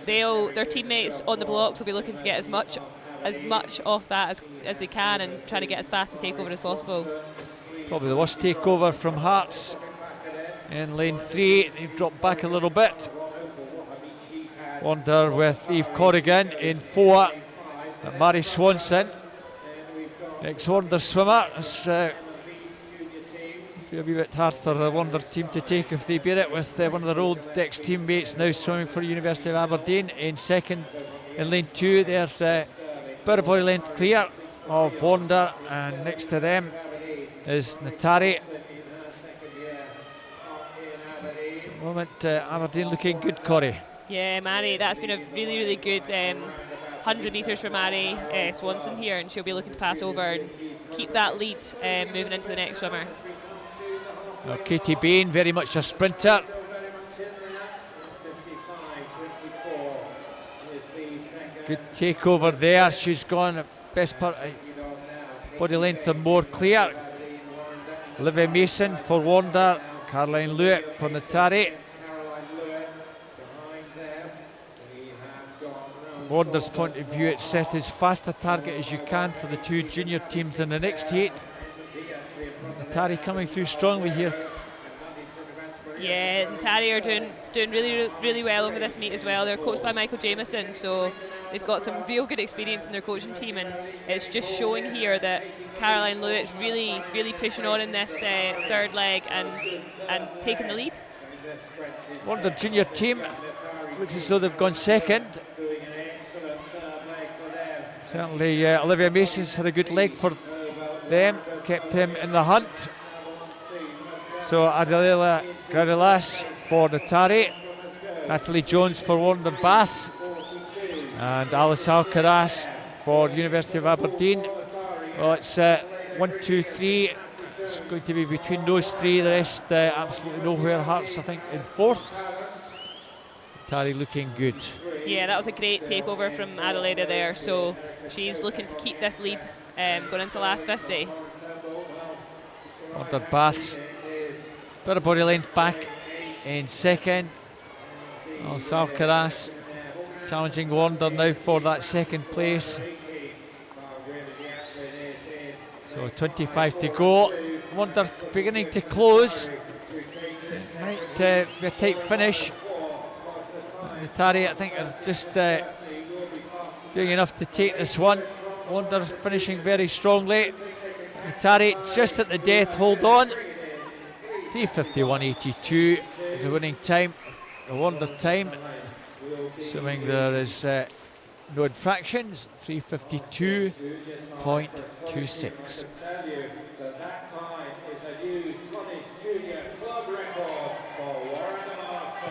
their teammates on the blocks will be looking to get as much off that as they can and try to get as fast a takeover as possible. Probably the worst takeover from Hearts in lane 3. They've dropped back a little bit. Wonder with Eve Corrigan in 4. And Mary Swanson, ex-Wonder swimmer. It's be a wee bit hard for the Wonder team to take if they beat it, with one of their old ex-teammates now swimming for University of Aberdeen in second in lane 2. They're Burraboy length clear of Wonder, and next to them is Natari. So at the moment, Aberdeen looking good, Corey. Yeah, Mary, that's been a really, really good 100 metres for Mary Swanson here, and she'll be looking to pass over and keep that lead moving into the next swimmer. Now Katie Bain, very much a sprinter. Good takeover there. She's gone best part, body length or more clear. Olivia Mason for Wonder, Caroline Lewitt for Natari. Wonder's point of view, it's set as fast a target as you can for the two junior teams in the next heat. Natari coming through strongly here. Yeah, Natari are doing really, really well over this meet as well. They're coached by Michael Jameson, so they've got some real good experience in their coaching team, and it's just showing here that Caroline Lewitt's really, really pushing on in this third leg and taking the lead. Wonder junior team looks as though they've gone second. Certainly Olivia Mason's had a good leg for them, kept him in the hunt. So Adela Gradilas for Natari, Natalie Jones for Wonder Baths, and Alice Alcaraz for University of Aberdeen. Well, it's 1, 2, 3. It's going to be between those three. The rest absolutely nowhere. Hearts, I think, in 4th. Natari looking good. Yeah, that was a great takeover from Adelaide there, so she's looking to keep this lead going into the last 50. Wonder Baths, bit of body length back in second. Alice Alcaraz challenging Wonder now for that second place. So 25 to go. Wonder beginning to close. It might be a tight finish. Natari, I think, are just doing enough to take this one. Wonder finishing very strongly. Natari just at the death, hold on. 3:51.82 is the winning time, the Warner time, assuming there is no infractions. 3:52.26.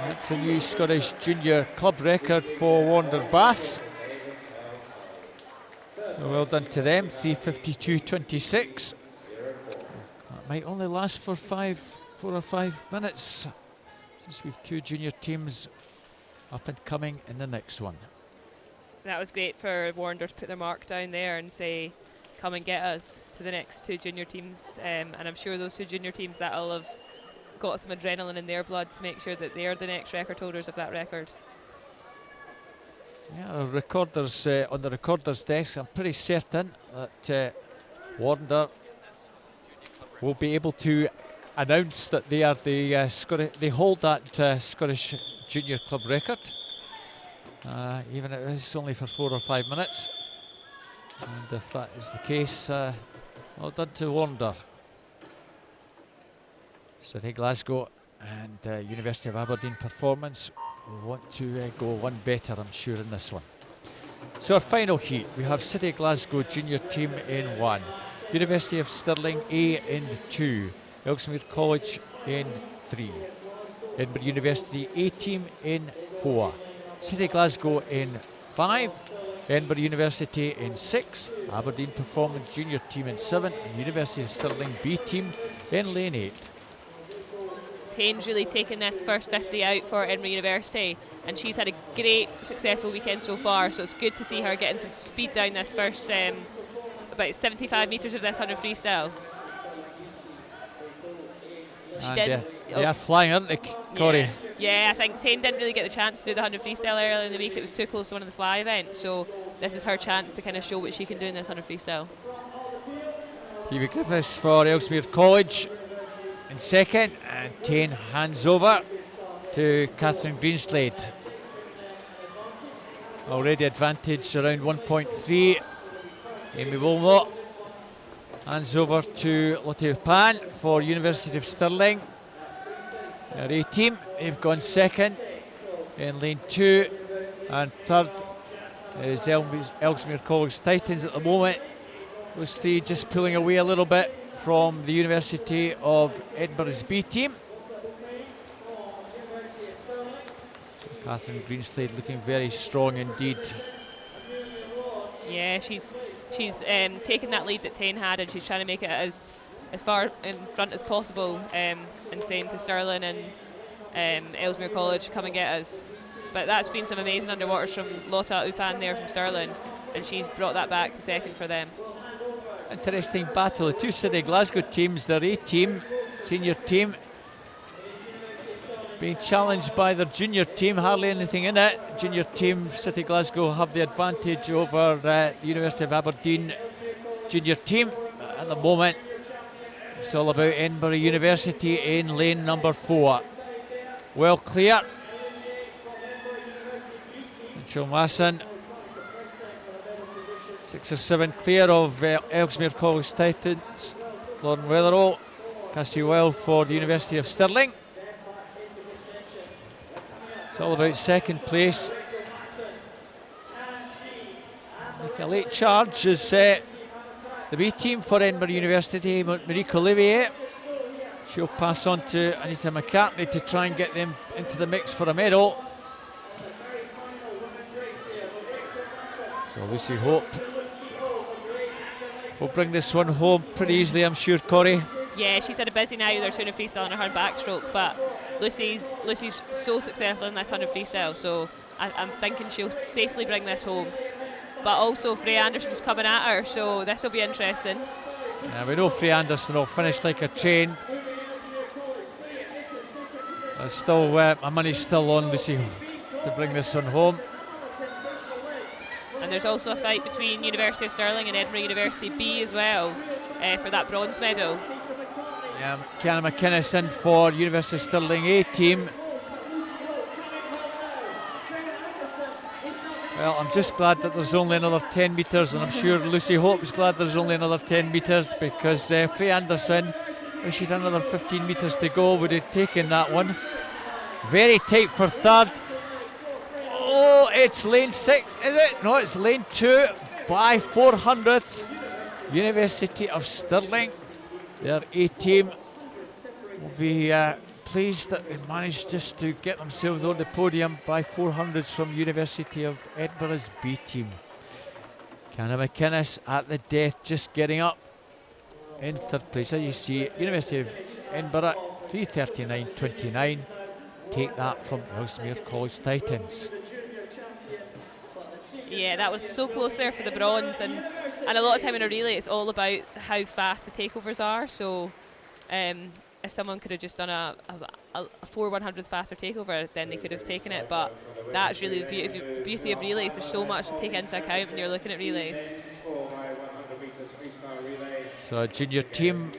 That's a new Scottish junior club record for Warner Baths. So well done to them. 3:52.26. That might only last for 4 or 5 minutes, since we've 2 junior teams up and coming in the next one. That was great for Warner to put their mark down there and say, come and get us, to the next 2 junior teams. And I'm sure those 2 junior teams, that'll have got some adrenaline in their blood to make sure that they're the next record holders of that record. Yeah, our recorders on the recorder's desk, I'm pretty certain that Warner will be able to announce that they are the they hold that Scottish junior club record, even if it's only for 4 or 5 minutes. And if that is the case, well done to Warner. City Glasgow and University of Aberdeen performance will want to go one better, I'm sure, in this one. So our final heat, we have City Glasgow junior team in 1, University of Stirling A in 2, Ellesmere College in 3, Edinburgh University A team in 4, City Glasgow in 5, Edinburgh University in 6, Aberdeen Performance junior team in 7, and University of Stirling B team in lane 8. Tane's really taken this first 50 out for Edinburgh University, and she's had a great successful weekend so far, so it's good to see her getting some speed down this first about 75 metres of this 100 freestyle. They are flying, aren't they, Corey? Yeah, I think Tane didn't really get the chance to do the 100 freestyle earlier in the week. It was too close to one of the fly events, so this is her chance to kind of show what she can do in this 100 freestyle. Phoebe Griffiths for Ellesmere College in second, and Tane hands over to Catherine Greenslade. Already advantage around 1.3. Amy Wilmot hands over to Lottie Pan for University of Stirling. Their A team, they've gone second in lane 2, and third is Ellesmere College Titans at the moment. Those 3 just pulling away a little bit from the University of Edinburgh's B team. So Catherine Greenslade looking very strong indeed. Yeah, she's taken that lead that Tane had, and she's trying to make it as far in front as possible, and saying to Stirling and Ellesmere College, come and get us. But that's been some amazing underwaters from Lotta Upan there from Stirling, and she's brought that back to second for them. Interesting battle. The 2 City Glasgow teams, their A team, senior team, being challenged by their junior team, hardly anything in it. Junior team, City Glasgow, have the advantage over the University of Aberdeen junior team. At the moment, it's all about Edinburgh University in lane number 4. Well clear. Mitchell Masson, 6 or 7 clear of Ellesmere College Titans. Lauren Weatherall, Cassie Wild for the University of Stirling. It's all about second place. Making a late charge is the B team for Edinburgh University, Marique Olivier. She'll pass on to Anita McCartney to try and get them into the mix for a medal. So Lucy Hope will bring this one home pretty easily, I'm sure, Corey. Yeah, she's had a busy night with her 200 freestyle and her backstroke, but Lucy's so successful in this 100 freestyle, so I'm thinking she'll safely bring this home. But also Freya Anderson's coming at her, so this will be interesting. We know Freya Anderson will finish like a train. Still, my money's still on Lucy to bring this one home. And there's also a fight between University of Stirling and Edinburgh University B as well for that bronze medal. Yeah, Kiana McInnes in for University of Stirling A team. Well, I'm just glad that there's only another 10 metres, and I'm sure Lucy Hope is glad there's only another 10 metres, because Freya Anderson Wish he'd another 15 metres to go, would have taken that one. Very tight for third. Oh, it's lane 6, is it? No, it's lane 2 by 400ths. University of Stirling, their A team, will be pleased that they managed just to get themselves on the podium by 400ths from University of Edinburgh's B team. Canna McInnes at the death, just getting up in third place. As you see, University of Edinburgh 3:39.29. Take that from Ellesmere College Titans. Yeah, that was so close there for the bronze, and a lot of time in a relay it's all about how fast the takeovers are. So if someone could have just done a 4/100th faster takeover, then they could have taken it. But that's really the beauty of relays. There's so much to take into account when you're looking at relays. So a junior team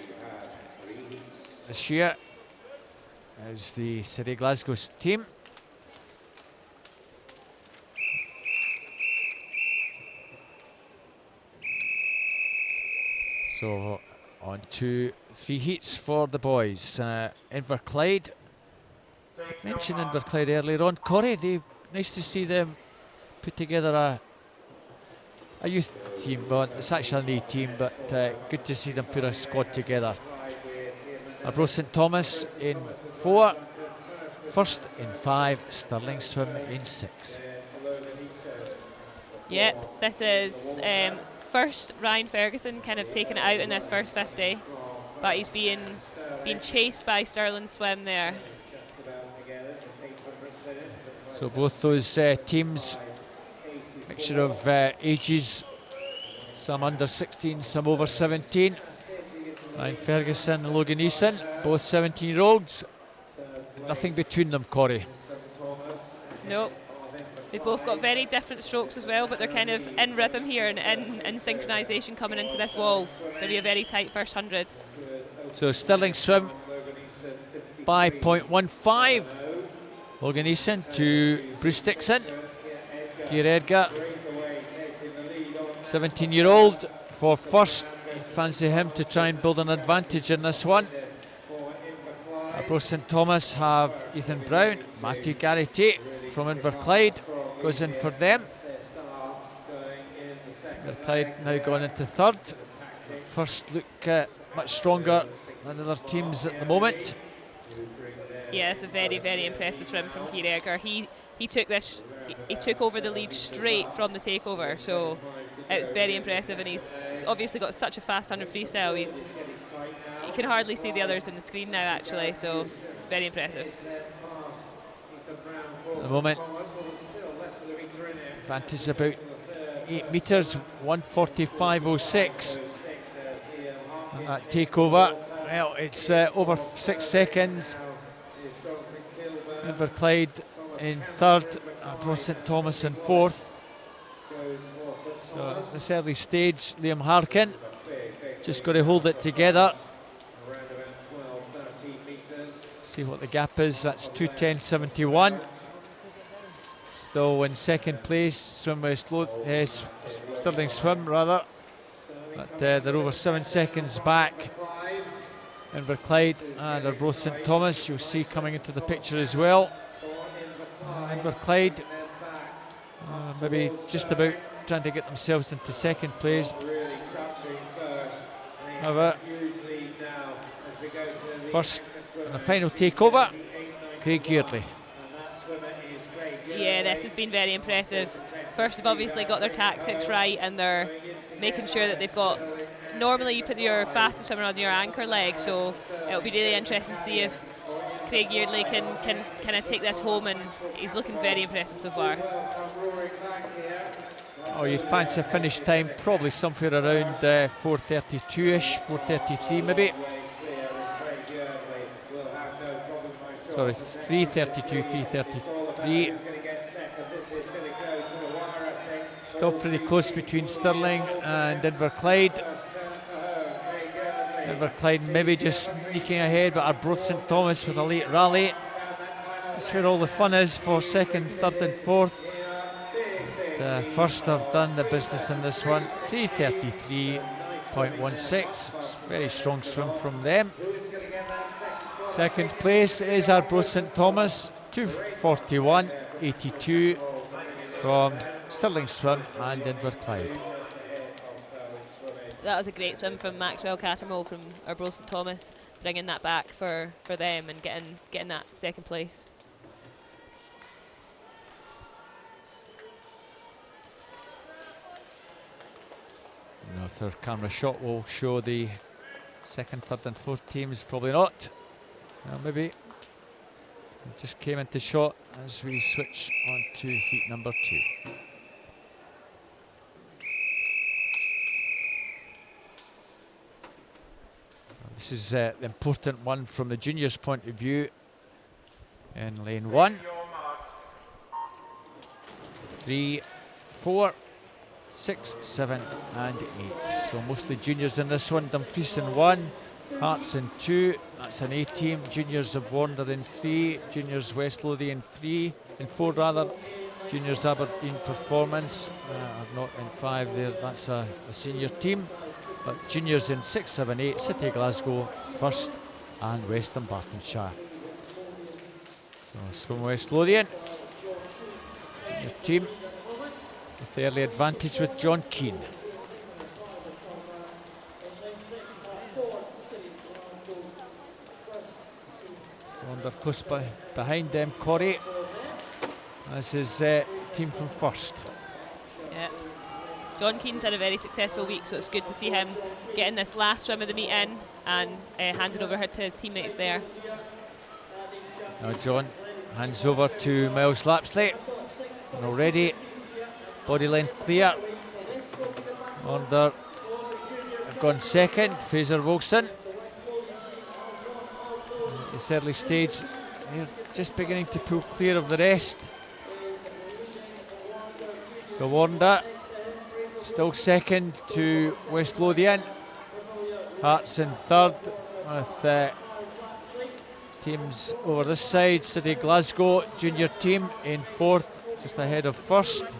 this year is the City of Glasgow's team. So on to 3 heats for the boys. Inverclyde, mentioned Inverclyde earlier on. Corey, nice to see them put together a youth team. Well, it's actually an A team, but good to see them put a squad together. Arbroath St Thomas in 4, First in 5, Stirling Swim in 6. Yep, this is first Ryan Ferguson kind of taking it out in this first 50, but he's being chased by Stirling Swim there. So both those teams, mixture of ages, some under 16, some over 17. Ryan Ferguson and Logan Eason, both 17-year-olds. Nothing between them, Corey. No, they've both got very different strokes as well, but they're kind of in rhythm here and in synchronisation coming into this wall. It's going to be a very tight first 100. So Stirling Swim by 0.15. Logan Eason to Bruce Dixon. Keir Edgar, 17-year-old for first. Fancy him to try and build an advantage in this one. Arbroath St Thomas have Ethan Brown, Matthew Garrity from Inverclyde goes in for them. Inverclyde now going into third. First look much stronger than other teams at the moment. Yeah, it's a very, very impressive swim from Keir Edgar. He took over the lead straight from the takeover, so it was very impressive, and he's obviously got such a fast 100 freestyle. You can hardly see the others on the screen now, actually, so very impressive. At the moment, advantage about 8 metres, 1:45.06. And that takeover, well, it's over 6 seconds. Inverclyde in third, Arbroath St Thomas in fourth. So at this early stage, Liam Harkin just got to hold it together. See what the gap is. That's 2:10.71. Still in second place, Stirling Swim rather. But they're over 7 seconds back. Inverclyde and Arbroath St Thomas, you'll see coming into the picture as well. Inverclyde maybe just about trying to get themselves into second place. However, first in the final takeover, Craig Yeardley. Yeah, this has been very impressive. First, they've obviously got their tactics right, and they're making sure that they've got. Normally, you put your fastest swimmer on your anchor leg, so it'll be really interesting to see if Craig Yeardley can kind of take this home, and he's looking very impressive so far. Oh, you'd fancy a finish time probably somewhere around 4:32ish, 4:33 maybe. Sorry, 3:32, 3:33. Still pretty close between Stirling and Inverclyde. Inverclyde maybe just sneaking ahead, but Arbroath St Thomas with a late rally. That's where all the fun is for second, third and fourth. But, first have done the business in this one. 3:33.16. Very strong swim from them. Second place is Arbroath St Thomas, 2:41.82 from Stirling Swim and Inverclyde. That was a great swim from Maxwell Cattermole from Arbroath St Thomas, bringing that back for them and getting that second place. I don't know if their camera shot will show the second, third and fourth teams. Probably not. Maybe. It just came into shot as we switch on to heat number 2. This is the important one from the juniors' point of view. In lane 1. 3, 4, 6, 7 and 8. So mostly juniors in this one. Dumfries in 1, Hearts in 2. That's an A team. Juniors of Warner in 3. Juniors West Lothian in 4 rather. Juniors Aberdeen Performance are not in 5 there. That's a senior team. But juniors in 6, 7, 8. City Glasgow first and Western Bartonshire. So Swim West Lothian, junior team with the early advantage with John Keane. Wander close behind them, Corey, as his team from first. Yeah. John Keane's had a very successful week, so it's good to see him getting this last swim of the meet in and handing over to his teammates there. Now John hands over to Miles Lapsley, and already body length clear. Wander have gone second. Fraser Wilson. At this early stage, they're just beginning to pull clear of the rest. So Wander still second to West Lothian. Hearts in third with teams over this side. City Glasgow junior team in fourth, just ahead of first.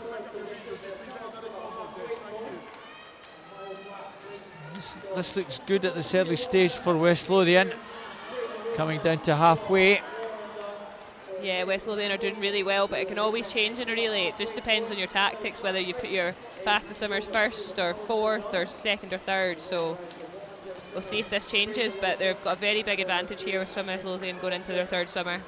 This looks good at this early stage for West Lothian, coming down to halfway. Yeah, West Lothian are doing really well, but it can always change in a relay. It just depends on your tactics, whether you put your fastest swimmers first or fourth or second or third. So we'll see if this changes, but they've got a very big advantage here with Swim West Lothian going into their third swimmer.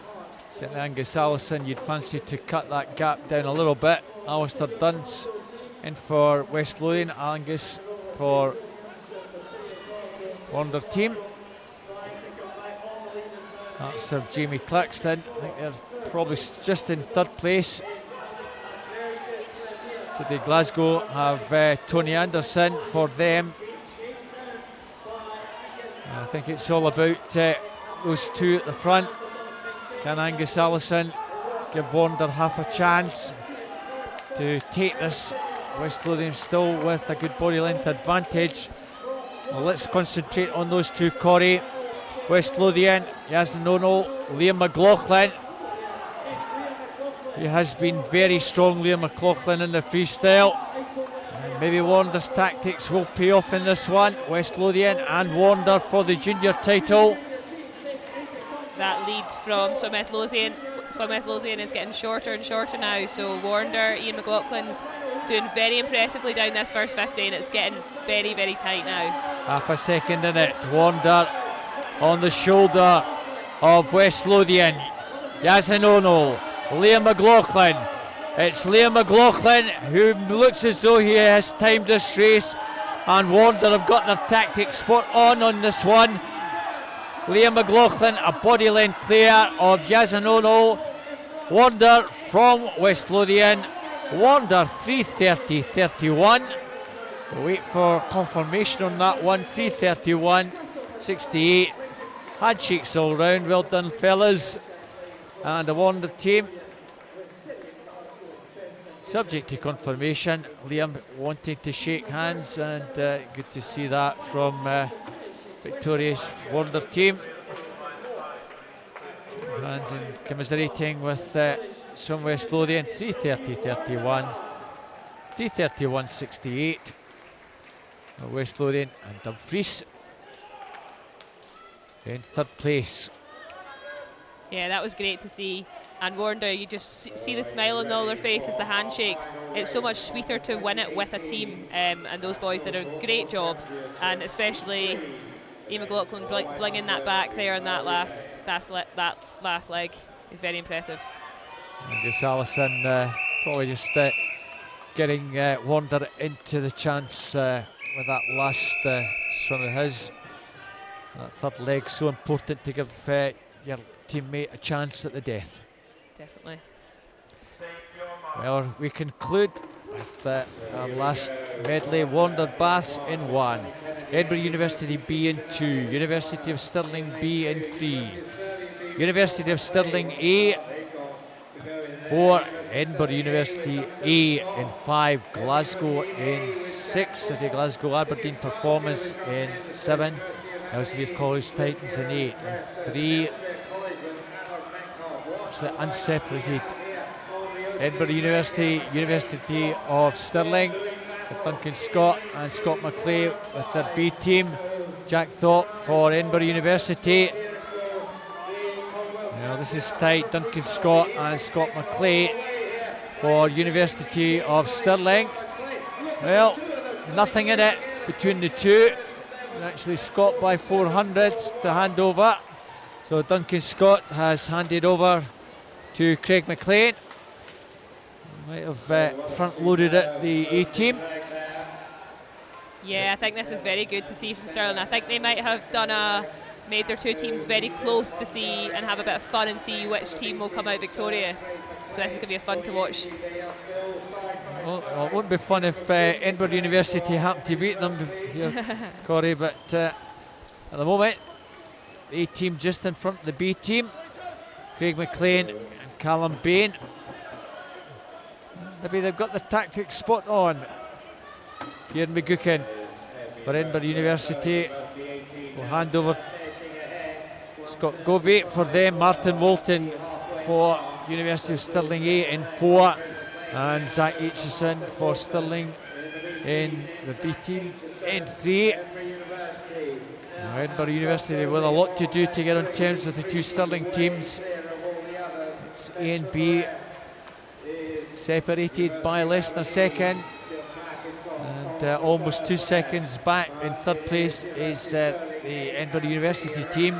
Certainly Angus Allison, you'd fancy to cut that gap down a little bit. Alistair Dunce in for West Lothian, Angus for Wander team. That's of Jamie Claxton. I think they're probably just in third place. City Glasgow have Tony Anderson for them. I think it's all about those two at the front. Can Angus Allison give Wander half a chance to take this? West Lothian still with a good body length advantage. Well, let's concentrate on those two, Corey. West Lothian, Yasmin O'Neill, Liam McLaughlin. He has been very strong, Liam McLaughlin, in the freestyle. And maybe Wander's tactics will pay off in this one. West Lothian and Wander for the junior title. That lead from Swim West Lothian. Swim West Lothian is getting shorter and shorter now, so Wander, Ian McLaughlin's doing very impressively down this first 50, and it's getting very, very tight now. Half a second in it. Wander on the shoulder of West Lothian. Yasmin O'Neill, Liam McLaughlin. It's Liam McLaughlin who looks as though he has timed this race, and Wander have got their tactics spot on this one. Liam McLaughlin a body length clear of Yasmin O'Neill. Wander from West Lothian. Wander 3:30.31. We'll wait for confirmation on that one. 3:31.68. Handshakes all round. Well done, fellas. And the Wander team, subject to confirmation. Liam wanting to shake hands, and good to see that from victorious Wander team. Shaking hands and commiserating with Swim West Lothian. 3:30.31. 3:31.68. West Lothian and Dumfries in third place. Yeah, that was great to see. And Warnder, you just see the smile on all their faces, the handshakes. It's so much sweeter to win it with a team, and those boys did a great job. And especially Ian McLaughlin blinging that back there on that last leg is very impressive. Angus Allison probably just getting Warnder into the chance with that last swim of his. That third leg so important to give your teammate a chance at the death. Definitely. Well, we conclude with our last medley. Warnder Baths in 1, Edinburgh University B in 2, University of Stirling B in 3, University of Stirling A 4, Edinburgh University A in 5, Glasgow in 6, City Glasgow Aberdeen Performance in 7, Ellesmere College Titans in 8, and 3 actually unseparated. Edinburgh University, University of Stirling with Duncan Scott and Scott McClay with their B team. Jack Thorpe for Edinburgh University. Well, this is tight. Duncan Scott and Scott McClay for University of Stirling. Well, nothing in it between the two. Actually, Scott by 400ths to hand over. So Duncan Scott has handed over to Craig McLean. Might have front-loaded it, the A team. Yeah, I think this is very good to see from Stirling. I think they might have made their two teams very close to see and have a bit of fun and see which team will come out victorious. So this is going to be fun to watch. Well, it wouldn't be fun if Edinburgh University happened to beat them here, Corey, but at the moment, the A team just in front of the B team. Craig McLean and Callum Bain. Maybe they've got the tactics spot on. Kieran McGuckin for Edinburgh University will hand over Scott Govey for them. Martin Moulton for University of Stirling A in 4, and Zach Aitchison for Stirling in the B team in 3. Now, Edinburgh University with a lot to do to get on terms with the two Stirling teams. It's A and B separated by less than a second, and almost 2 seconds back in third place is the Edinburgh University team.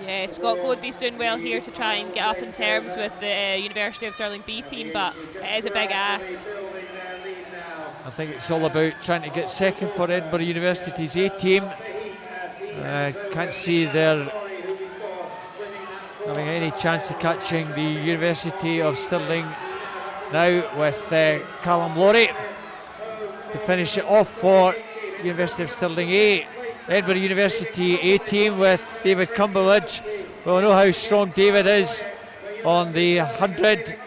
Yeah, Scott Godby's doing well here to try and get up in terms with the University of Stirling B team, but it is a big ask. I think it's all about trying to get second for Edinburgh University's A team. Can't see their having any chance of catching the University of Stirling now, with Callum Laurie to finish it off for University of Stirling A. Edinburgh University A team with David Cumberledge. Well, I know how strong David is on the 100.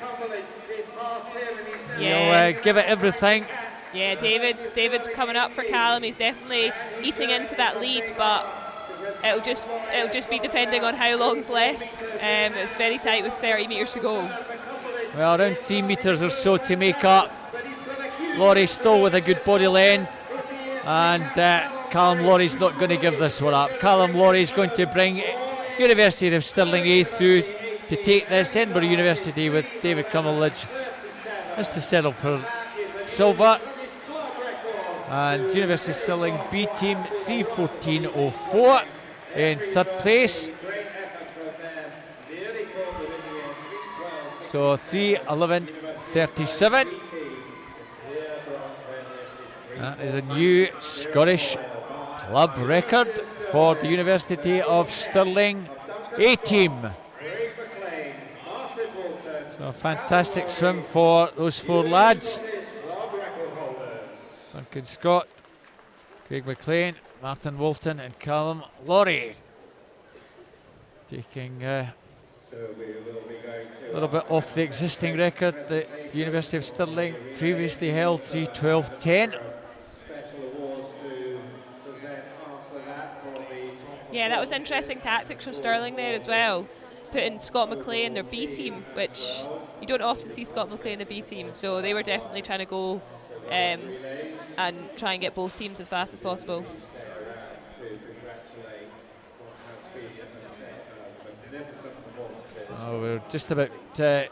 Yeah. He'll give it everything. Yeah, David's coming up for Callum. He's definitely eating into that lead, but it'll just be depending on how long's left. It's very tight with 30 metres to go. Well, around 3 metres or so to make up. Laurie still with a good body length, and Callum Laurie's not going to give this one up. Callum Laurie's going to bring University of Stirling A through to take this. Edinburgh University with David Cumberledge has to settle for silver. And University of Stirling B team 3:14.04 in third place. So 3:11.37. That is a new Scottish club record for the University of Stirling A team. So a fantastic swim for those 4 lads. Duncan Scott, Craig McLean, Martin Woolton and Callum Laurie. Taking a little bit off the existing record that the University of Stirling previously held, 3:12.10. Yeah, that was interesting tactics from Stirling there as well, putting Scott McLean in their B team, which you don't often see Scott McLean in the B team, so they were definitely trying to go and try and get both teams as fast as possible. So we're just about to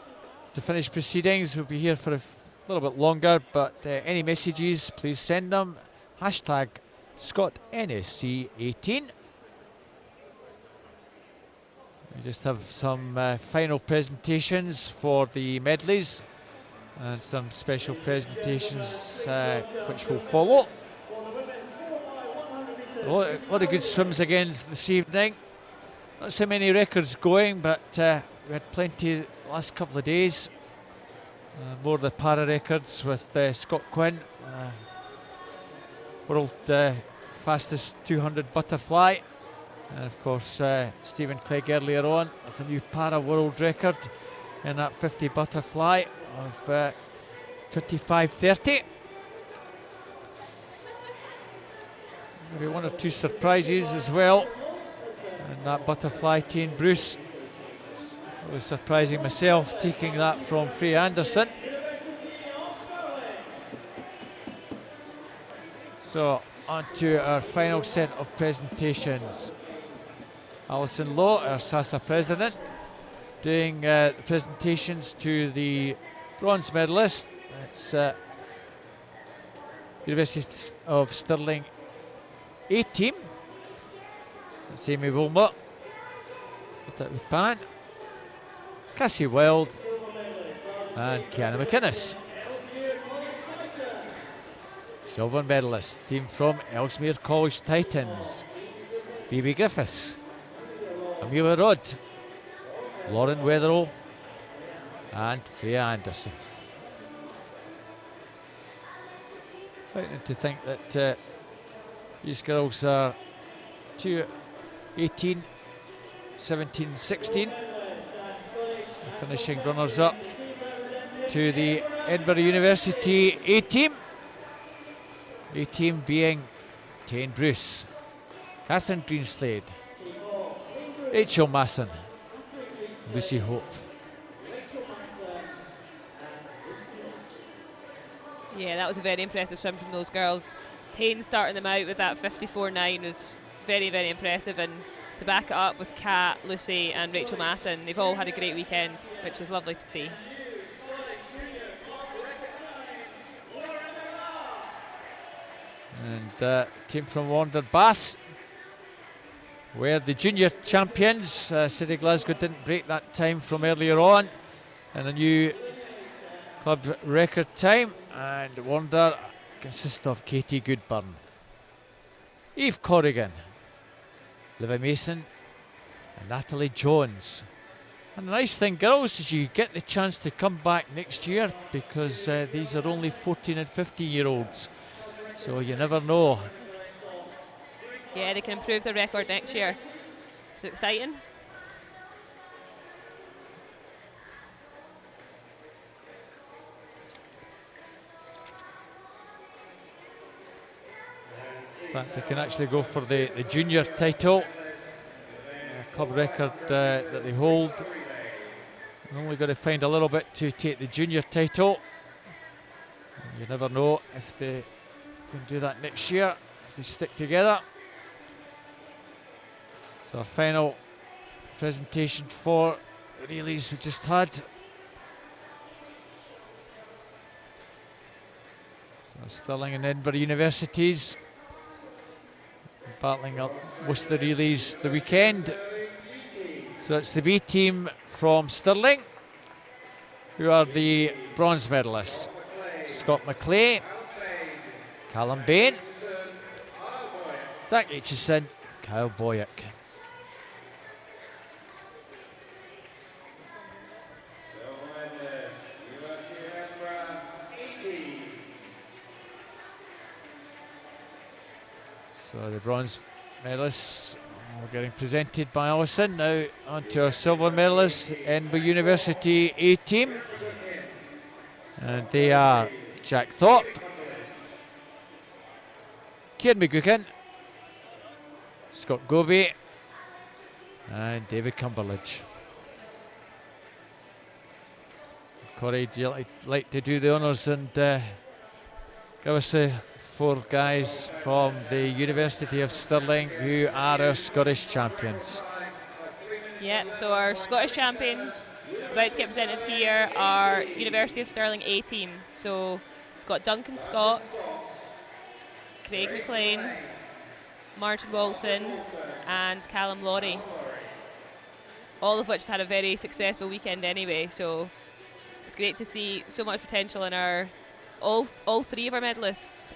finish proceedings. We'll be here for a little bit longer, but any messages, please send them. Hashtag ScottNSC18. We just have some final presentations for the medleys and some special presentations which will follow. A lot of good swims again this evening. Not so many records going, but we had plenty the last couple of days. More of the para records with Scott Quinn, world fastest 200 butterfly. And of course, Stephen Clegg earlier on with a new para world record in that 50 butterfly of 55.30. Maybe one or two surprises as well. And that butterfly, Tane Bruce, really surprising myself, taking that from Freya Anderson. So on to our final set of presentations. Alison Lowe, our SASA president, doing the presentations to the bronze medalist. It's University of Stirling A team. That's Amy Wilmot, Pan, Cassie Wild, and Kiana McInnes. Silver medalist, team from Ellesmere College Titans. Phoebe Griffiths, Amelia Rodd, Lauren Weatherall, and Freya Anderson. Frightening to think that these girls are 18, 17, 16. Finishing runners-up to the Edinburgh University A team. A team being Tane Bruce, Catherine Greenslade, Rachel Masson, Lucy Hope. Yeah, that was a very impressive swim from those girls. Tane starting them out with that 54.9 was very, very impressive, and to back it up with Kat, Lucy and Rachel Masson, they've all had a great weekend, which is lovely to see. And team from Wander Baths were the junior champions. City Glasgow didn't break that time from earlier on, and a new club record time. And Wander consists of Katie Goodburn, Eve Corrigan, Livy Mason and Natalie Jones. And the nice thing, girls, is you get the chance to come back next year, because these are only 14 and 15-year-olds. So you never know. Yeah, they can improve their record next year. It's exciting. In fact, they can actually go for the junior title, club record that they hold. They're only got to find a little bit to take the junior title. You never know if they can do that next year, if they stick together. So our final presentation for the relays we just had. So Stirling and Edinburgh Universities battling up most of the relays the weekend. So it's the B team from Stirling who are the bronze medalists. Scott McClay, Callum Bain, Zach Aitchison, Kyle Boyack. So the bronze medalists are getting presented by Alison. Now on to our silver medalists, Edinburgh University A team. And they are Jack Thorpe, Kieran McGuckin, Scott Goby and David Cumberledge. Corey, do you like to do the honours and give us the four guys from the University of Stirling who are our Scottish champions? Yep, so our Scottish champions about to get presented here are University of Stirling A team. So we've got Duncan Scott, Craig McLean, Martin Walton and Callum Laurie. All of which have had a very successful weekend anyway, so it's great to see so much potential in our all three of our medalists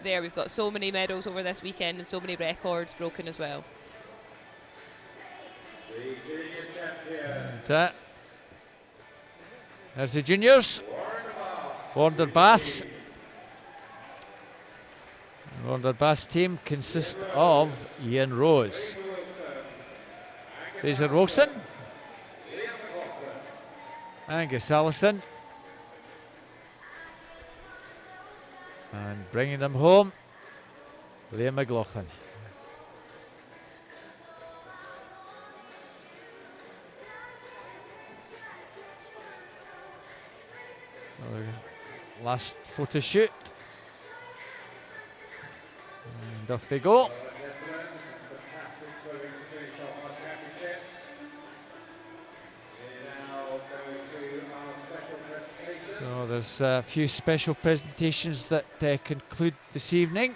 there. We've got so many medals over this weekend and so many records broken as well. And there's the juniors. Warner Baths. Warner Baths team consists of Ian Rose, Fraser Wilson, Angus Allison, and bringing them home, Liam McLaughlin. Last photo shoot, and off they go. So there's a few special presentations that conclude this evening.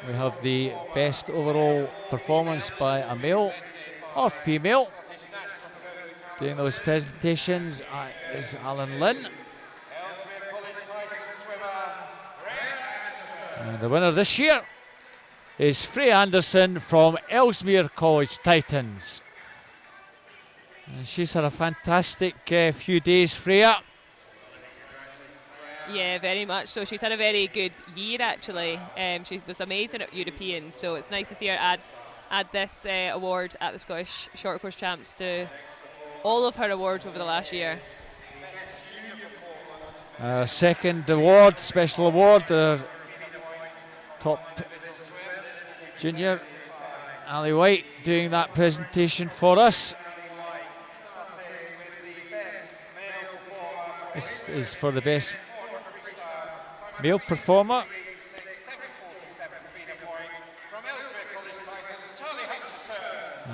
We have the best overall performance by a male or female. Doing those presentations is Alan Lynn. And the winner this year is Freya Anderson from Ellesmere College Titans. And she's had a fantastic few days, Freya. Yeah, very much so. She's had a very good year actually. She was amazing at Europeans, so it's nice to see her add this award at the Scottish Short Course Champs to all of her awards over the last year. Second award, special award, top junior, Ali White, doing that presentation for us. This is for the best male performer.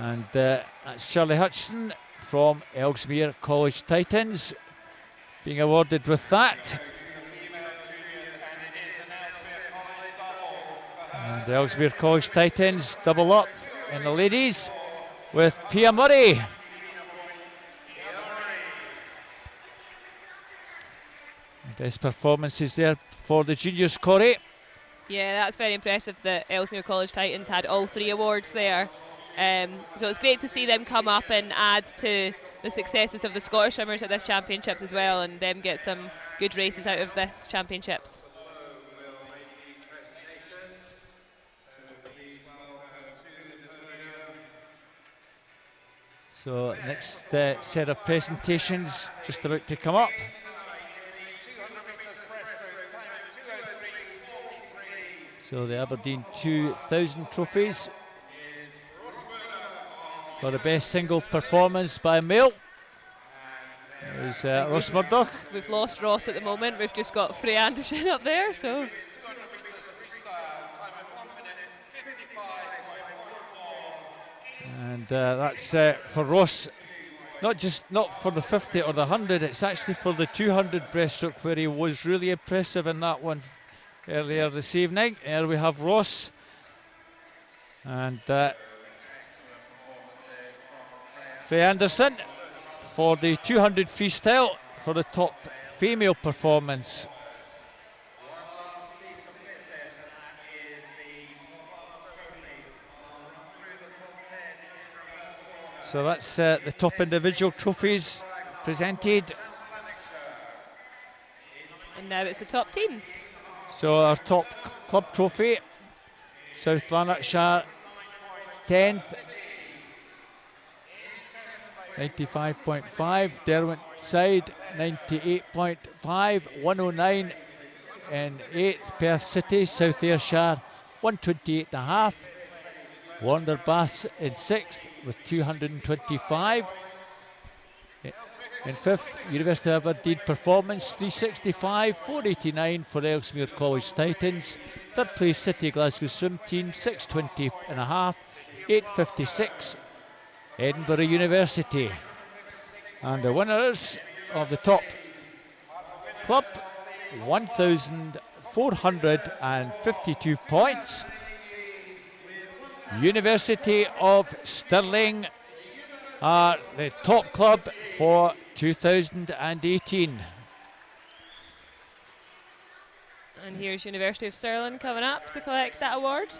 And that's Charlie Hutchison from Ellesmere College Titans being awarded with that. And the Ellesmere College Titans double up in the ladies with Pia Murray. Best performances there for the juniors, Corey. Yeah, that's very impressive that Ellesmere College Titans had all three awards there. So it's great to see them come up and add to the successes of the Scottish swimmers at this championships as well, and them get some good races out of this championships. So next set of presentations just about to come up. So the Aberdeen 2000 trophies for the best single performance by a male is Ross Murdoch. We've lost Ross at the moment. We've just got Freya Anderson up there. So. And that's for Ross, not for the 50 or the 100, it's actually for the 200 breaststroke, where he was really impressive in that one earlier this evening. Here we have Ross, and Faye Anderson for the 200 freestyle for the top female performance. So that's the top individual trophies presented. And now it's the top teams. So our top club trophy, South Lanarkshire 10th, 95.5, Derwent side 98.5, 109 in 8th, Perth City, South Ayrshire 128.5, Warner Baths in 6th with 225. In fifth, University of Aberdeen Performance 365, 489 for Ellesmere College Titans. Third place, City Glasgow Swim Team 620.5, 856 Edinburgh University. And the winners of the top club, 1,452 points. University of Stirling are the top club for 2018. And here's University of Stirling coming up to collect that award.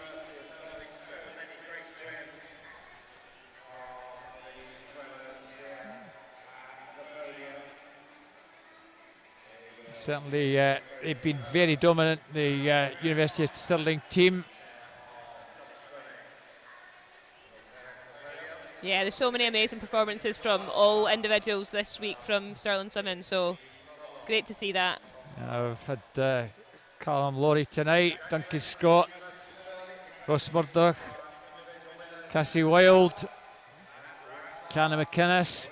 Certainly they've been very dominant, the University of Stirling team. Yeah, there's so many amazing performances from all individuals this week from Stirling Swimming, so it's great to see that. I've had Callum Laurie tonight, Duncan Scott, Ross Murdoch, Cassie Wilde, Canna McInnes,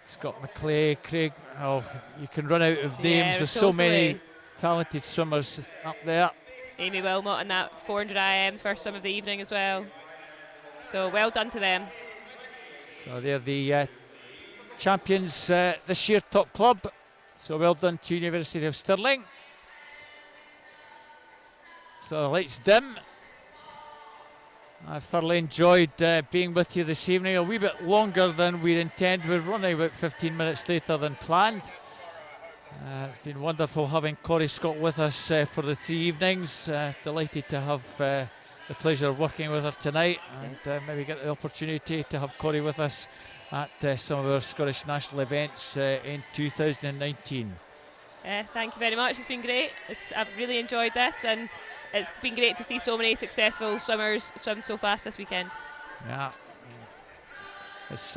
Scott McClay, Craig. Oh, you can run out of names. There's so many talented swimmers up there. Amy Wilmot in that 400 IM, first swim of the evening as well. So well done to them. So they're the champions this year, top club. So well done to University of Stirling. So the lights dim. I've thoroughly enjoyed being with you this evening. A wee bit longer than we'd intended. We're running about 15 minutes later than planned. It's been wonderful having Corey Scott with us for the 3 evenings. Delighted to have the pleasure of working with her tonight, and maybe get the opportunity to have Corey with us at some of our Scottish national events in 2019. Thank you very much. It's been great. I've really enjoyed this, and it's been great to see so many successful swimmers swim so fast this weekend. Yeah, it's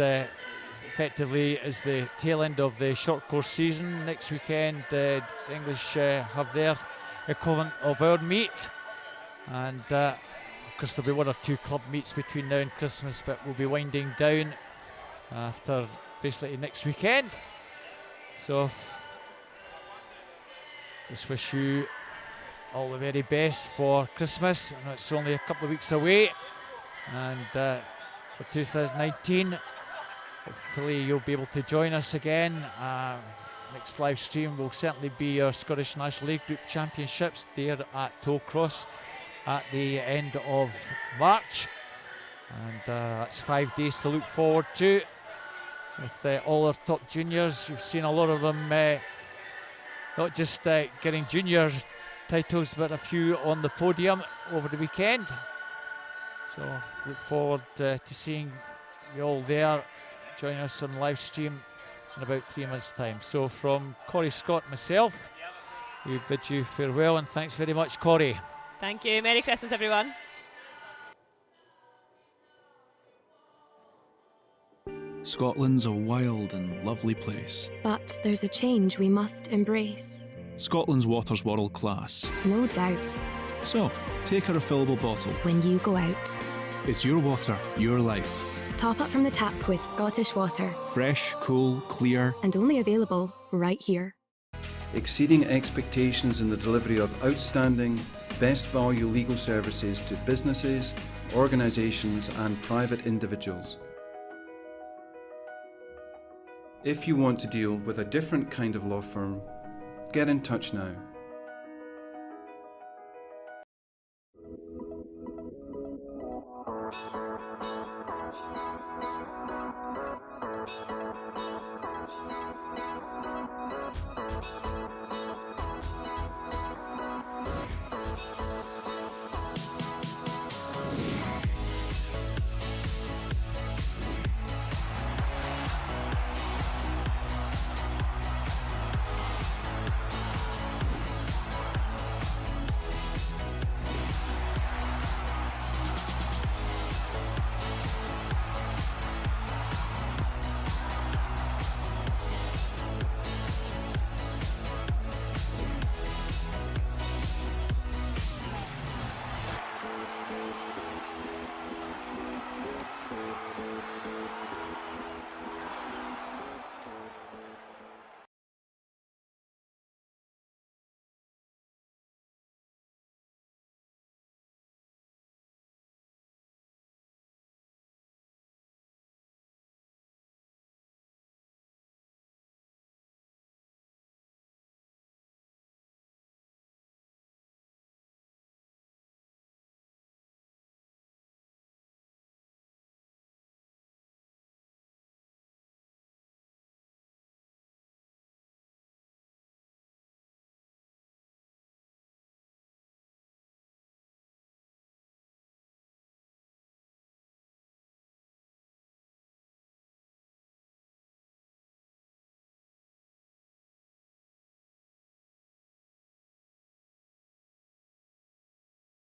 effectively is the tail end of the short course season. Next weekend the English have their equivalent of our meet, and of course there'll be 1 or 2 club meets between now and Christmas, but we'll be winding down after basically next weekend. So just wish you all the very best for Christmas. I know it's only a couple of weeks away, and for 2019 hopefully you'll be able to join us again. Next live stream will certainly be our Scottish National League Group Championships there at Tollcross at the end of March, and that's 5 days to look forward to with all our top juniors. You've seen a lot of them not just getting junior titles, but a few on the podium over the weekend. So look forward to seeing you all there. Join us on live stream in about 3 months' time. So from Corey Scott and myself, we bid you farewell, and thanks very much, Corey. Thank you. Merry Christmas, everyone. Scotland's a wild and lovely place. But there's a change we must embrace. Scotland's water's world class. No doubt. So, take a refillable bottle. When you go out, It's your water, your life. top up from the tap with Scottish Water. Fresh, cool, clear. And only available right here. Exceeding expectations in the delivery of outstanding, best value legal services to businesses, organisations and private individuals. If you want to deal with a different kind of law firm, get in touch now.